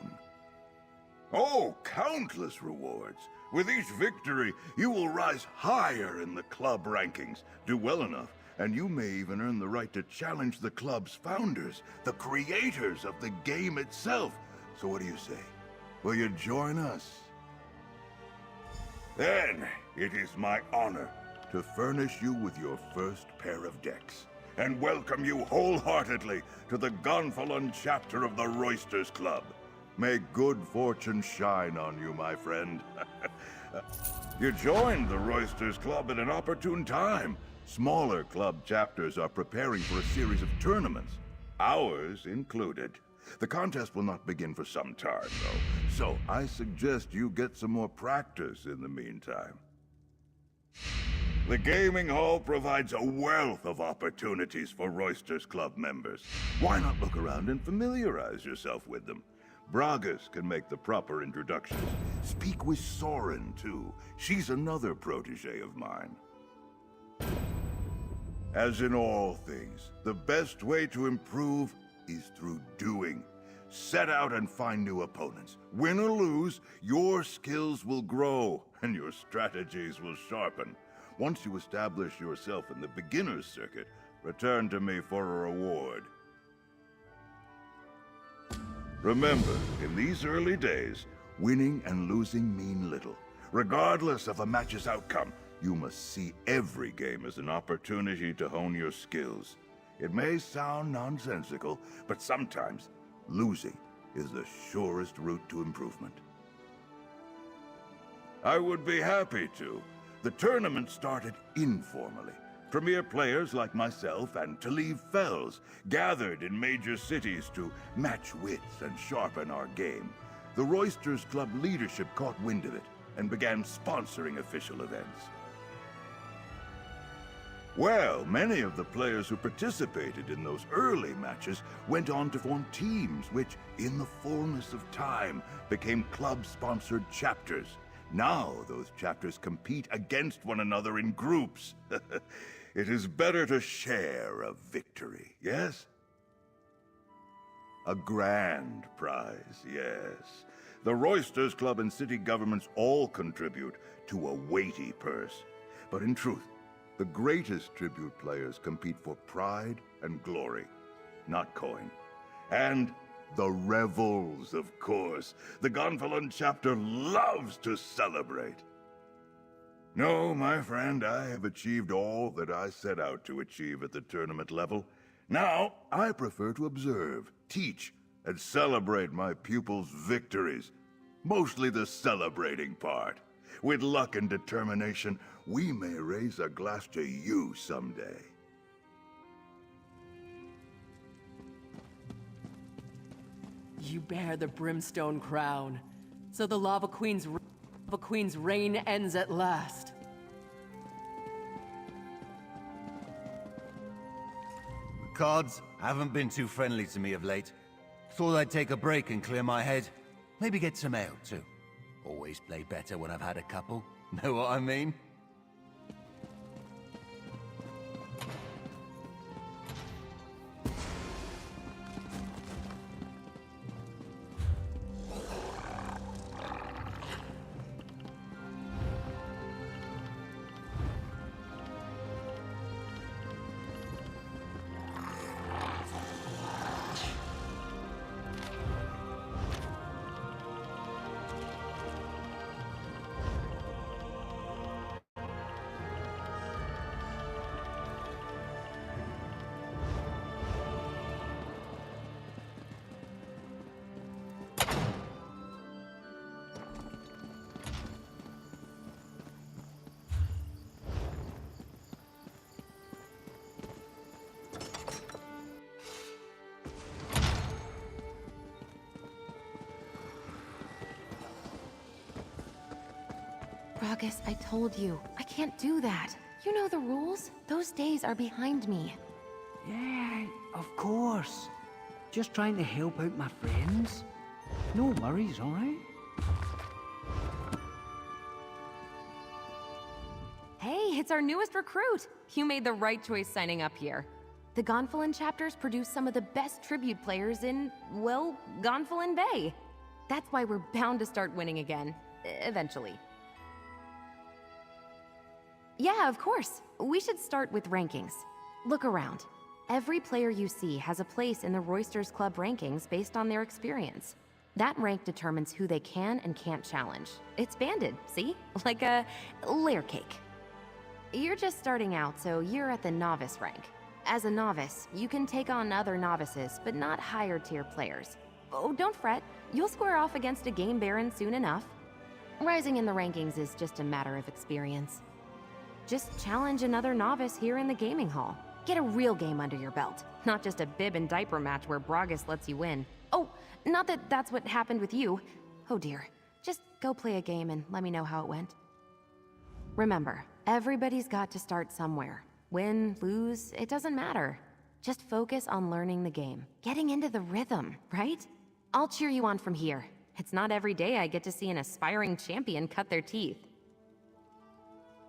Oh, countless rewards! With each victory, you will rise higher in the club rankings, do well enough, and you may even earn the right to challenge the club's founders, the creators of the game itself. So what do you say? Will you join us? Then, it is my honor to furnish you with your first pair of decks, and welcome you wholeheartedly to the Gonfalon chapter of the Roysters Club. May good fortune shine on you, my friend. You joined the Roysters Club at an opportune time. Smaller club chapters are preparing for a series of tournaments, ours included. The contest will not begin for some time, though, so I suggest you get some more practice in the meantime. The gaming hall provides a wealth of opportunities for Roysters Club members. Why not look around and familiarize yourself with them? Bragas can make the proper introductions. Speak with Soren, too. She's another protege of mine. As in all things, the best way to improve is through doing. Set out and find new opponents. Win or lose, your skills will grow, and your strategies will sharpen. Once you establish yourself in the beginner's circuit, return to me for a reward. Remember, in these early days, winning and losing mean little. Regardless of a match's outcome, you must see every game as an opportunity to hone your skills. It may sound nonsensical, but sometimes losing is the surest route to improvement. I would be happy to. The tournament started informally. Premier players like myself and Talib Fells gathered in major cities to match wits and sharpen our game. The Roysters Club leadership caught wind of it and began sponsoring official events. Well, many of the players who participated in those early matches went on to form teams which, in the fullness of time, became club-sponsored chapters. Now those chapters compete against one another in groups. It is better to share a victory, yes? A grand prize, yes. The Roysters Club and city governments all contribute to a weighty purse. But in truth, the greatest tribute players compete for pride and glory, not coin. And the revels, of course. The Gonfalon chapter loves to celebrate. No, my friend, I have achieved all that I set out to achieve at the tournament level. Now, I prefer to observe, teach, and celebrate my pupils' victories. Mostly the celebrating part. With luck and determination, we may raise a glass to you someday. You bear the brimstone crown, so the Lava Queen's reign ends at last. The cards haven't been too friendly to me of late. Thought I'd take a break and clear my head. Maybe get some ale, too. Always play better when I've had a couple. Know what I mean? Bragus, I told you. I can't do that. You know the rules. Those days are behind me. Yeah, of course. Just trying to help out my friends. No worries, alright? Hey, it's our newest recruit! You made the right choice signing up here. The Gonfalon chapters produce some of the best tribute players in, well, Gonfalon Bay. That's why we're bound to start winning again. Eventually. Yeah, of course. We should start with rankings. Look around. Every player you see has a place in the Roysters Club rankings based on their experience. That rank determines who they can and can't challenge. It's banded, see? Like a layer cake. You're just starting out, so you're at the novice rank. As a novice, you can take on other novices, but not higher tier players. Oh, don't fret. You'll square off against a game baron soon enough. Rising in the rankings is just a matter of experience. Just challenge another novice here in the gaming hall. Get a real game under your belt, not just a bib and diaper match where Bragus lets you win. Oh, not that that's what happened with you. Oh dear. Just go play a game and let me know how it went. Remember, everybody's got to start somewhere. Win, lose, it doesn't matter. Just focus on learning the game, getting into the rhythm, right? I'll cheer you on from here. It's not every day I get to see an aspiring champion cut their teeth.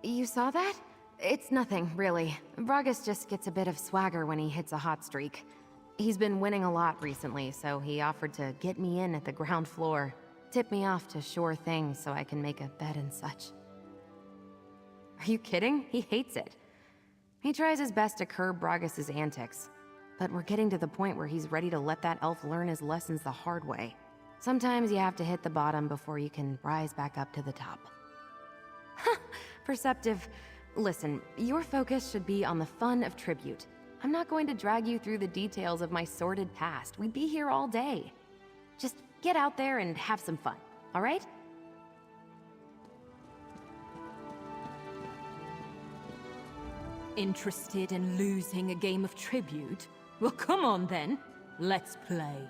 You saw that? It's nothing, really. Bragus just gets a bit of swagger when he hits a hot streak. He's been winning a lot recently, so he offered to get me in at the ground floor. Tip me off to sure things so I can make a bet and such. Are you kidding? He hates it. He tries his best to curb Bragus's antics, but we're getting to the point where he's ready to let that elf learn his lessons the hard way. Sometimes you have to hit the bottom before you can rise back up to the top. Perceptive. Listen, your focus should be on the fun of tribute. I'm not going to drag you through the details of my sordid past. We'd be here all day. Just get out there and have some fun, all right? Interested in losing a game of tribute? Well, come on then. Let's play.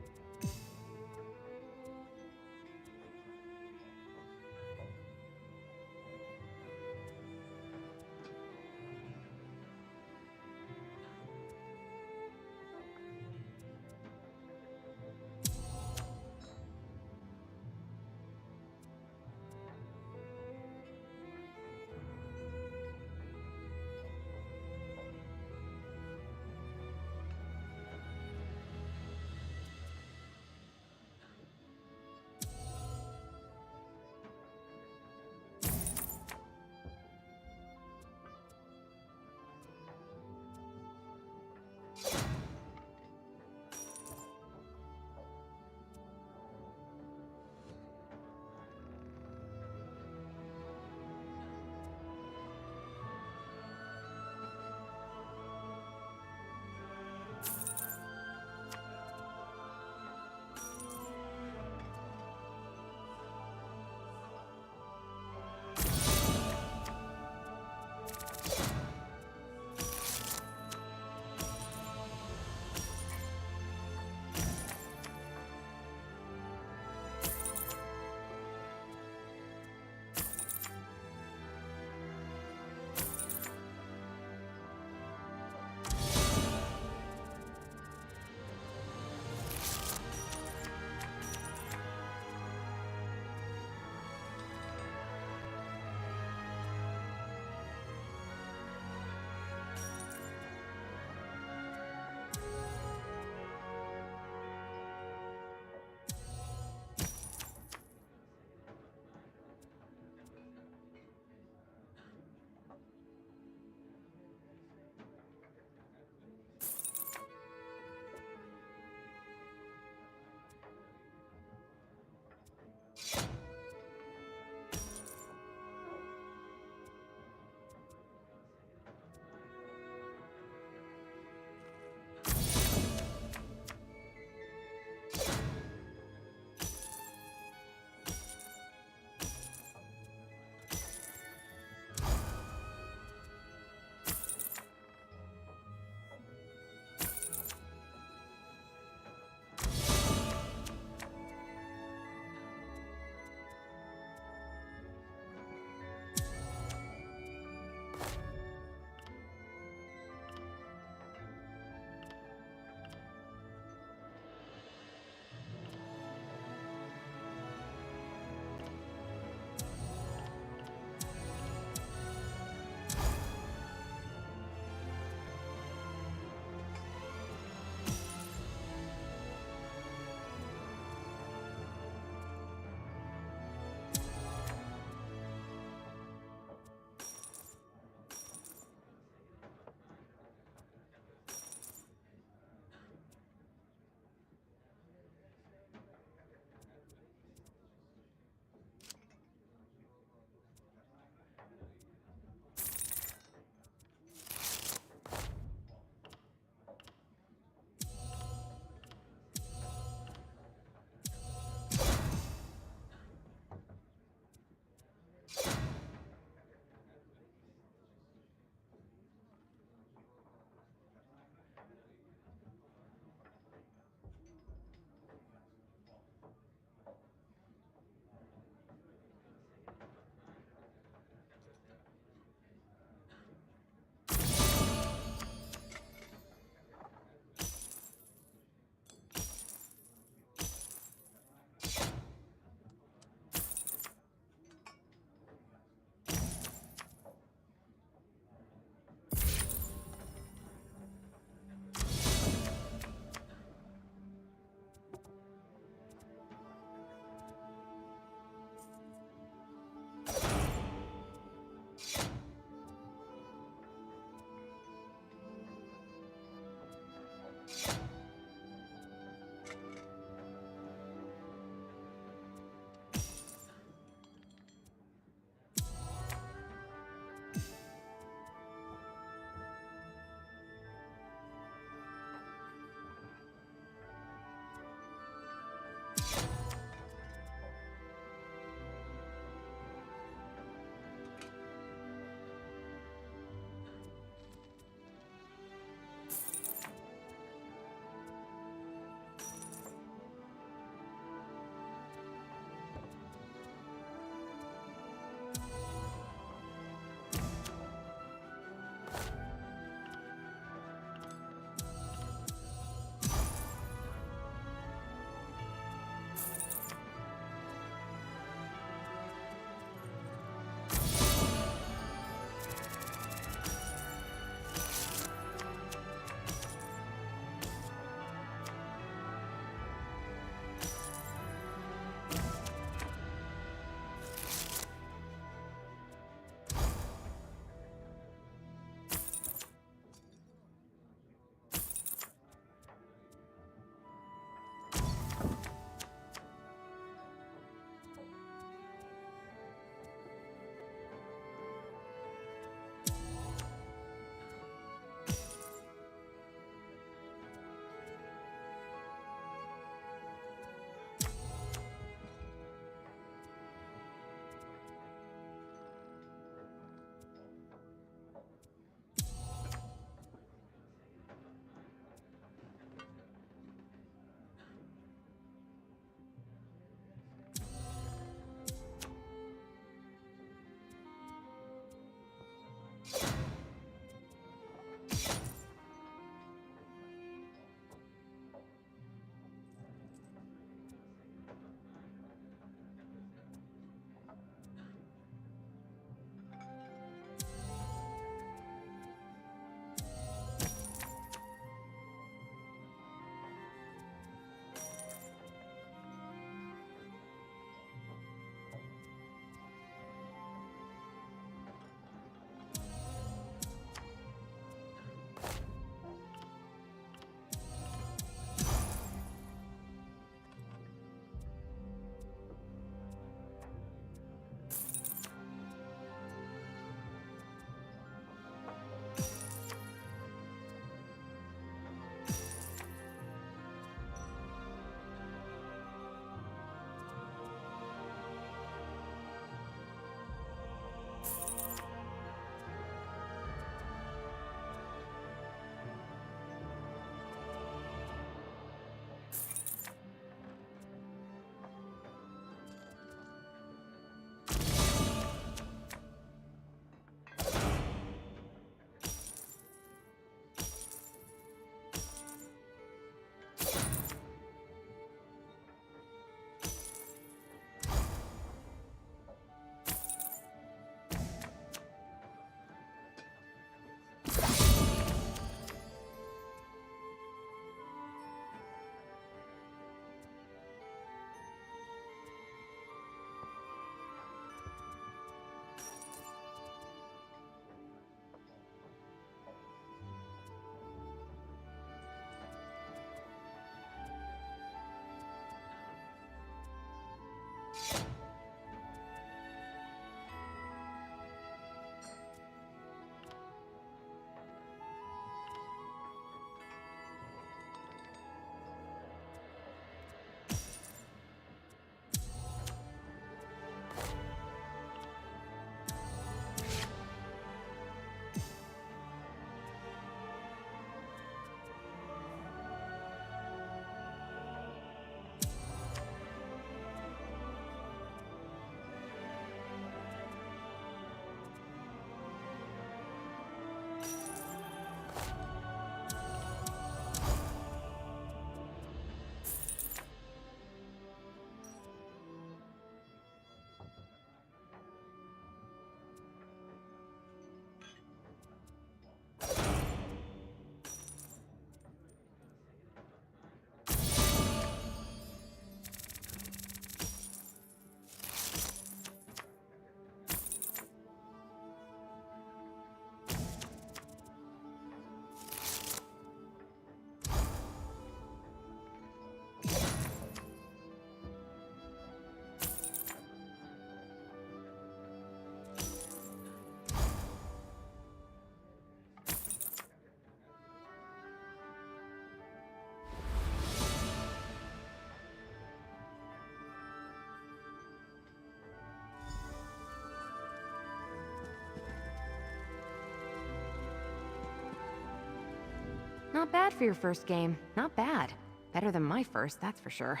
Not bad for your first game. Not bad. Better than my first, that's for sure.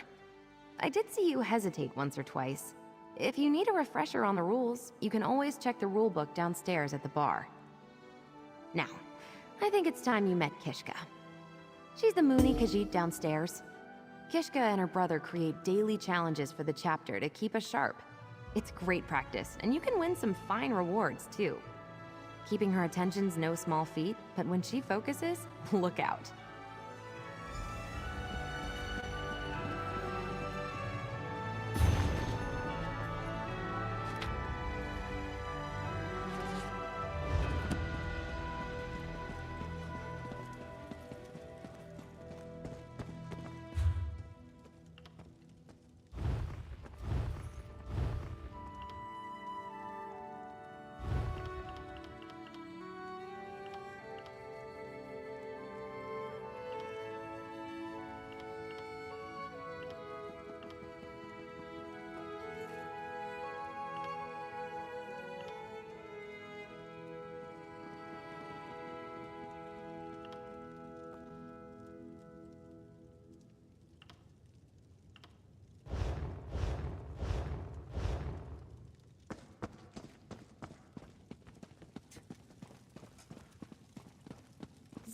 I did see you hesitate once or twice. If you need a refresher on the rules, you can always check the rulebook downstairs at the bar. Now, I think it's time you met Kishka. She's the Moony Khajiit downstairs. Kishka and her brother create daily challenges for the chapter to keep us sharp. It's great practice, and you can win some fine rewards, too. Keeping her attention's no small feat, but when she focuses, look out.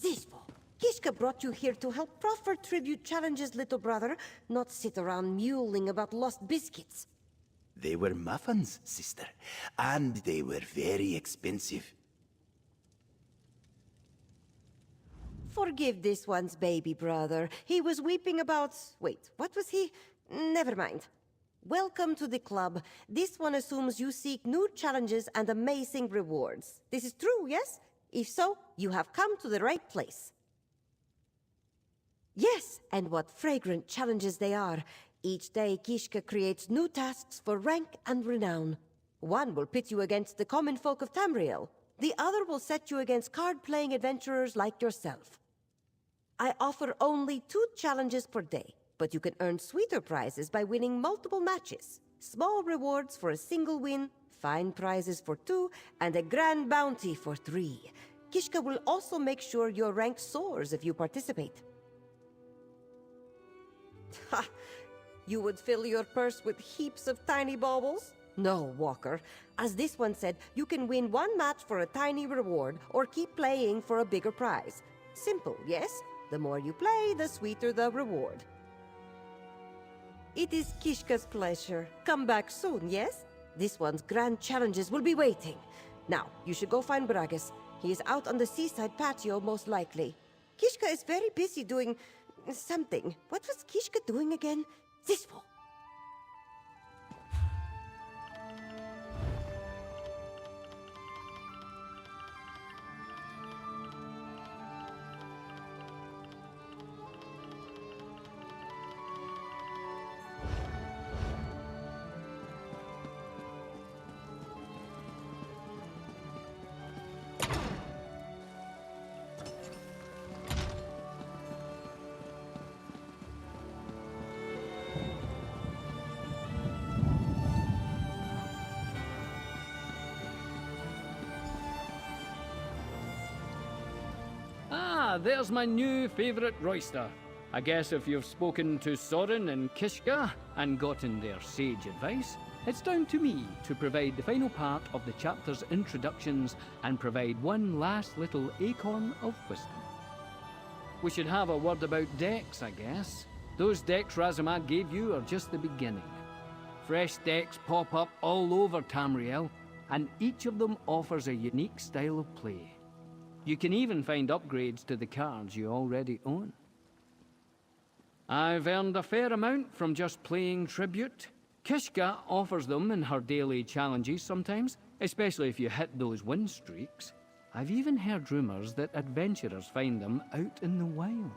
Zisvo, Kishka brought you here to help proffer tribute challenges, little brother, not sit around mewling about lost biscuits. They were muffins, sister, and they were very expensive. Forgive this one's baby brother. He was weeping about... Wait, what was he? Never mind. Welcome to the club. This one assumes you seek new challenges and amazing rewards. This is true, yes? If so, you have come to the right place. Yes, and what fragrant challenges they are. Each day, Kishka creates new tasks for rank and renown. One will pit you against the common folk of Tamriel. The other will set you against card-playing adventurers like yourself. I offer only 2 challenges per day, but you can earn sweeter prizes by winning multiple matches. Small rewards for a single win, fine prizes for 2, and a grand bounty for 3. Kishka will also make sure your rank soars if you participate. Ha! You would fill your purse with heaps of tiny baubles? No, Walker. As this one said, you can win 1 match for a tiny reward, or keep playing for a bigger prize. Simple, yes? The more you play, the sweeter the reward. It is Kishka's pleasure. Come back soon, yes? This one's grand challenges will be waiting. Now, you should go find Bragas. He is out on the seaside patio, most likely. Kishka is very busy doing... something. What was Kishka doing again? Zisvo! There's my new favorite roister. I guess if you've spoken to Soren and Kishka and gotten their sage advice, it's down to me to provide the final part of the chapter's introductions and provide one last little acorn of wisdom. We should have a word about decks, I guess. Those decks Razumad gave you are just the beginning. Fresh decks pop up all over Tamriel, and each of them offers a unique style of play. You can even find upgrades to the cards you already own. I've earned a fair amount from just playing Tribute. Kishka offers them in her daily challenges sometimes, especially if you hit those win streaks. I've even heard rumors that adventurers find them out in the wild.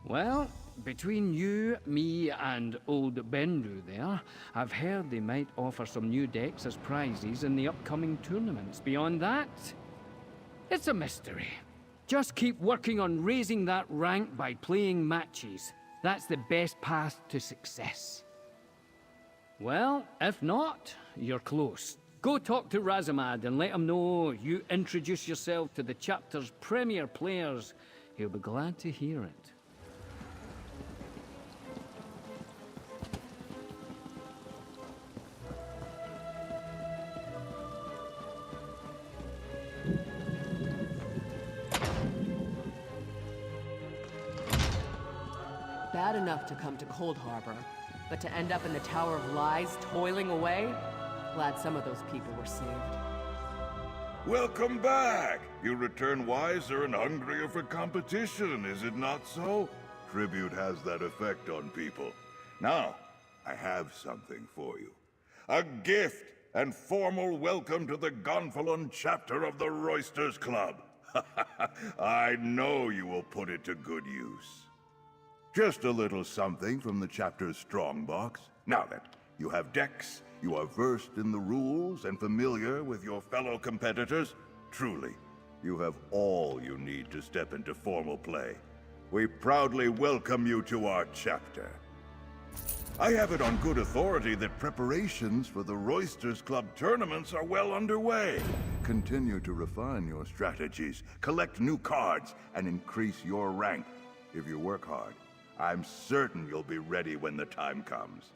Well, between you, me, and old Benru there, I've heard they might offer some new decks as prizes in the upcoming tournaments. Beyond that, it's a mystery. Just keep working on raising that rank by playing matches. That's the best path to success. Well, if not, you're close. Go talk to Razamad and let him know you introduce yourself to the chapter's premier players. He'll be glad to hear it. Bad enough to come to Cold Harbor, but to end up in the Tower of Lies toiling away? Glad some of those people were saved. Welcome back! You return wiser and hungrier for competition, is it not so? Tribute has that effect on people. Now, I have something for you. A gift and formal welcome to the Gonfalon chapter of the Roysters Club. I know you will put it to good use. Just a little something from the chapter's strongbox. Now then, you have decks, you are versed in the rules and familiar with your fellow competitors. Truly, you have all you need to step into formal play. We proudly welcome you to our chapter. I have it on good authority that preparations for the Roysters Club tournaments are well underway. Continue to refine your strategies, collect new cards, and increase your rank. If you work hard, I'm certain you'll be ready when the time comes.